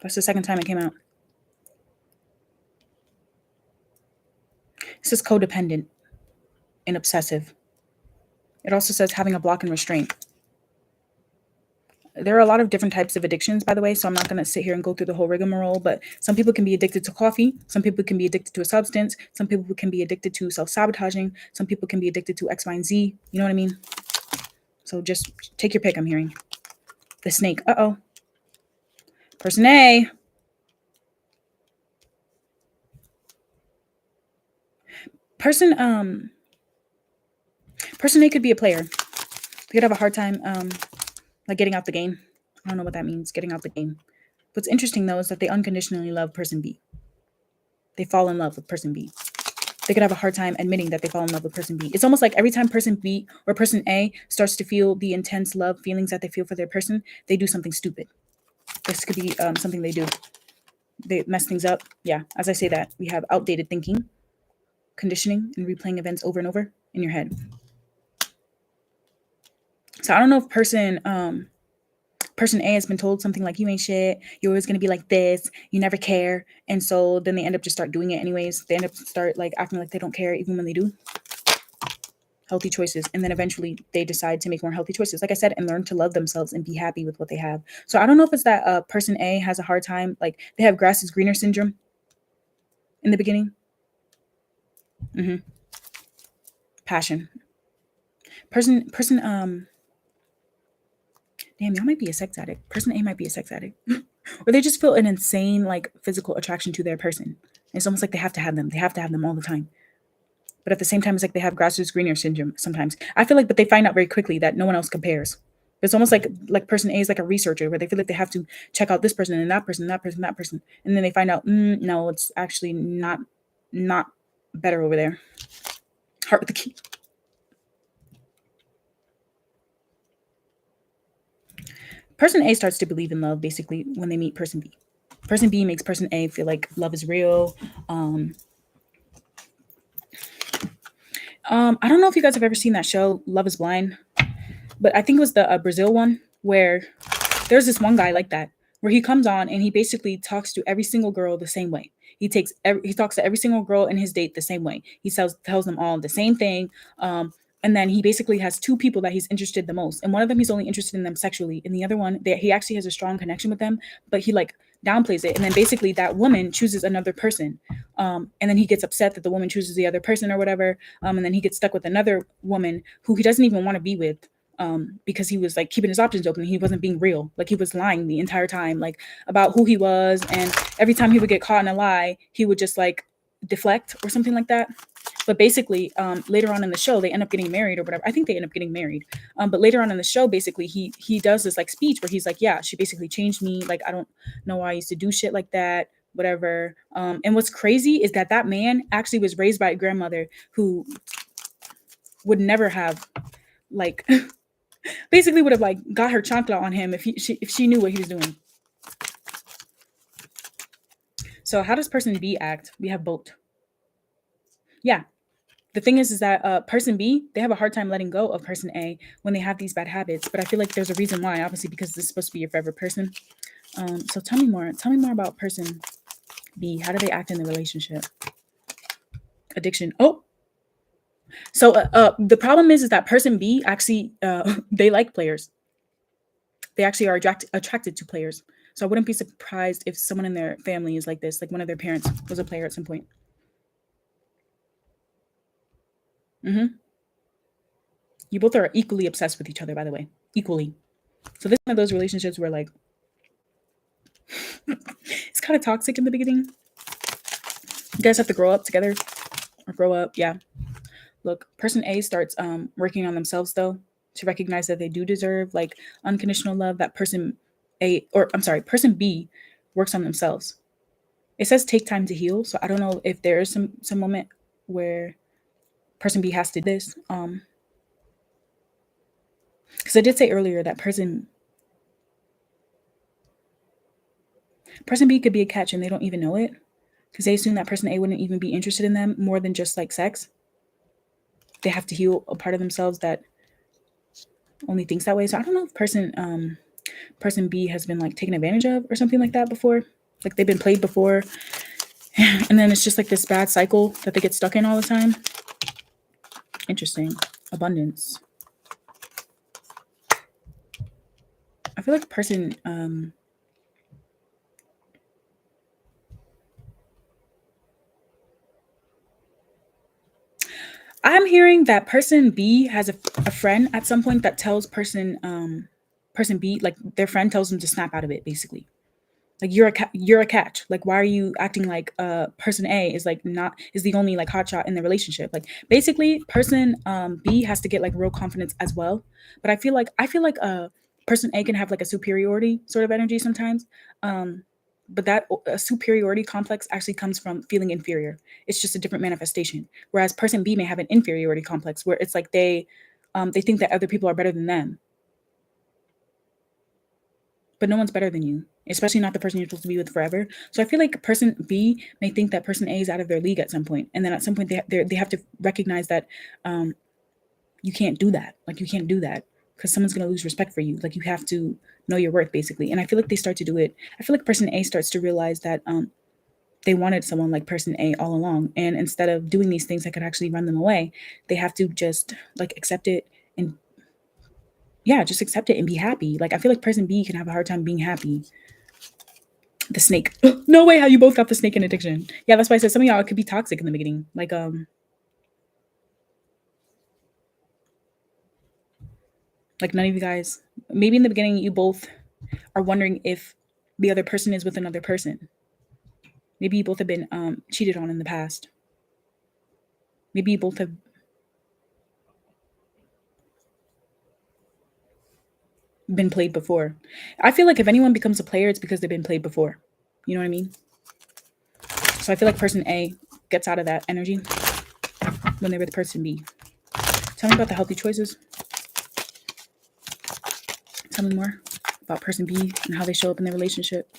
Speaker 1: That's the second time it came out. This is codependent and obsessive. It also says having a block and restraint. There are a lot of different types of addictions, by the way, so I'm not going to sit here and go through the whole rigmarole, but some people can be addicted to coffee. Some people can be addicted to a substance. Some people can be addicted to self-sabotaging. Some people can be addicted to X, Y, and Z. You know what I mean? So just take your pick, I'm hearing. The snake. Uh-oh. Person A. Person A could be a player. They could have a hard time like getting out the game. I don't know what that means, getting out the game. What's interesting though is that they unconditionally love person B. They fall in love with person B. They could have a hard time admitting that they fall in love with person B. It's almost like every time person B or person A starts to feel the intense love feelings that they feel for their person, they do something stupid. This could be something they do. They mess things up. Yeah, as I say that, we have outdated thinking, conditioning, and replaying events over and over in your head. So I don't know if person A has been told something like, you ain't shit, you're always going to be like this, you never care. And so then they end up just start doing it anyways. They end up start like acting like they don't care even when they do. Healthy choices. And then eventually they decide to make more healthy choices, like I said, and learn to love themselves and be happy with what they have. So I don't know if it's that person A has a hard time, like they have grass is greener syndrome in the beginning. Passion. Person damn, y'all might be a sex addict. Person A might be a sex addict. Or they just feel an insane like physical attraction to their person. It's almost like they have to have them. They have to have them all the time. But at the same time, it's like they have grass is greener syndrome sometimes. I feel like, but they find out very quickly that no one else compares. It's almost like person A is like a researcher where they feel like they have to check out this person and that person, that person, that person. And then they find out, no, it's actually not better over there. Heart with the key. Person A starts to believe in love basically when they meet person B. Person B makes person A feel like love is real. I don't know if you guys have ever seen that show, Love is Blind, but I think it was the Brazil one where there's this one guy like that, where he comes on and he basically talks to every single girl the same way. He talks to every single girl in his date the same way. He tells them all the same thing. And then he basically has two people that he's interested the most. And one of them, he's only interested in them sexually. And the other one, he actually has a strong connection with them, but he like downplays it. And then basically that woman chooses another person. And then he gets upset that the woman chooses the other person or whatever. And then he gets stuck with another woman who he doesn't even want to be with. Because he was like keeping his options open. He wasn't being real. Like he was lying the entire time, like about who he was. And every time he would get caught in a lie, he would just like deflect or something like that. But basically, later on in the show, they end up getting married or whatever. I think they end up getting married. But later on in the show, basically, he does this like speech where he's like, yeah, she basically changed me. Like, I don't know why I used to do shit like that, whatever. And what's crazy is that man actually was raised by a grandmother who would never have like basically would have like got her chancla on him if she knew what he was doing. So how does person B act? We have both. Yeah. the thing is that person B, they have a hard time letting go of person A when they have these bad habits. But I feel like there's a reason why, obviously, because this is supposed to be your forever person. So tell me more. Tell me more about person B. How do they act in the relationship? Addiction. Oh, so the problem is that person B actually they like players. They actually are attracted to players. So I wouldn't be surprised if someone in their family is like this, like one of their parents was a player at some point. Hmm. You both are equally obsessed with each other, by the way, equally. So this is one of those relationships where like it's kind of toxic in the beginning. You guys have to grow up together or grow up. Yeah. Look, person A starts working on themselves though to recognize that they do deserve like unconditional love. That person A, or I'm sorry, person B works on themselves. It says take time to heal, so I don't know if there is some moment where person B has to do this. Because I did say earlier that person B could be a catch and they don't even know it because they assume that person A wouldn't even be interested in them more than just like sex. They have to heal a part of themselves that only thinks that way. So I don't know if person B has been like taken advantage of or something like that before. Like they've been played before. And then it's just like this bad cycle that they get stuck in all the time. Interesting. Abundance. I feel like person I'm hearing that person B has a friend at some point that tells person B, like their friend tells them to snap out of it basically. Like you're a catch. Like why are you acting like person A is like not is the only like hotshot in the relationship? Like basically person B has to get like real confidence as well. But I feel like person A can have like a superiority sort of energy sometimes. But that a superiority complex actually comes from feeling inferior. It's just a different manifestation. Whereas person B may have an inferiority complex where it's like they think that other people are better than them, but no one's better than you, especially not the person you're supposed to be with forever. So I feel like person B may think that person A is out of their league at some point, and then at some point they have to recognize that um, you can't do that. Like you can't do that because someone's gonna lose respect for you. Like you have to know your worth basically. And I feel like they start to do it. I feel like person A starts to realize that they wanted someone like person A all along, and instead of doing these things that could actually run them away, they have to just like accept it and yeah, just accept it and be happy. Like I feel like person B can have a hard time being happy. The snake. No way how you both got the snake in addiction. Yeah, that's why I said some of y'all it could be toxic in the beginning. Like none of you guys maybe in the beginning you both are wondering if the other person is with another person. Maybe you both have been cheated on in the past. Maybe you both have been played before. I feel like if anyone becomes a player, it's because they've been played before. You know what I mean? So I feel like person A gets out of that energy when they're with person B. Tell me about the healthy choices. Tell me more about person B and how they show up in their relationship.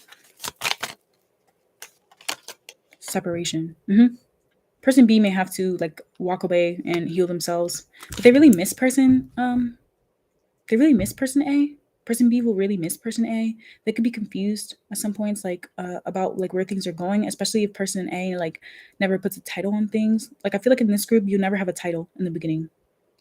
Speaker 1: Separation. Person B may have to like walk away and heal themselves, but they really miss person. They really miss person A. Person B will really miss person A. They could be confused at some points, like about like where things are going, especially if person A like never puts a title on things. Like I feel like in this group, you never have a title in the beginning.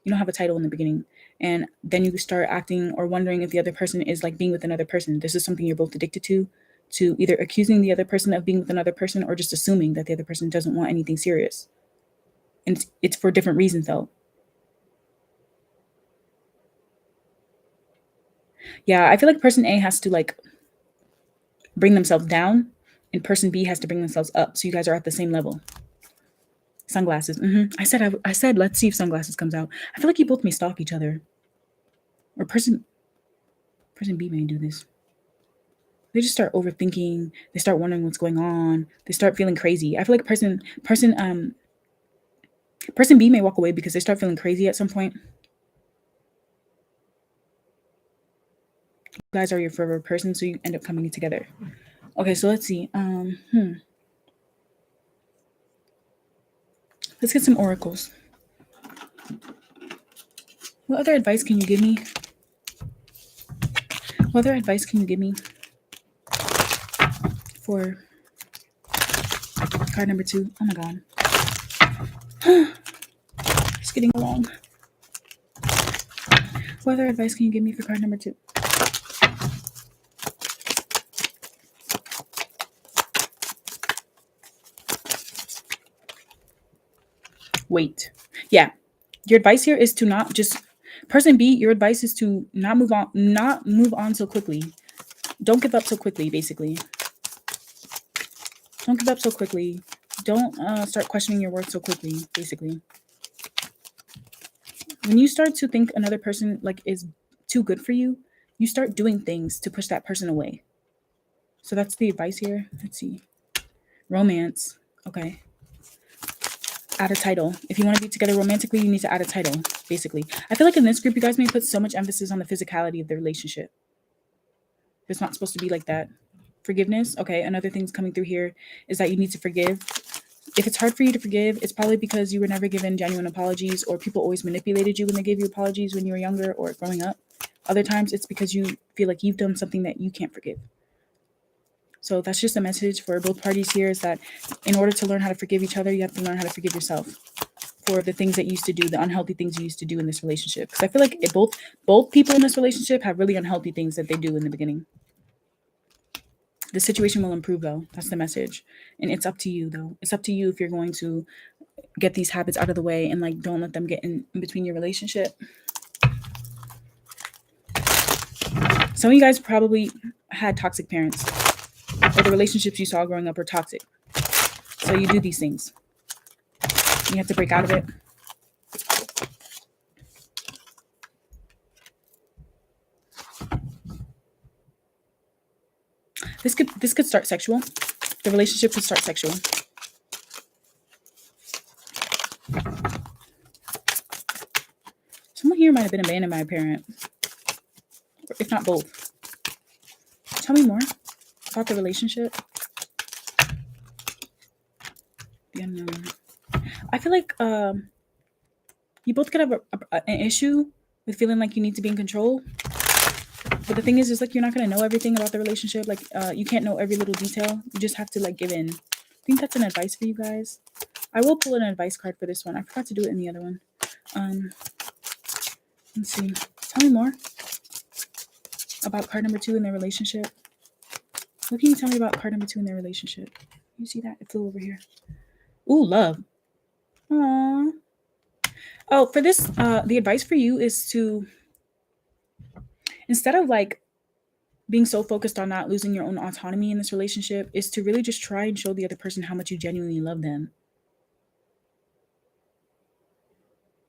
Speaker 1: You don't have a title in the beginning, and then you start acting or wondering if the other person is like being with another person. This is something you're both addicted to either accusing the other person of being with another person or just assuming that the other person doesn't want anything serious. And it's for different reasons though. Yeah, I feel like person A has to like bring themselves down and person B has to bring themselves up so you guys are at the same level. Sunglasses. I said let's see if sunglasses comes out. I feel like you both may stalk each other. Or person B may do this. They just start overthinking, they start wondering what's going on, they start feeling crazy. I feel like person B may walk away because they start feeling crazy at some point. You guys are your forever person, so you end up coming together. Okay, so let's see. Let's get some oracles. What other advice can you give me? What other advice can you give me for card number 2? Oh my god. Just getting along. What other advice can you give me for card number 2? Wait. Yeah. Your advice here is to not just person B, your advice is to not move on so quickly. Don't give up so quickly, basically. Don't give up so quickly. Don't start questioning your worth so quickly, basically. When you start to think another person like is too good for you, you start doing things to push that person away. So that's the advice here. Let's see. Romance. Okay. Add a title. If you want to be together romantically, you need to add a title, basically. I feel like in this group, you guys may put so much emphasis on the physicality of the relationship. It's not supposed to be like that. Forgiveness. Okay. Another thing's coming through here is that you need to forgive. If it's hard for you to forgive, it's probably because you were never given genuine apologies, or people always manipulated you when they gave you apologies when you were younger or growing up. Other times it's because you feel like you've done something that you can't forgive. So that's just a message for both parties here, is that in order to learn how to forgive each other, you have to learn how to forgive yourself for the things that you used to do, the unhealthy things you used to do in this relationship. Because I feel like both people in this relationship have really unhealthy things that they do in the beginning. The situation will improve, though. That's the message. And it's up to you, though. It's up to you if you're going to get these habits out of the way and like don't let them get in between your relationship. Some of you guys probably had toxic parents, or the relationships you saw growing up were toxic. So you do these things. You have to break out of it. This could start sexual. The relationship could start sexual. Someone here might have been abandoned by a parent, if not both. Tell me more about the relationship. The unknown. I feel like you both could have an issue with feeling like you need to be in control. But the thing is like you're not going to know everything about the relationship. Like you can't know every little detail. You just have to like give in. I think that's an advice for you guys. I will pull an advice card for this one. I forgot to do it in the other one. Let's see. Tell me more about card number 2 in their relationship. What can you tell me about card number 2 in their relationship? You see that? It flew over here. Ooh, love. Aww. Oh, for this, the advice for you is to, instead of like being so focused on not losing your own autonomy in this relationship, is to really just try and show the other person how much you genuinely love them.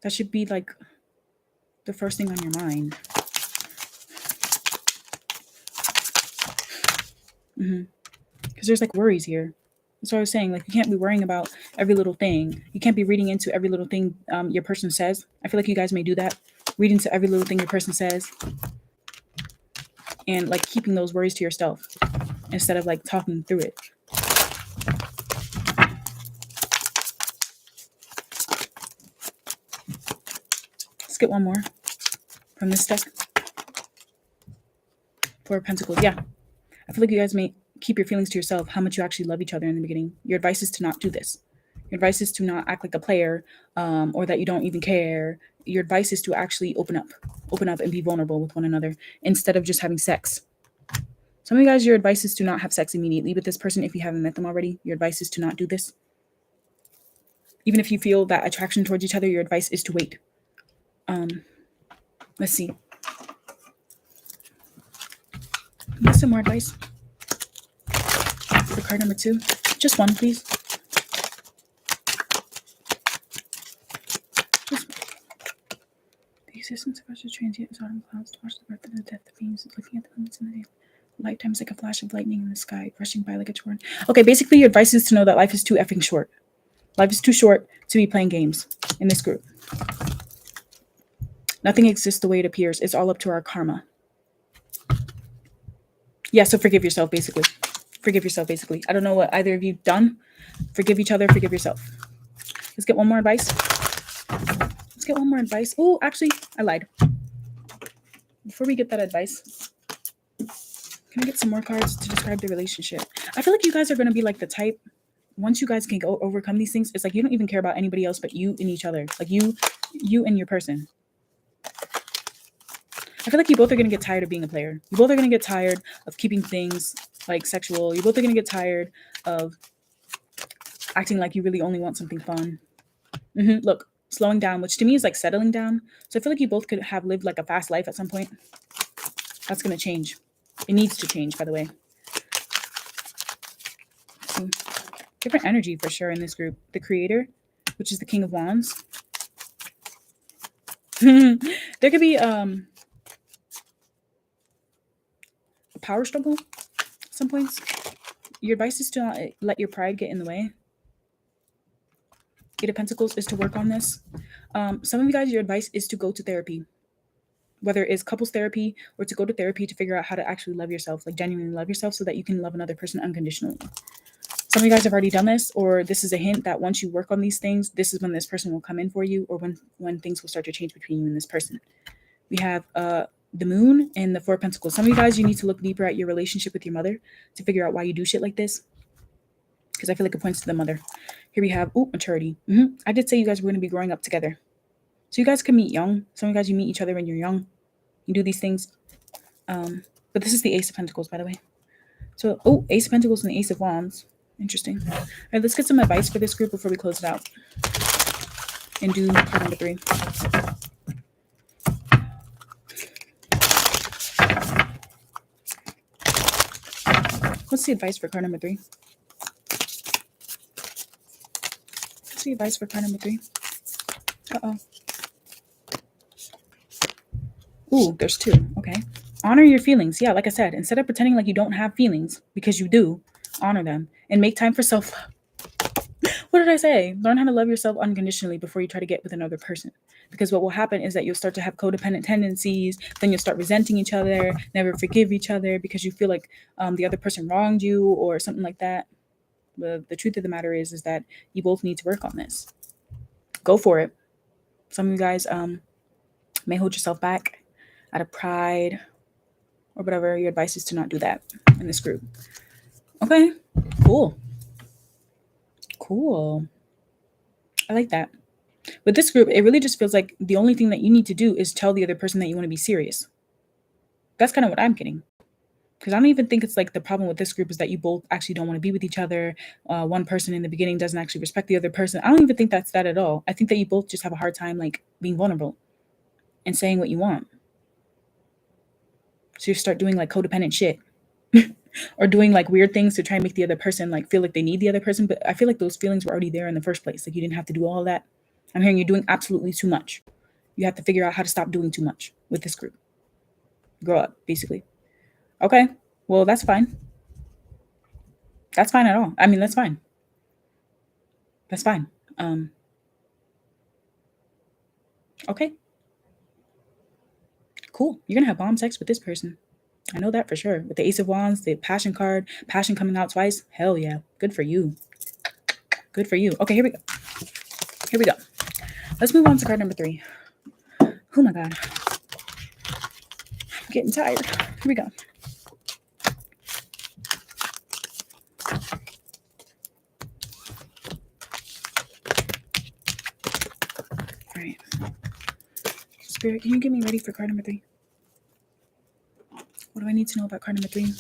Speaker 1: That should be like the first thing on your mind. Because there's like worries here. That's what I was saying. Like you can't be worrying about every little thing. You can't be reading into every little thing your person says. I feel like you guys may do that. Read into every little thing your person says. And like keeping those worries to yourself instead of like talking through it. Let's get one more from this deck. 4 of Pentacles. Yeah. I feel like you guys may keep your feelings to yourself, how much you actually love each other in the beginning. Your advice is to not do this. Your advice is to not act like a player or that you don't even care. Your advice is to actually open up and be vulnerable with one another instead of just having sex. Some of you guys, your advice is to not have sex immediately with this person if you haven't met them already. Your advice is to not do this. Even if you feel that attraction towards each other, your advice is to wait. Let's see. Give some more advice for card number 2. Just one, please. Just one. The existence of us is transient as autumn clouds to watch the birth and the death of beings, looking at the moments in the day. Lifetime is like a flash of lightning in the sky, rushing by like a torrent. Okay, basically your advice is to know that life is too effing short. Life is too short to be playing games in this group. Nothing exists the way it appears. It's all up to our karma. Yeah, so forgive yourself, basically. Forgive yourself, basically. I don't know what either of you done. Forgive each other, forgive yourself. Let's get one more advice. Let's get one more advice. Oh, actually, I lied. Before we get that advice, can I get some more cards to describe the relationship? I feel like you guys are going to be like the type, once you guys can go overcome these things, it's like you don't even care about anybody else but you and each other. Like you and your person. I feel like you both are going to get tired of being a player. You both are going to get tired of keeping things like sexual. You both are going to get tired of acting like you really only want something fun. Look, slowing down, which to me is like settling down. So I feel like you both could have lived like a fast life at some point. That's going to change. It needs to change, by the way. So, different energy for sure in this group. The Creator, which is the King of Wands. There could be a power struggle at some points. Your advice is to not let your pride get in the way. Eight of Pentacles is to work on this. Some of you guys, your advice is to go to therapy. Whether it's couples therapy or to go to therapy to figure out how to actually love yourself, like genuinely love yourself so that you can love another person unconditionally. Some of you guys have already done this, or this is a hint that once you work on these things, this is when this person will come in for you, or when things will start to change between you and this person. We have the Moon and the Four of Pentacles. Some of you guys, you need to look deeper at your relationship with your mother to figure out why you do shit like this. Because I feel like it points to the mother. Here we have, maturity. I did say you guys were going to be growing up together. So you guys can meet young. Some of you guys, you meet each other when you're young. You do these things. But this is the Ace of Pentacles, by the way. So, Ace of Pentacles and the Ace of Wands. Interesting. All right, let's get some advice for this group before we close it out. And do card number 3. What's the advice for card number 3? What's the advice for card number 3? Ooh, there's 2. Okay. Honor your feelings. Yeah, like I said, instead of pretending like you don't have feelings, because you do, honor them and make time for self-love. What did I say? Learn how to love yourself unconditionally before you try to get with another person. Because what will happen is that you'll start to have codependent tendencies. Then you'll start resenting each other, never forgive each other because you feel like the other person wronged you or something like that. The truth of the matter is that you both need to work on this. Go for it. Some of you guys may hold yourself back out of pride or whatever. Your advice is to not do that in this group. Okay, cool. I like that. With this group, it really just feels like the only thing that you need to do is tell the other person that you want to be serious. That's kind of what I'm getting. Because I don't even think it's like the problem with this group is that you both actually don't want to be with each other. One person in the beginning doesn't actually respect the other person. I don't even think that's that at all. I think that you both just have a hard time like being vulnerable and saying what you want. So you start doing like codependent shit or doing like weird things to try and make the other person like feel like they need the other person. But I feel like those feelings were already there in the first place. Like you didn't have to do all of that. I'm hearing you're doing absolutely too much. You have to figure out how to stop doing too much with this group. Grow up, basically. Okay, well, that's fine. That's fine at all. I mean, that's fine. That's fine. Okay. Cool. You're going to have bomb sex with this person. I know that for sure. With the Ace of Wands, the Passion card, Passion coming out twice. Hell yeah. Good for you. Good for you. Okay, here we go. Let's move on to card number 3. Oh my God. I'm getting tired. Here we go. All right. Spirit, can you get me ready for card number 3? What do I need to know about card number 3?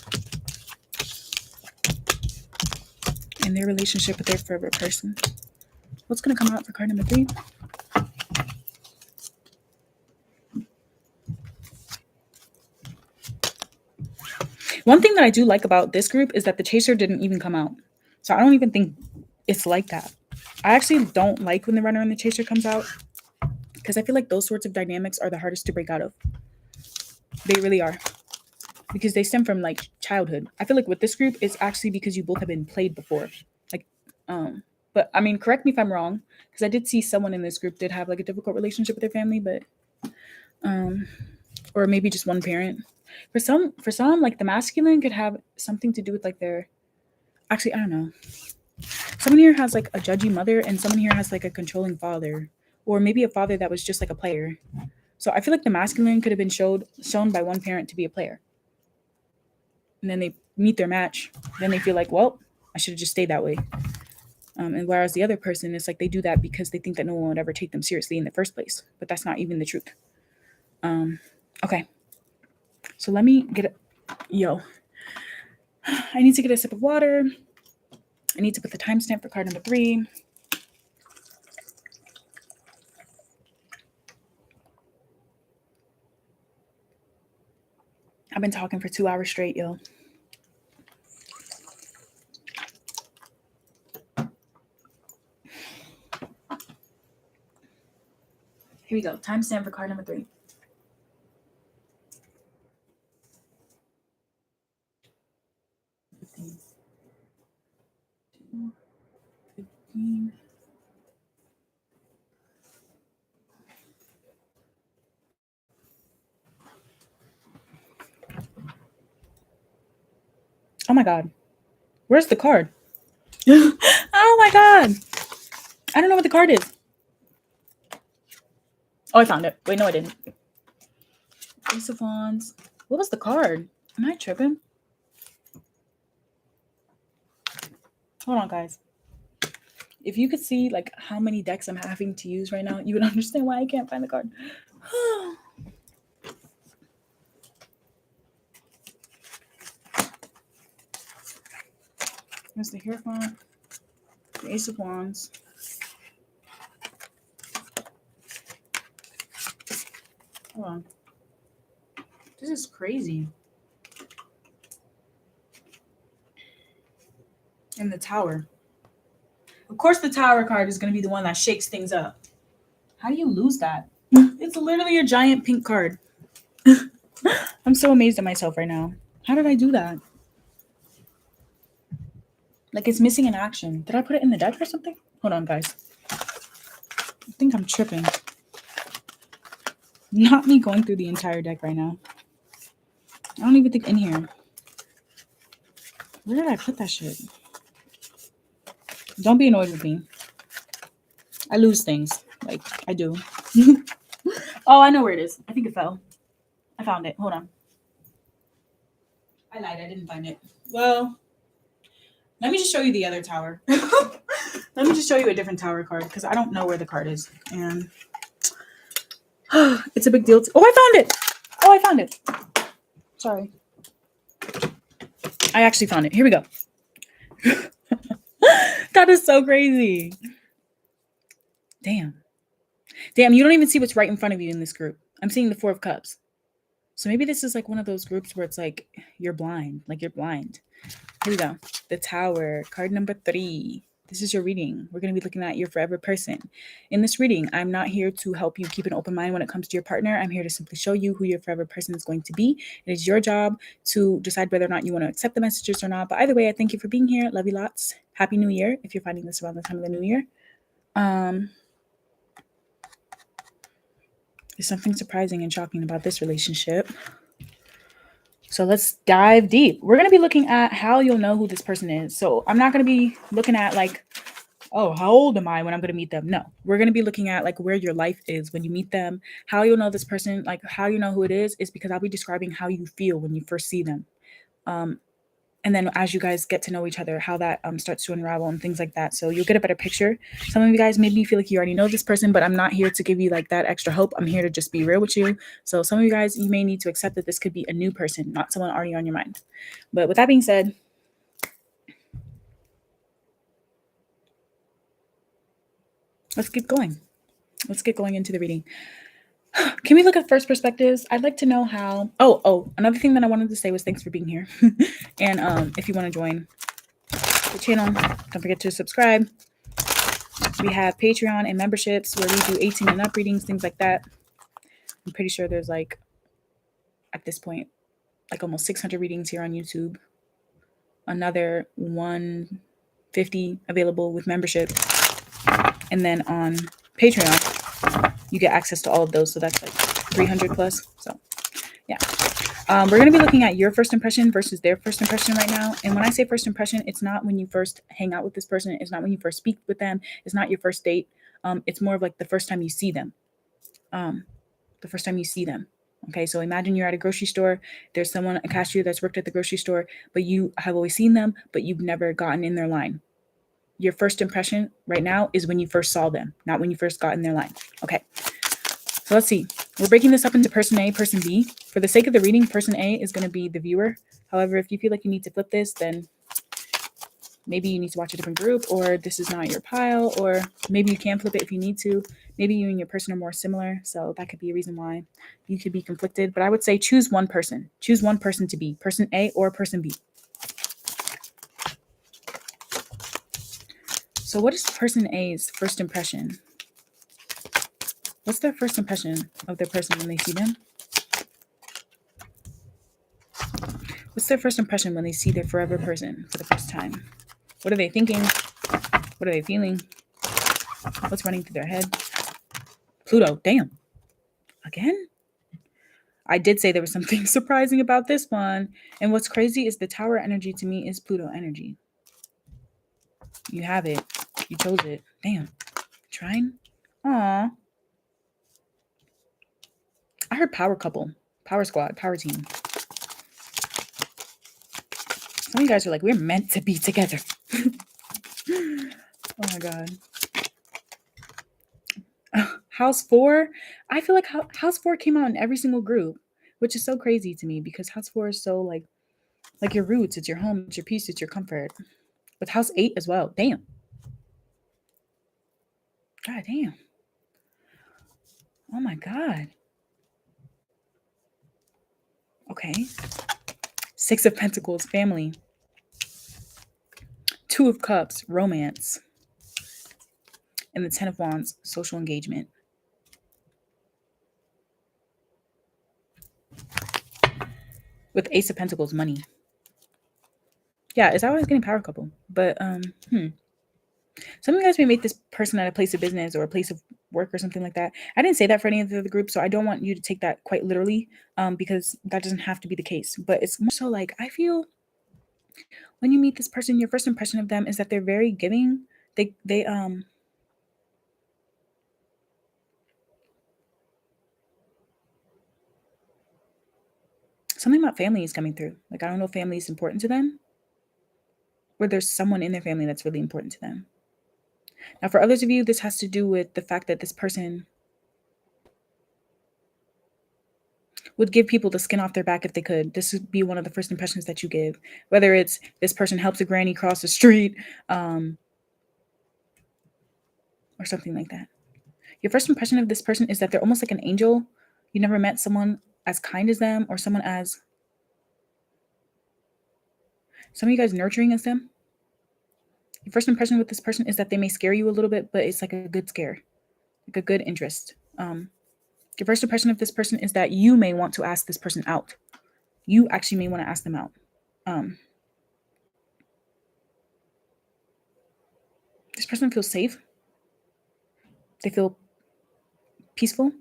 Speaker 1: And their relationship with their forever person. What's going to come out for card number 3? One thing that I do like about this group is that the chaser didn't even come out. So I don't even think it's like that. I actually don't like when the runner and the chaser comes out because I feel like those sorts of dynamics are the hardest to break out of. They really are. Because they stem from like childhood. I feel like with this group, it's actually because you both have been played before. Like, but I mean, correct me if I'm wrong, because I did see someone in this group did have like a difficult relationship with their family, but or maybe just one parent. For some, like the masculine could have something to do with like their, actually, I don't know. Someone here has like a judgy mother and someone here has like a controlling father or maybe a father that was just like a player. So I feel like the masculine could have been shown by one parent to be a player. And then they meet their match. Then they feel like, well, I should have just stayed that way. And whereas the other person is like they do that because they think that no one would ever take them seriously in the first place. But that's not even the truth. Okay. So let me get I need to get a sip of water. I need to put the timestamp for card number 3. I've been talking for 2 hours straight, yo. Here we go. Timestamp for card number 3. Oh my God. Where's the card? Oh my God. I don't know what the card is. Oh, I found it. Wait, no, I didn't. Ace of Wands. What was the card? Am I tripping? Hold on, guys. If you could see like how many decks I'm having to use right now, you would understand why I can't find the card. There's the Hierophant, the Ace of Wands. Hold on. This is crazy. And the Tower. Of course, the Tower card is going to be the one that shakes things up. How do you lose that? It's literally a giant pink card. I'm so amazed at myself right now. How did I do that? Like it's missing an action. Did I put it in the deck or something? Hold on, guys. I think I'm tripping. Not me going through the entire deck right now. I don't even think in here. Where did I put that shit? Don't be annoyed with me. I lose things. Like, I do. Oh, I know where it is. I think it fell. I found it. Hold on. I lied. I didn't find it. Well, let me just show you the other tower. Let me just show you a different tower card because I don't know where the card is. And it's a big deal. Oh, I found it. Oh, I found it. Sorry. I actually found it. Here we go. That is so crazy. Damn, you don't even see what's right in front of you in this group. I'm seeing the 4 of Cups. So maybe this is like one of those groups where it's like you're blind. Like you're blind. Here we go. The Tower, card number 3. This is your reading. We're going to be looking at your forever person. In this reading, I'm not here to help you keep an open mind when it comes to your partner. I'm here to simply show you who your forever person is going to be. It is your job to decide whether or not you want to accept the messages or not. But either way, I thank you for being here. Love you lots. Happy New Year if you're finding this around the time of the New Year. There's something surprising and shocking about this relationship. So let's dive deep. We're going to be looking at how you'll know who this person is. So I'm not going to be looking at like, oh, how old am I when I'm going to meet them? No, we're going to be looking at like where your life is when you meet them, how you'll know this person, like how you know who it is because I'll be describing how you feel when you first see them. And then as you guys get to know each other, how that starts to unravel and things like that. So you'll get a better picture. Some of you guys made me feel like you already know this person, but I'm not here to give you like that extra hope. I'm here to just be real with you. So some of you guys, you may need to accept that this could be a new person, not someone already on your mind. But with that being said, let's get going. Let's get going into the reading. Can we look at first perspectives? I'd like to know how. Oh, another thing that I wanted to say was thanks for being here. And if you want to join the channel, don't forget to subscribe. We have Patreon and memberships where we do 18 and up readings, things like that. I'm pretty sure there's like, at this point, like almost 600 readings here on YouTube. Another 150 available with membership. And then on Patreon, you get access to all of those. So that's like 300 plus. So yeah. We're going to be looking at your first impression versus their first impression right now. And when I say first impression, it's not when you first hang out with this person. It's not when you first speak with them. It's not your first date. It's more of like the first time you see them. The first time you see them. Okay, so imagine you're at a grocery store. There's someone, a cashier that's worked at the grocery store, but you have always seen them, but you've never gotten in their line. Your first impression right now is when you first saw them, not when you first got in their line. Okay, so let's see. We're breaking this up into person A, person B. For the sake of the reading, person A is going to be the viewer. However, if you feel like you need to flip this, then maybe you need to watch a different group, or this is not your pile, or maybe you can flip it if you need to. Maybe you and your person are more similar, so that could be a reason why you could be conflicted. But I would say choose one person. Choose one person to be, person A or person B. So what is person A's first impression? What's their first impression of their person when they see them? What's their first impression when they see their forever person for the first time? What are they thinking? What are they feeling? What's running through their head? Pluto, damn. Again? I did say there was something surprising about this one. And what's crazy is the Tower energy to me is Pluto energy. You have it. You chose it. Damn. Trine? Aw. I heard power couple, power squad, power team. Some of you guys are like, we're meant to be together. Oh my God. House 4. I feel like House 4 came out in every single group, which is so crazy to me because House 4 is so like your roots. It's your home. It's your peace. It's your comfort. With House 8 as well. Damn. God damn. Oh my God. Okay. 6 of Pentacles, family. 2 of Cups, romance. And the 10 of Wands, social engagement. With Ace of Pentacles, money. Yeah, is I was getting power couple. But some of you guys may meet this person at a place of business or a place of work or something like that. I didn't say that for any of the other groups, so I don't want you to take that quite literally, because that doesn't have to be the case. But it's more so like, I feel when you meet this person, your first impression of them is that they're very giving. They something about family is coming through. Like, I don't know if family is important to them, or there's someone in their family that's really important to them. Now, for others of you, this has to do with the fact that this person would give people the skin off their back if they could. This would be one of the first impressions that you give, whether it's this person helps a granny cross the street, or something like that. Your first impression of this person is that they're almost like an angel. You never met someone as kind as them, or someone as, some of you guys, nurturing as them. Your first impression with this person is that they may scare you a little bit, but it's like a good scare, like a good interest. Your first impression of this person is that you may want to ask this person out. You actually may want to ask them out. This person feels safe. They feel peaceful.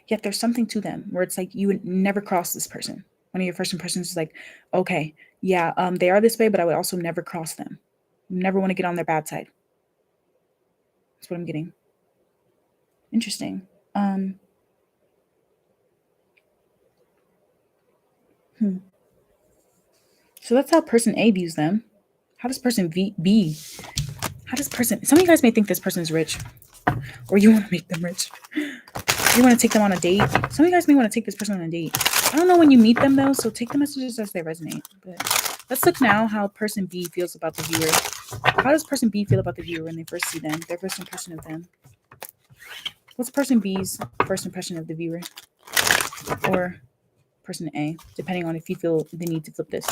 Speaker 1: Yet there's something to them where it's like you would never cross this person. One of your first impressions is like, okay, yeah, they are this way, but I would also never cross them. Never want to get on their bad side. That's what I'm getting. Interesting. So that's how person A views them. How does person B? How does person? Some of you guys may think this person is rich, or you want to make them rich. You want to take them on a date. Some of you guys may want to take this person on a date. I don't know when you meet them though, so take the messages as they resonate. But let's look now how person B feels about the viewer. How does person B feel about the viewer when they first see them? Their first impression of them. What's person B's first impression of the viewer? Or person A, depending on if you feel the need to flip this.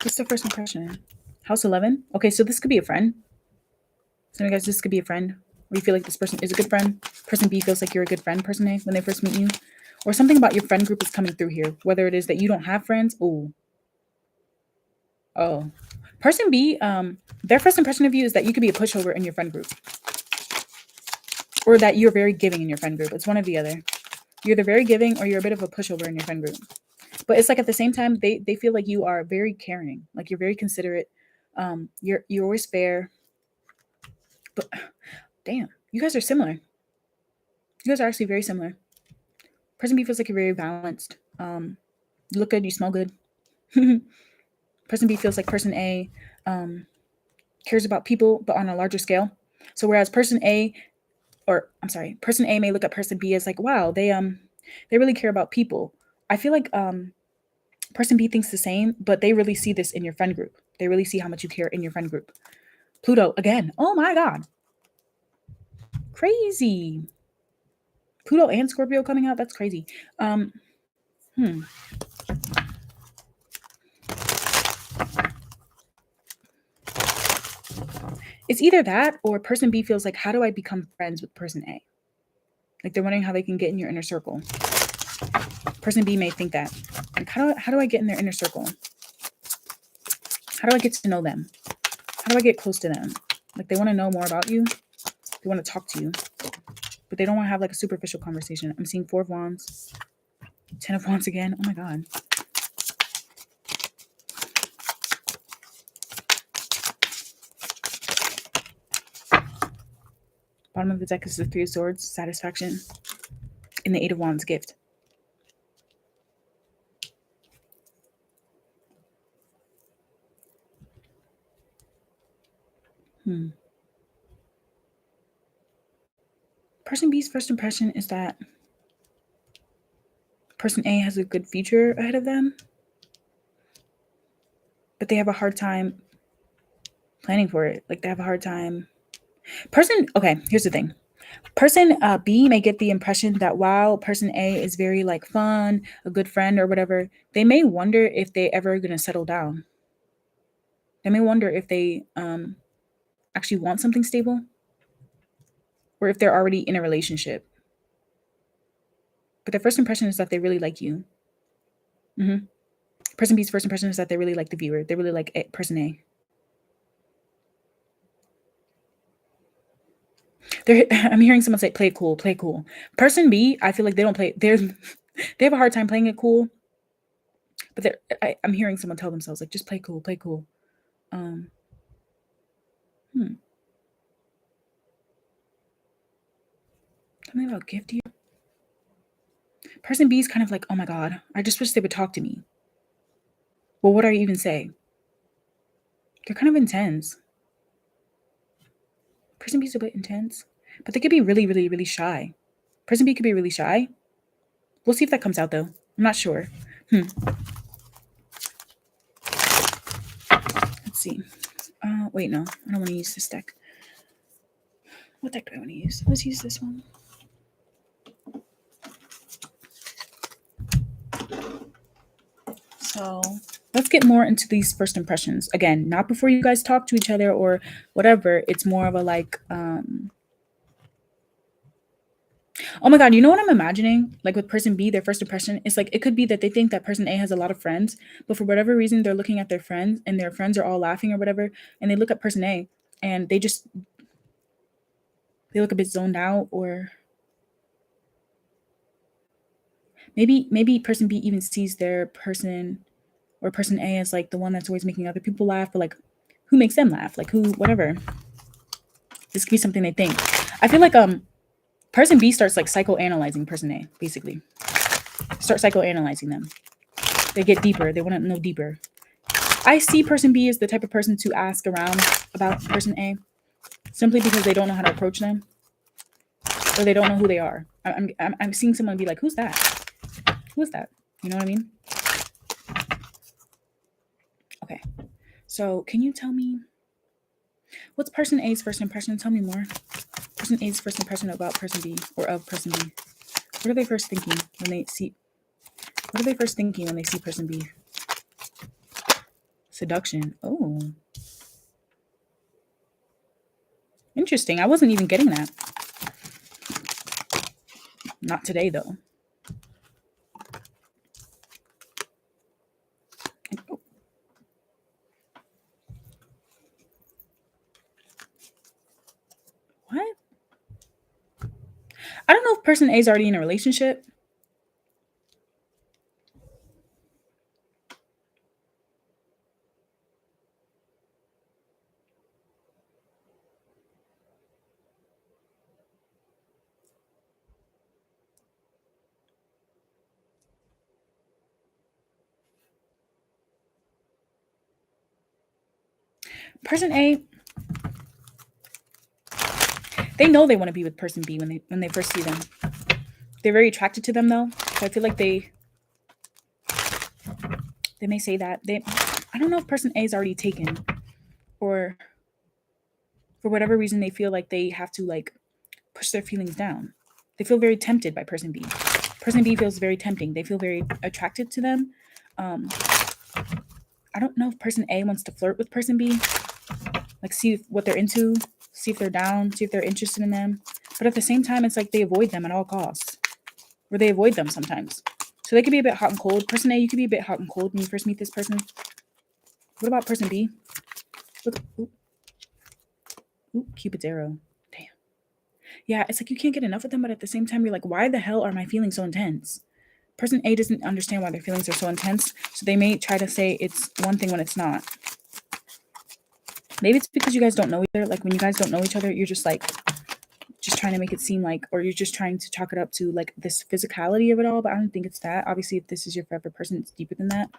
Speaker 1: What's the first impression? House 11? Okay, so this could be a friend. Some of you guys, this could be a friend. Or you feel like this person is a good friend. Person B feels like you're a good friend, person A, when they first meet you. Or something about your friend group is coming through here. Whether it is that you don't have friends. Oh. Person B, their first impression of you is that you could be a pushover in your friend group. Or that you're very giving in your friend group. It's one or the other. You're either very giving or you're a bit of a pushover in your friend group. But it's like at the same time, they feel like you are very caring, like you're very considerate. You're always fair. But damn, you guys are similar. You guys are actually very similar. Person B feels like you're very balanced. You look good, you smell good. Person B feels like person A cares about people, but on a larger scale. So whereas person A may look at person B as like, wow, they really care about people. I feel like person B thinks the same, but they really see this in your friend group. They really see how much you care in your friend group. Pluto again. Oh my God. Crazy. Pluto and Scorpio coming out. That's crazy. It's either that or person B feels like, how do I become friends with person A? Like they're wondering how they can get in your inner circle. Person B may think that. Like, how do I get in their inner circle? How do I get to know them? How do I get close to them? Like they want to know more about you. They want to talk to you. But they don't want to have like a superficial conversation. I'm seeing 4 of Wands. 10 of Wands again. Oh my God. Bottom of the deck is the 3 of Swords, satisfaction. And the 8 of Wands, gift. Person B's first impression is that person A has a good future ahead of them, but they have a hard time planning for it. Like they have a hard time. Okay, here's the thing. Person B may get the impression that while person A is very like fun, a good friend or whatever, they may wonder if they ever going to settle down. They may wonder if they actually want something stable or if they're already in a relationship. But their first impression is that they really like you. Person B's first impression is that they really like the viewer. They really like person A. I'm hearing someone say, play it cool, play it cool. Person B, I feel like they don't play. They have a hard time playing it cool. But I'm hearing someone tell themselves, like, just play cool, play cool. Something about gift you. Person B is kind of like, oh my God, I just wish they would talk to me. Well, what do I even say? They're kind of intense. Person B is a bit intense, but they could be really, really, really shy. Person B could be really shy. We'll see if that comes out, though. I'm not sure. Let's see. Wait, no. I don't want to use this deck. What deck do I want to use? Let's use this one. So let's get more into these first impressions. Again, not before you guys talk to each other or whatever. It's more of a like, oh my God, you know what I'm imagining? Like with person B, their first impression is like, it could be that they think that person A has a lot of friends, but for whatever reason, they're looking at their friends and their friends are all laughing or whatever. And they look at person A and they look a bit zoned out, or maybe person B even sees their person or person A as like the one that's always making other people laugh, but like who makes them laugh? Like who, whatever. This could be something they think. I feel like person B starts like psychoanalyzing person A, basically. Start psychoanalyzing them. They get deeper. They want to know deeper. I see person B as the type of person to ask around about person A simply because they don't know how to approach them or they don't know who they are. I'm seeing someone be like, who's that? Who is that? You know what I mean? Okay. So can you tell me what's person A's first impression? Tell me more. Person A's first impression about person B or of person B. What are they first thinking when they see? What are they first thinking when they see person B? Seduction. Oh. Interesting. I wasn't even getting that. Not today, though. What? I don't know if person A is already in a relationship. Person A, they know they want to be with person B when they first see them. They're very attracted to them though. So I feel like they may say that. I don't know if person A is already taken, or for whatever reason they feel like they have to like push their feelings down. They feel very tempted by person B. Person B feels very tempting. They feel very attracted to them. I don't know if person A wants to flirt with person B, like see what they're into, see if they're down, see if they're interested in them. But at the same time, it's like they avoid them at all costs, or they avoid them sometimes. So they could be a bit hot and cold. Person A, you could be a bit hot and cold when you first meet this person. What about person B? Look, ooh, Cupid's arrow. Damn. Yeah, it's like you can't get enough of them, but at the same time, you're like, why the hell are my feelings so intense? Person A doesn't understand why their feelings are so intense, so they may try to say it's one thing when it's not. Maybe it's because you guys don't know each other. Like when you guys don't know each other, you're just like, just trying to make it seem like, or you're just trying to chalk it up to like this physicality of it all, but I don't think it's that. Obviously, if this is your forever person, it's deeper than that.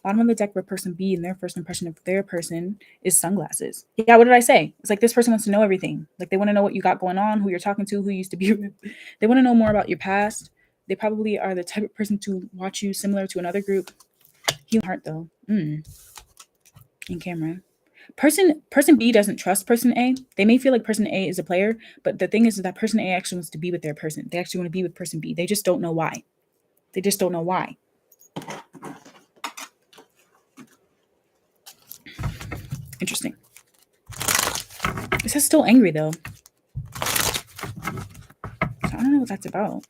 Speaker 1: Bottom of the deck for person B, and their first impression of their person is sunglasses. Yeah, what did I say? It's like this person wants to know everything. Like they want to know what you got going on, who you're talking to, who you used to be with. They want to know more about your past. They probably are the type of person to watch you similar to another group. Healing heart though. In camera. Person B doesn't trust person A. They may feel like person A is a player, but the thing is that person A actually wants to be with their person. They actually want to be with person B. They just don't know why. They just don't know why. Interesting. This is still angry though. So I don't know what that's about.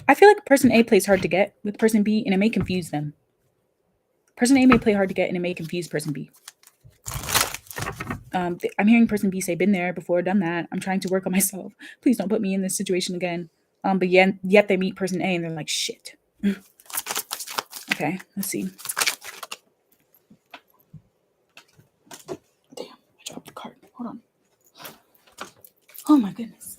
Speaker 1: I feel like person A plays hard to get with person B, and it may confuse them. Person A may play hard to get, and it may confuse person B. I'm hearing person B say, been there before, done that. I'm trying to work on myself. Please don't put me in this situation again. But yet they meet person A, and they're like, shit. Okay, let's see. Damn, I dropped the card. Hold on. Oh my goodness.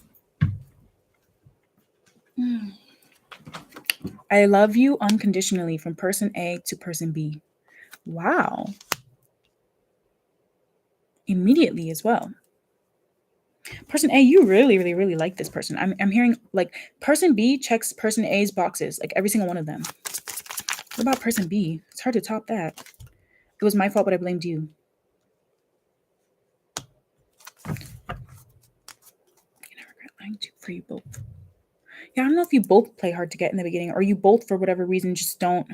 Speaker 1: I love you unconditionally from person A to person B. Wow. Immediately as well. Person A, you really, really, really like this person. I'm hearing like person B checks person A's boxes, like every single one of them. What about person B? It's hard to top that. It was my fault, but I blamed you. I regret lying for you both. Yeah, I don't know if you both play hard to get in the beginning, or you both, for whatever reason, just don't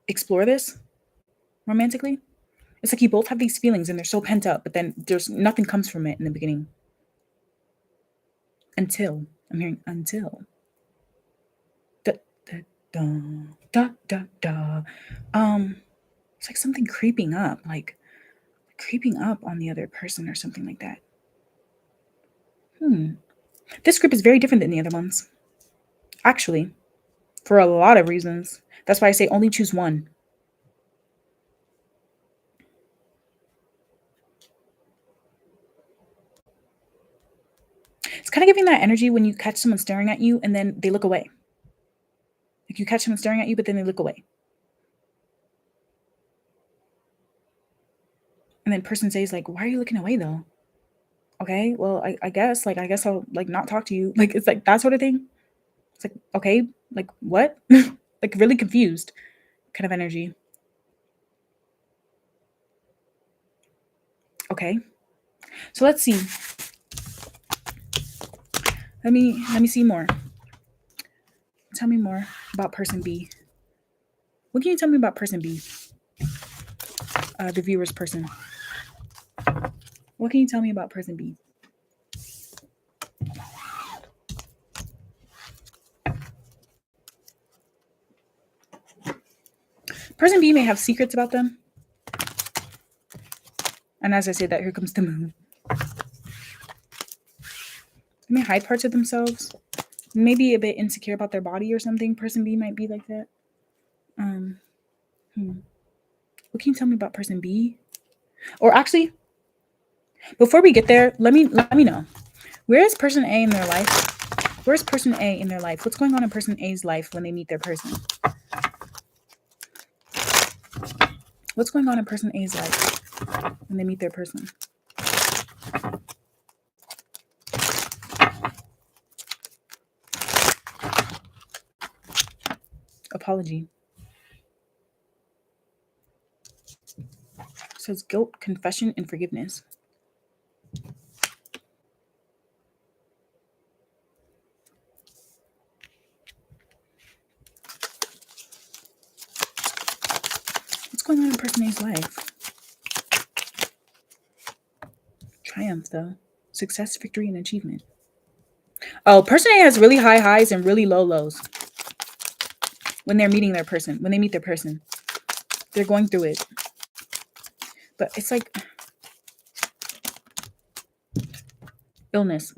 Speaker 1: explore this romantically. It's like you both have these feelings and they're so pent up, but then there's nothing comes from it in the beginning. Until, I'm hearing until. Da, da, da, da, da. It's like something creeping up on the other person or something like that. This group is very different than the other ones. Actually, for a lot of reasons. That's why I say only choose one. It's kind of giving that energy when you catch someone staring at you and then they look away. Like you catch someone staring at you, but then they look away. And then person says like, why are you looking away though? Okay, well, I guess I'll like not talk to you. Like, it's like that sort of thing. It's like, okay, like what? Like really confused kind of energy. Okay. So let's see. Let me see more. Tell me more about person B. What can you tell me about person B? The viewer's person. What can you tell me about person B? Person B may have secrets about them. And as I say that, here comes the moon. They may hide parts of themselves. Maybe a bit insecure about their body or something. Person B might be like that. What can you tell me about person B? Or actually, before we get there, let me know. Where is person A in their life? Where's person A in their life? What's going on in person A's life when they meet their person? What's going on in person A's life when they meet their person? Apology. It says guilt, confession, and forgiveness. What's going on in person A's life? Triumph, though. Success, victory, and achievement. Oh, person A has really high highs and really low lows when they're meeting their person. When they meet their person, they're going through it. But it's like illness.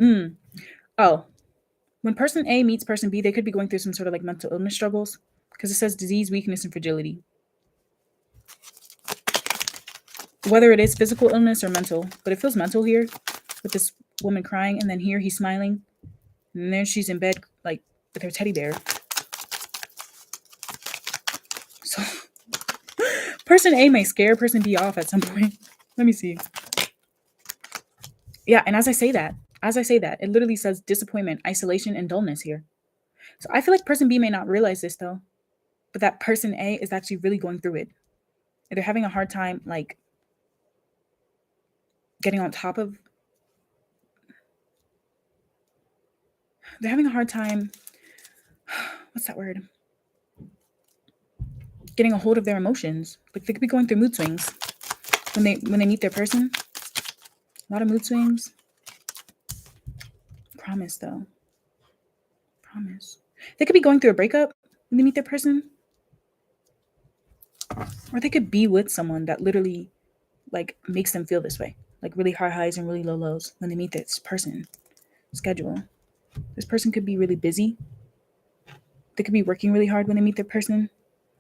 Speaker 1: Oh, when person A meets person B, they could be going through some sort of like mental illness struggles because it says disease, weakness, and fragility. Whether it is physical illness or mental, but it feels mental here with this woman crying, and then here he's smiling, and then she's in bed like with her teddy bear. So person A may scare person B off at some point. Let me see. Yeah, and as I say that, it literally says disappointment, isolation, and dullness here. So I feel like person B may not realize this though, but that person A is actually really going through it. They're having a hard time like getting on top of. They're having a hard time. What's that word? Getting a hold of their emotions. Like they could be going through mood swings when they meet their person. A lot of mood swings. Promise though. Promise. They could be going through a breakup when they meet their person. Or they could be with someone that literally like makes them feel this way. Like really high highs and really low lows when they meet this person. Schedule. This person could be really busy. They could be working really hard when they meet their person,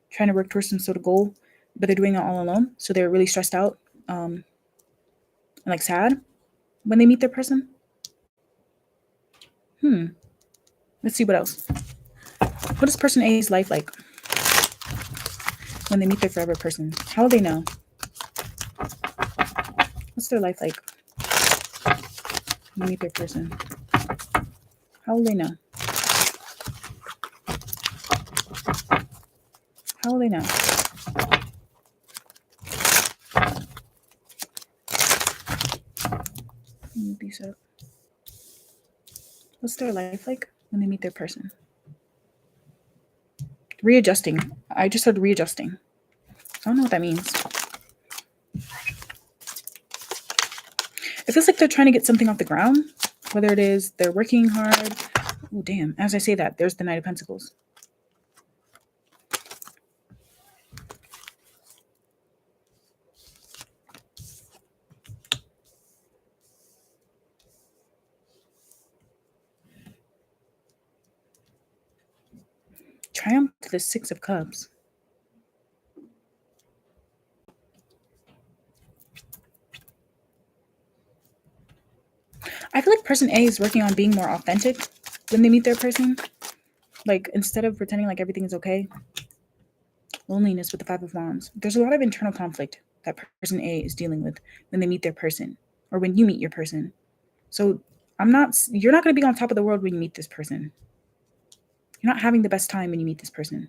Speaker 1: trying to work towards some sort of goal, but they're doing it all alone. So they're really stressed out and like sad when they meet their person. Let's see what else. What is person A's life like when they meet their forever person? How will they know? What's their life like when they meet their person? How will they know? How will they know? Move these up. What's their life like when they meet their person? Readjusting. I just said readjusting. I don't know what that means. It feels like they're trying to get something off the ground, whether it is they're working hard. Oh, damn. As I say that, there's the Knight of Pentacles. Triumph to the Six of Cups. I feel like person A is working on being more authentic when they meet their person. Like, instead of pretending like everything is okay. Loneliness with the Five of Wands. There's a lot of internal conflict that person A is dealing with when they meet their person or when you meet your person. So you're not going to be on top of the world when you meet this person. You're not having the best time when you meet this person.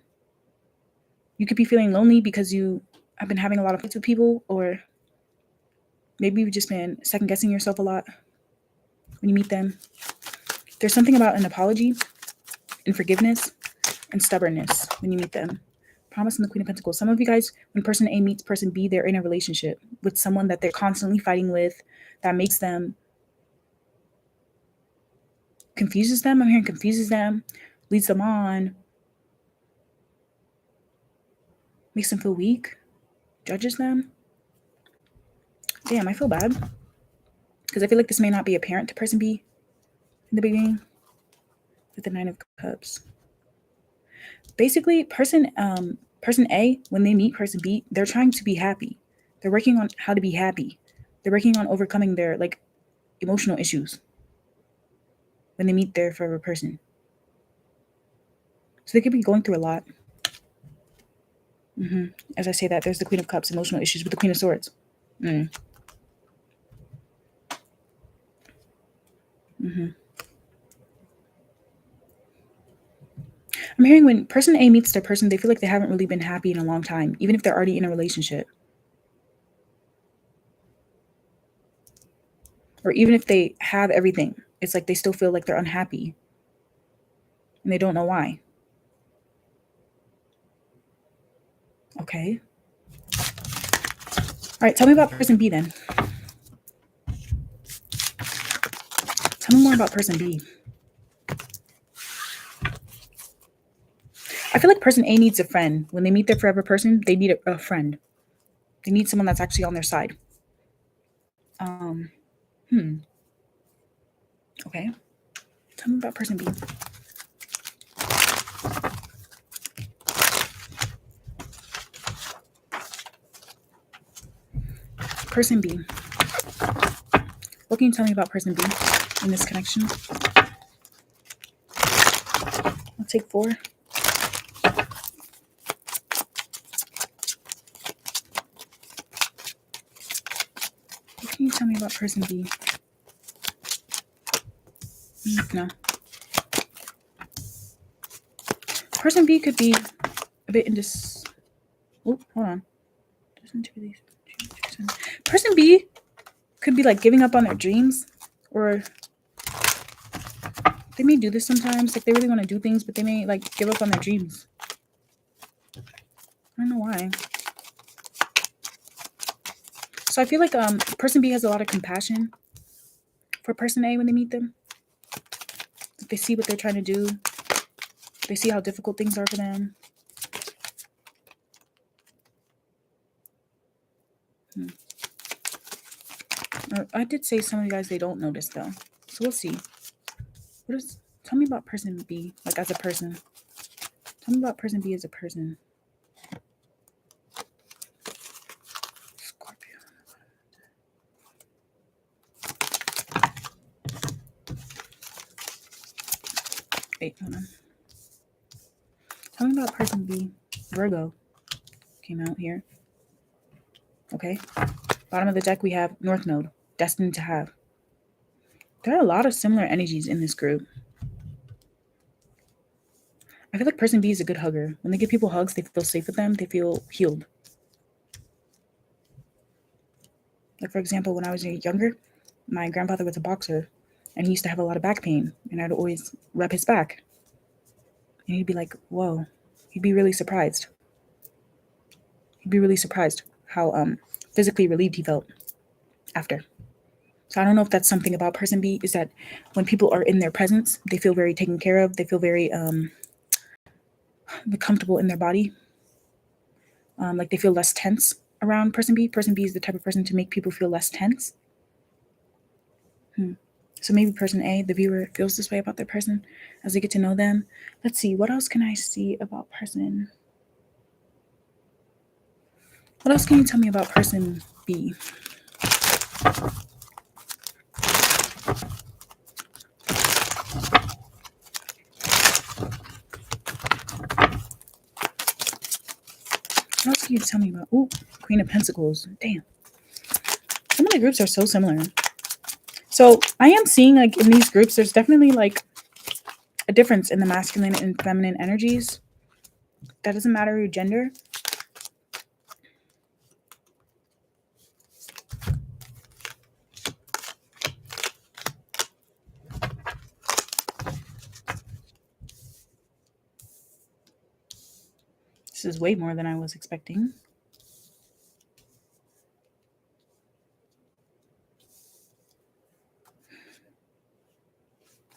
Speaker 1: You could be feeling lonely because you have been having a lot of fights with people, or maybe you've just been second guessing yourself a lot when you meet them. There's something about an apology and forgiveness and stubbornness when you meet them. Promise and the Queen of Pentacles. Some of you guys, when person A meets person B, they're in a relationship with someone that they're constantly fighting with, that makes them, confuses them. I'm hearing confuses them, leads them on, makes them feel weak, judges them. Damn, I feel bad. Because I feel like this may not be apparent to person B in the beginning. With the Nine of Cups. Basically, person A, when they meet person B, they're trying to be happy. They're working on how to be happy. They're working on overcoming their like emotional issues when they meet their forever person. So they could be going through a lot. As I say that, there's the Queen of Cups, emotional issues with the Queen of Swords. I'm hearing when person A meets their person, they feel like they haven't really been happy in a long time, even if they're already in a relationship. Or even if they have everything, it's like they still feel like they're unhappy. And they don't know why. Okay. All right, tell me about person B then. Tell me more about person B. I feel like person A needs a friend. When they meet their forever person, they need a friend. They need someone that's actually on their side. Okay. Tell me about person B. Person B. What can you tell me about person B in this connection? I'll take 4. What can you tell me about person B? No. Person B could be a bit oh, hold on. Person B could be like giving up on their dreams, or they may do this sometimes. Like they really want to do things, but they may like give up on their dreams. I don't know why. So I feel like person B has a lot of compassion for person A when they meet them. Like they see what they're trying to do. They see how difficult things are for them. I did say some of you guys, they don't notice though. So we'll see. Tell me about person B, like as a person. Tell me about person B as a person. Scorpio. Wait, hold on. Tell me about person B. Virgo came out here. Okay. Bottom of the deck, we have North Node, destined to have. There are a lot of similar energies in this group. I feel like person B is a good hugger. When they give people hugs, they feel safe with them. They feel healed. Like, for example, when I was younger, my grandfather was a boxer, and he used to have a lot of back pain, and I'd always rub his back. And he'd be like, whoa. He'd be really surprised. He'd be really surprised how physically relieved he felt after. So I don't know if that's something about person B, is that when people are in their presence, they feel very taken care of. They feel very comfortable in their body. Like they feel less tense around person B. Person B is the type of person to make people feel less tense. So maybe person A, the viewer, feels this way about their person as they get to know them. Let's see, what else can I see about person? What else can you tell me about person B? What else can you tell me about? Ooh, Queen of Pentacles. Damn. Some of the groups are so similar. So I am seeing like in these groups, there's definitely like a difference in the masculine and feminine energies. That doesn't matter your gender. This is way more than I was expecting.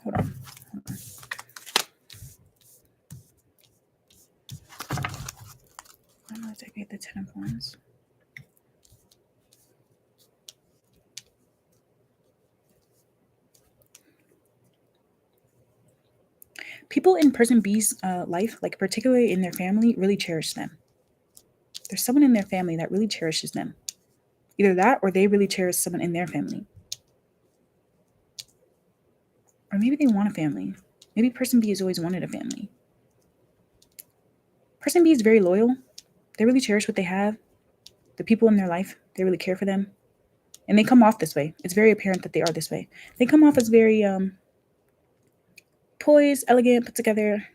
Speaker 1: Hold on. I'm going to take the 10 of Wands. People in person B's life, like particularly in their family, really cherish them. There's someone in their family that really cherishes them. Either that or they really cherish someone in their family. Or maybe they want a family. Maybe person B has always wanted a family. Person B is very loyal. They really cherish what they have. The people in their life, they really care for them. And they come off this way. It's very apparent that they are this way. They come off as very poised, elegant, put together.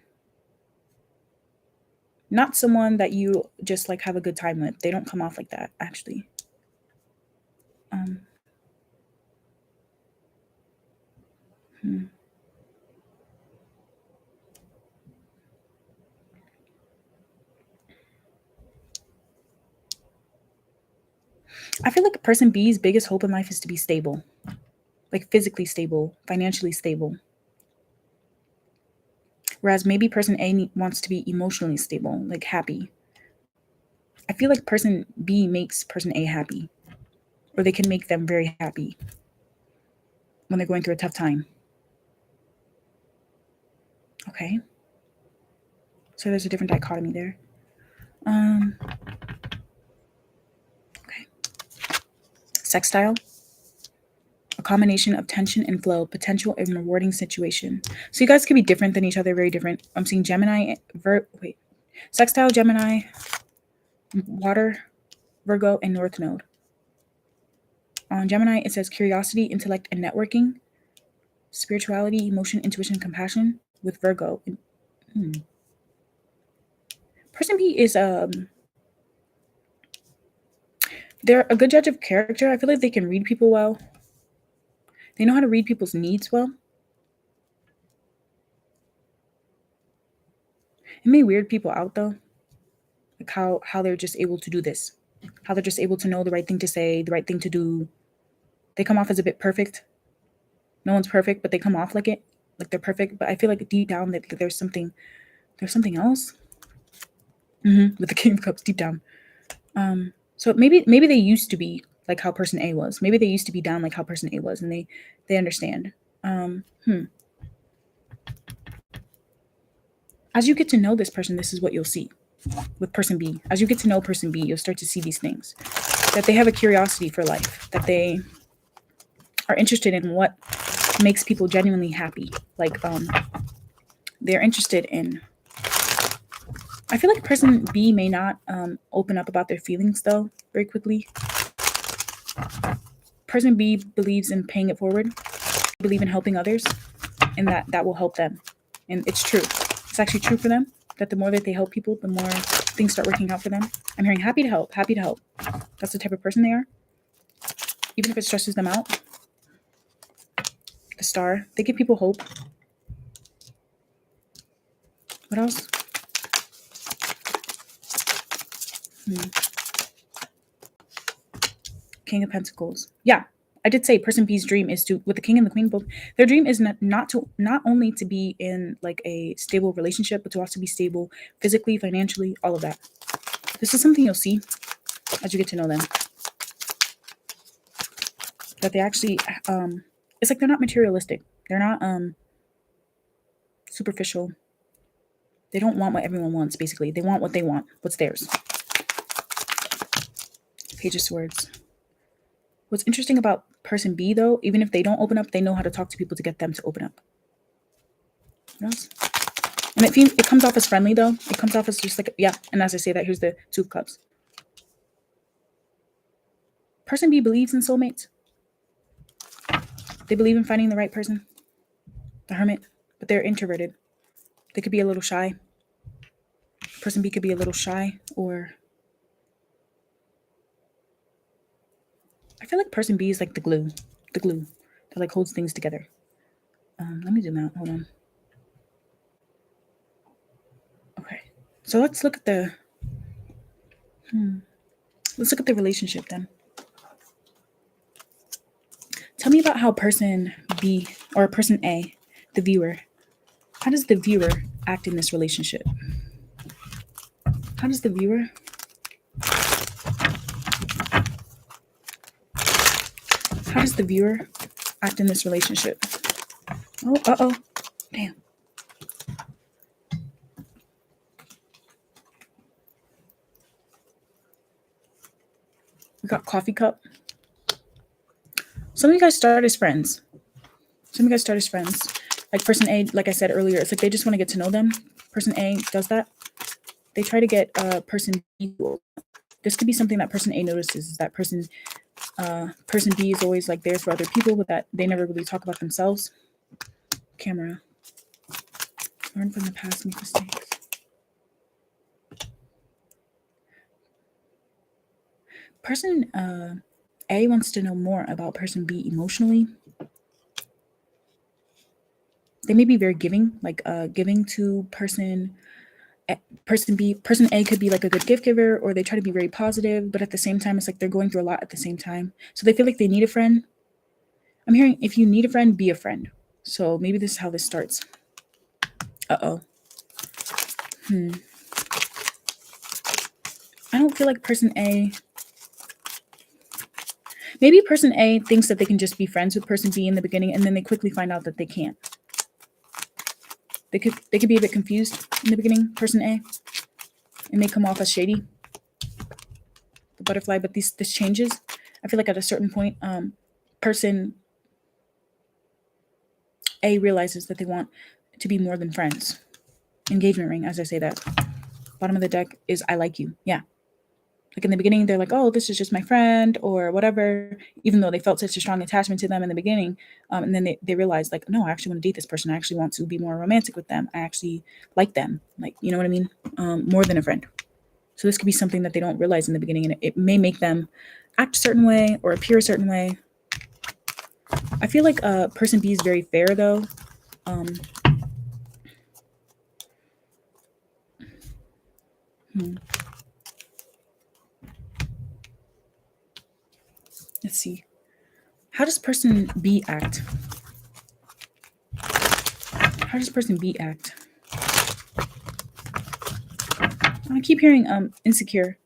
Speaker 1: Not someone that you just like have a good time with. They don't come off like that, actually. I feel like person B's biggest hope in life is to be stable, like physically stable, financially stable. Whereas maybe person A wants to be emotionally stable, like happy. I feel like person B makes person A happy, or they can make them very happy when they're going through a tough time. Okay. So there's a different dichotomy there. Okay. Sextile. A combination of tension and flow, potential and rewarding situation. So you guys could be different than each other, very different. I'm seeing Gemini, Sextile, Gemini, Water, Virgo, and North Node. On Gemini, it says curiosity, intellect, and networking. Spirituality, emotion, intuition, compassion. With Virgo. Person B is they're a good judge of character. I feel like they can read people well. They know how to read people's needs well. It may weird people out though. Like how they're just able to do this. How they're just able to know the right thing to say, the right thing to do. They come off as a bit perfect. No one's perfect, but they come off like it. Like they're perfect. But I feel like deep down that there's something else. With the King of Cups deep down. So maybe they used to be like how person A was. Maybe they used to be down like how person A was, and they understand. As you get to know this person, this is what you'll see with person B. As you get to know person B, you'll start to see these things. That they have a curiosity for life. That they are interested in what makes people genuinely happy. Like they're interested in. I feel like person B may not open up about their feelings though very quickly. Person B believes in paying it forward. They believe in helping others, and that will help them. And it's true. It's actually true for them that the more that they help people, the more things start working out for them. I'm hearing happy to help, happy to help. That's the type of person they are. Even if it stresses them out. The Star, they give people hope. What else? King of Pentacles. Yeah, I did say person B's dream is to, with the King and the Queen both, their dream is not only to be in like a stable relationship, but to also be stable physically, financially, all of that. This is something you'll see as you get to know them. That they actually, it's like they're not materialistic. They're not superficial. They don't want what everyone wants, basically. They want what they want, what's theirs. Page of Swords. What's interesting about person B, though, even if they don't open up, they know how to talk to people to get them to open up. What else? And it comes off as friendly, though. It comes off as just like, yeah. And as I say that, here's the Two of Cups. Person B believes in soulmates. They believe in finding the right person. The Hermit. But they're introverted. They could be a little shy. Person B could be a little shy, or I feel like person B is like the glue that like holds things together. Let me zoom out. Hold on. Okay, so let's look at the relationship then. Tell me about how person B or person A, the viewer, how does the viewer act in this relationship? How does the viewer act in this relationship? Oh, damn. We got coffee cup. Some of you guys start as friends. Like person A, like I said earlier, it's like they just want to get to know them. Person A does that. they try to get person B. This could be something that person A notices, is that person B is always like there for other people, but that they never really talk about themselves. Camera. Learn from the past, make mistakes. Person A wants to know more about person B emotionally. They may be very giving, like giving to person B. Person A could be like a good gift giver, or they try to be very positive, but at the same time, it's like they're going through a lot at the same time. So they feel like they need a friend. I'm hearing, if you need a friend, be a friend. So maybe this is how this starts. Uh-oh. I don't feel like person A. Maybe person A thinks that they can just be friends with person B in the beginning, and then they quickly find out that they can't. They could be a bit confused in the beginning, person A. It may come off as shady, the butterfly, but this changes. I feel like at a certain point, person A realizes that they want to be more than friends. Engagement ring, as I say that. Bottom of the deck is I like you. Yeah. Like in the beginning, they're like, oh, this is just my friend or whatever, even though they felt such a strong attachment to them in the beginning. And then they realized, like, no, I actually want to date this person. I actually want to be more romantic with them. I actually like them. Like, you know what I mean? More than a friend. So this could be something that they don't realize in the beginning, and it may make them act a certain way or appear a certain way. I feel like person B is very fair, though. Let's see. How does person B act? How does person B act? I keep hearing insecure.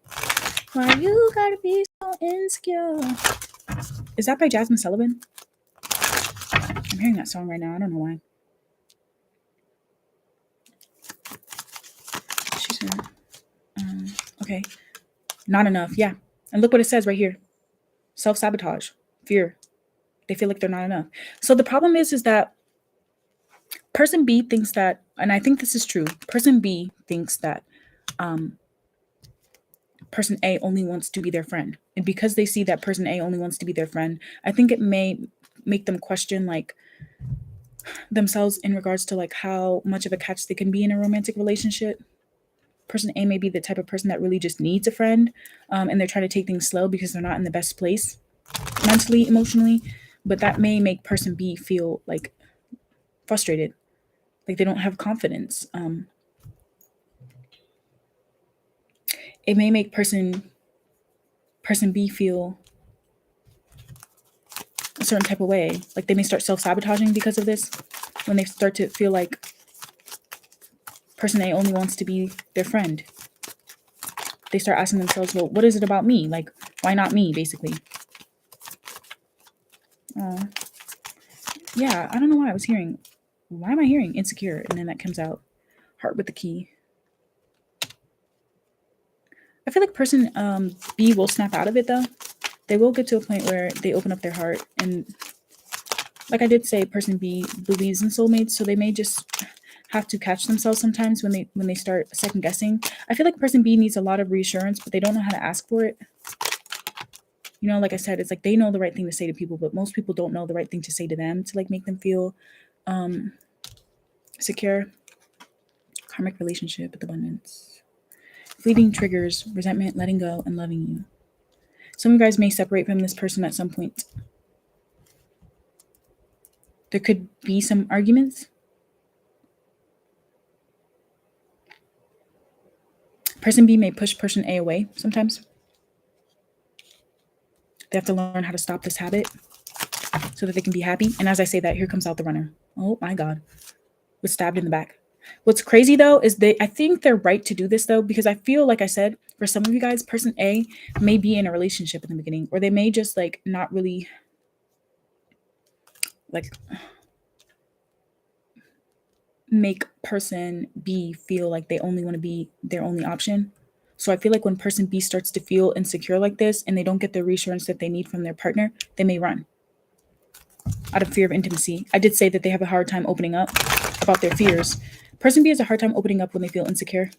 Speaker 1: Why you gotta be so insecure? Is that by Jasmine Sullivan? I'm hearing that song right now. I don't know why. She said, okay. Not enough. Yeah. And look what it says right here. Self-sabotage. Fear. They feel like they're not enough. So the problem is that person B thinks that, and I think this is true, person B thinks that person A only wants to be their friend. And because they see that person A only wants to be their friend, I think it may make them question like themselves in regards to like how much of a catch they can be in a romantic relationship. Person A may be the type of person that really just needs a friend, and they're trying to take things slow because they're not in the best place mentally, emotionally. But that may make person B feel like frustrated, like they don't have confidence. It may make person B feel a certain type of way, like they may start self-sabotaging because of this, when they start to feel like person A only wants to be their friend. They start asking themselves, well, what is it about me? Like, why not me, basically? Yeah, I don't know why I was hearing, why am I hearing insecure? And then that comes out, heart with the key. I feel like person B will snap out of it, though. They will get to a point where they open up their heart. And like I did say, person B believes in soulmates, so they may just have to catch themselves sometimes when they start second guessing. I feel like person B needs a lot of reassurance, but they don't know how to ask for it. You know, like I said, it's like they know the right thing to say to people, but most people don't know the right thing to say to them to like make them feel secure. Karmic relationship with abundance. Fleeting triggers, resentment, letting go, and loving you. Some of you guys may separate from this person at some point. There could be some arguments. Person B may push person A away sometimes. They have to learn how to stop this habit so that they can be happy. And as I say that, here comes out the runner. Oh my God. Was stabbed in the back. What's crazy though is I think they're right to do this though, because I feel like I said, for some of you guys, person A may be in a relationship in the beginning, or they may just like not really like make person B feel like they only want to be their only option. So I feel like when person B starts to feel insecure like this and they don't get the reassurance that they need from their partner, they may run out of fear of intimacy. I did say that they have a hard time opening up about their fears. Person B has a hard time opening up when they feel insecure.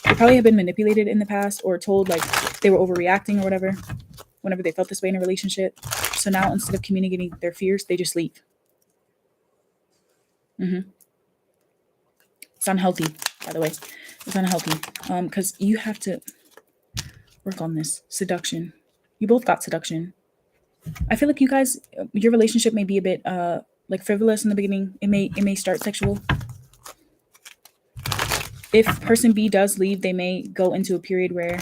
Speaker 1: They probably have been manipulated in the past or told like they were overreacting or whatever whenever they felt this way in a relationship. So now instead of communicating their fears, they just leave. It's unhealthy, by the way. It's unhealthy because you have to work on this seduction. You both got seduction. I feel like you guys, your relationship may be a bit like frivolous in the beginning. It may start sexual. If person B does leave, they may go into a period where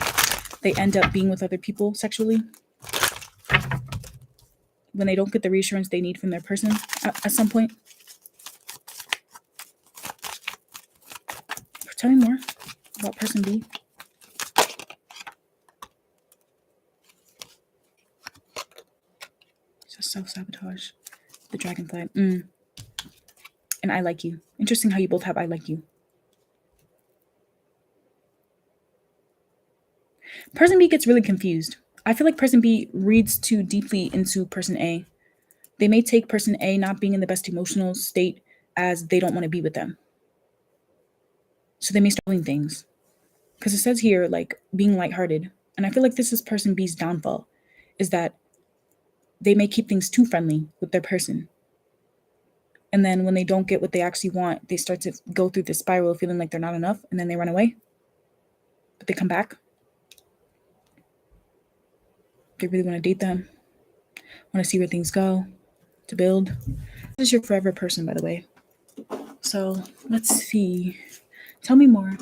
Speaker 1: they end up being with other people sexually when they don't get the reassurance they need from their person at some point. Tell me more about person B. Just self-sabotage. The dragonfly. And I like you. Interesting how you both have I like you. Person B gets really confused. I feel like person B reads too deeply into person A. They may take person A not being in the best emotional state as they don't want to be with them. So they may start doing things. Because it says here, like, being lighthearted. And I feel like this is person B's downfall, is that they may keep things too friendly with their person. And then when they don't get what they actually want, they start to go through this spiral feeling like they're not enough, and then they run away. But they come back. They really want to date them, want to see where things go, to build. This is your forever person, by the way. So let's see. Tell me more. And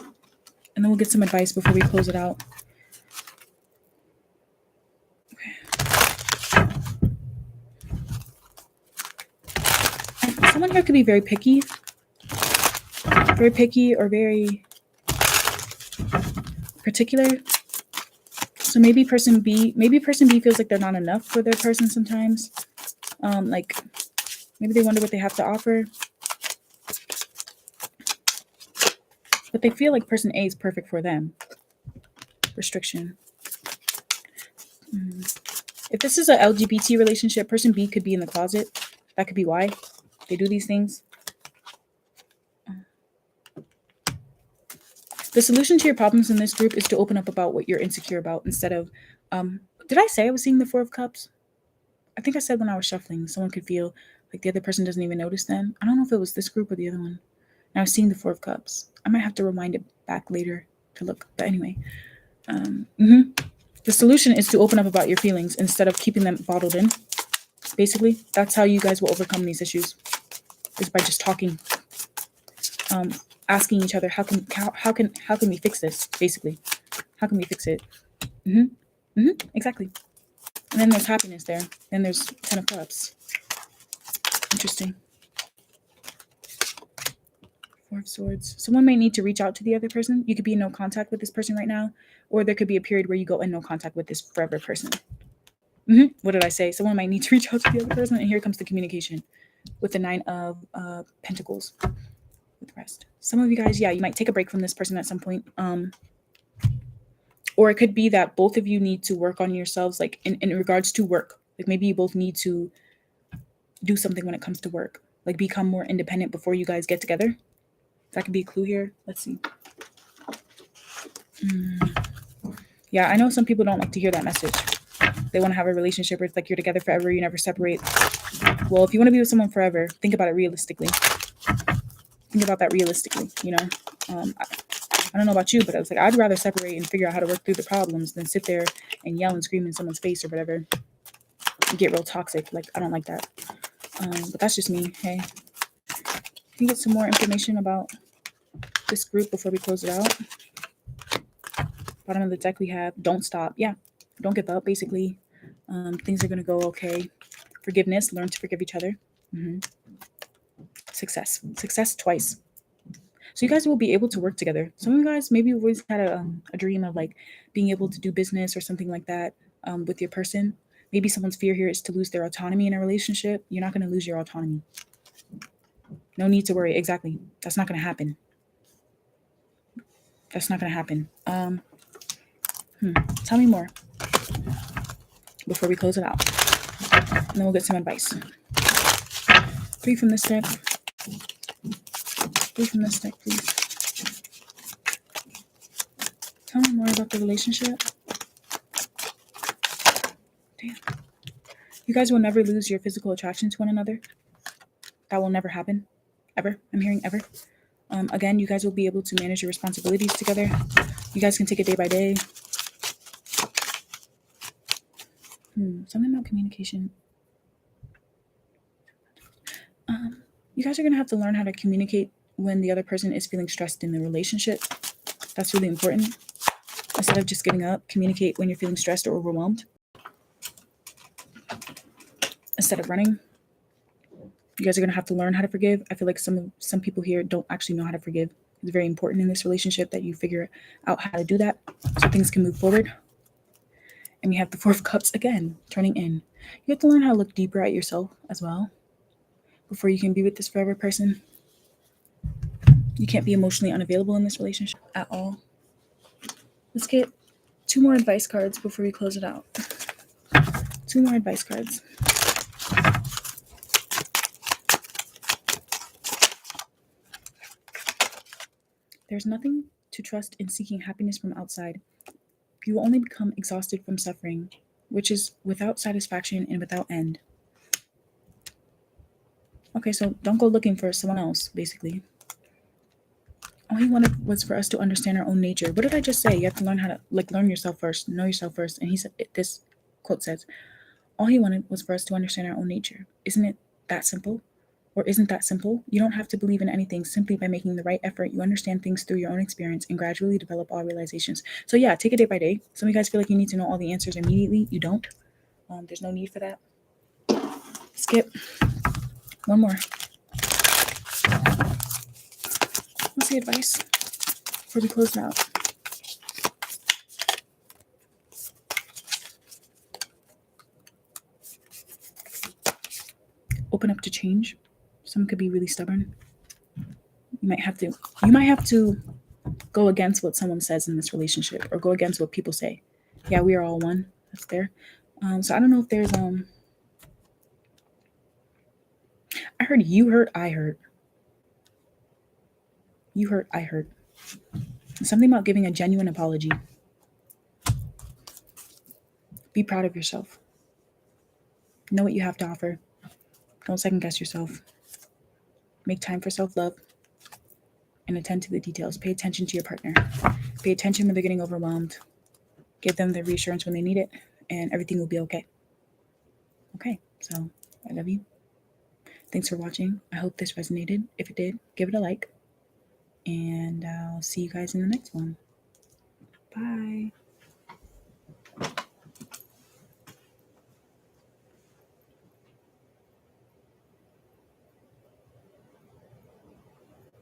Speaker 1: then we'll get some advice before we close it out. Okay. Someone here could be very picky or very particular. So maybe person B feels like they're not enough for their person sometimes. Like maybe they wonder what they have to offer. But they feel like person A is perfect for them. Restriction. If this is a LGBT relationship, person B could be in the closet. That could be why they do these things. The solution to your problems in this group is to open up about what you're insecure about instead of, did I say I was seeing the Four of Cups? I think I said when I was shuffling, someone could feel like the other person doesn't even notice them. I don't know if it was this group or the other one. And I was seeing the Four of Cups. I might have to rewind it back later to look. But anyway, the solution is to open up about your feelings instead of keeping them bottled in. Basically, that's how you guys will overcome these issues, is by just talking. Asking each other, how can we fix this? Basically, how can we fix it? Exactly. And then there's happiness there. Then there's 10 of Cups. Interesting. Four of Swords. Someone may need to reach out to the other person. You could be in no contact with this person right now, or there could be a period where you go in no contact with this forever person. What did I say? Someone might need to reach out to the other person, and here comes the communication with the 9 of Pentacles. With rest. Some of you guys, you might take a break from this person at some point. Or it could be that both of you need to work on yourselves, like in regards to work. Like maybe you both need to do something when it comes to work. Like become more independent before you guys get together. That could be a clue here. Let's see. Yeah, I know some people don't like to hear that message. They want to have a relationship where it's like you're together forever, you never separate. Well, if you want to be with someone forever, think about it realistically. Think about that realistically, you know. I don't know about you, but I was like, I'd rather separate and figure out how to work through the problems than sit there and yell and scream in someone's face or whatever. And get real toxic. Like, I don't like that. But that's just me. Hey, can you get some more information about this group before we close it out? Bottom of the deck we have don't stop. Yeah, don't give up. Basically, things are gonna go okay. Forgiveness. Learn to forgive each other. Success twice. So you guys will be able to work together. Some of you guys maybe you've always had a dream of like being able to do business or something like that with your person. Maybe someone's fear here is to lose their autonomy in a relationship. You're not going to lose your autonomy. No need to worry. Exactly. That's not going to happen. That's not going to happen. Tell me more before we close it out. And then we'll get some advice. 3 from this deck. 3 from this deck, please. Tell me more about the relationship. Damn. You guys will never lose your physical attraction to one another. That will never happen. Ever. I'm hearing ever. Again, you guys will be able to manage your responsibilities together. You guys can take it day by day. Something about communication. You guys are going to have to learn how to communicate when the other person is feeling stressed in the relationship. That's really important. Instead of just giving up, communicate when you're feeling stressed or overwhelmed. Instead of running. You guys are going to have to learn how to forgive. I feel like some people here don't actually know how to forgive. It's very important in this relationship that you figure out how to do that so things can move forward. And you have the Four of Cups again, turning in. You have to learn how to look deeper at yourself as well before you can be with this forever person. You can't be emotionally unavailable in this relationship at all. Let's get 2 more advice cards before we close it out. 2 more advice cards. There's nothing to trust in seeking happiness from outside. You will only become exhausted from suffering, which is without satisfaction and without end. Okay, so don't go looking for someone else, basically. All he wanted was for us to understand our own nature. What did I just say? You have to learn how to, learn yourself first, know yourself first. And he said, this quote says, all he wanted was for us to understand our own nature. Isn't it that simple? Or isn't that simple? You don't have to believe in anything. Simply by making the right effort, you understand things through your own experience and gradually develop all realizations. So yeah, take it day by day. Some of you guys feel like you need to know all the answers immediately. You don't. There's no need for that. Skip. One more. What's the advice before we close it out? Open up to change. Someone could be really stubborn. You might have to go against what someone says in this relationship or go against what people say. Yeah, we are all one. That's there. So I don't know if there's I heard you hurt, I hurt. You hurt, I hurt. Something about giving a genuine apology. Be proud of yourself. Know what you have to offer. Don't second guess yourself. Make time for self-love and attend to the details. Pay attention to your partner. Pay attention when they're getting overwhelmed. Give them the reassurance when they need it, and everything will be okay. Okay, so I love you. Thanks for watching. I hope this resonated. If it did, give it a like. And I'll see you guys in the next one. Bye.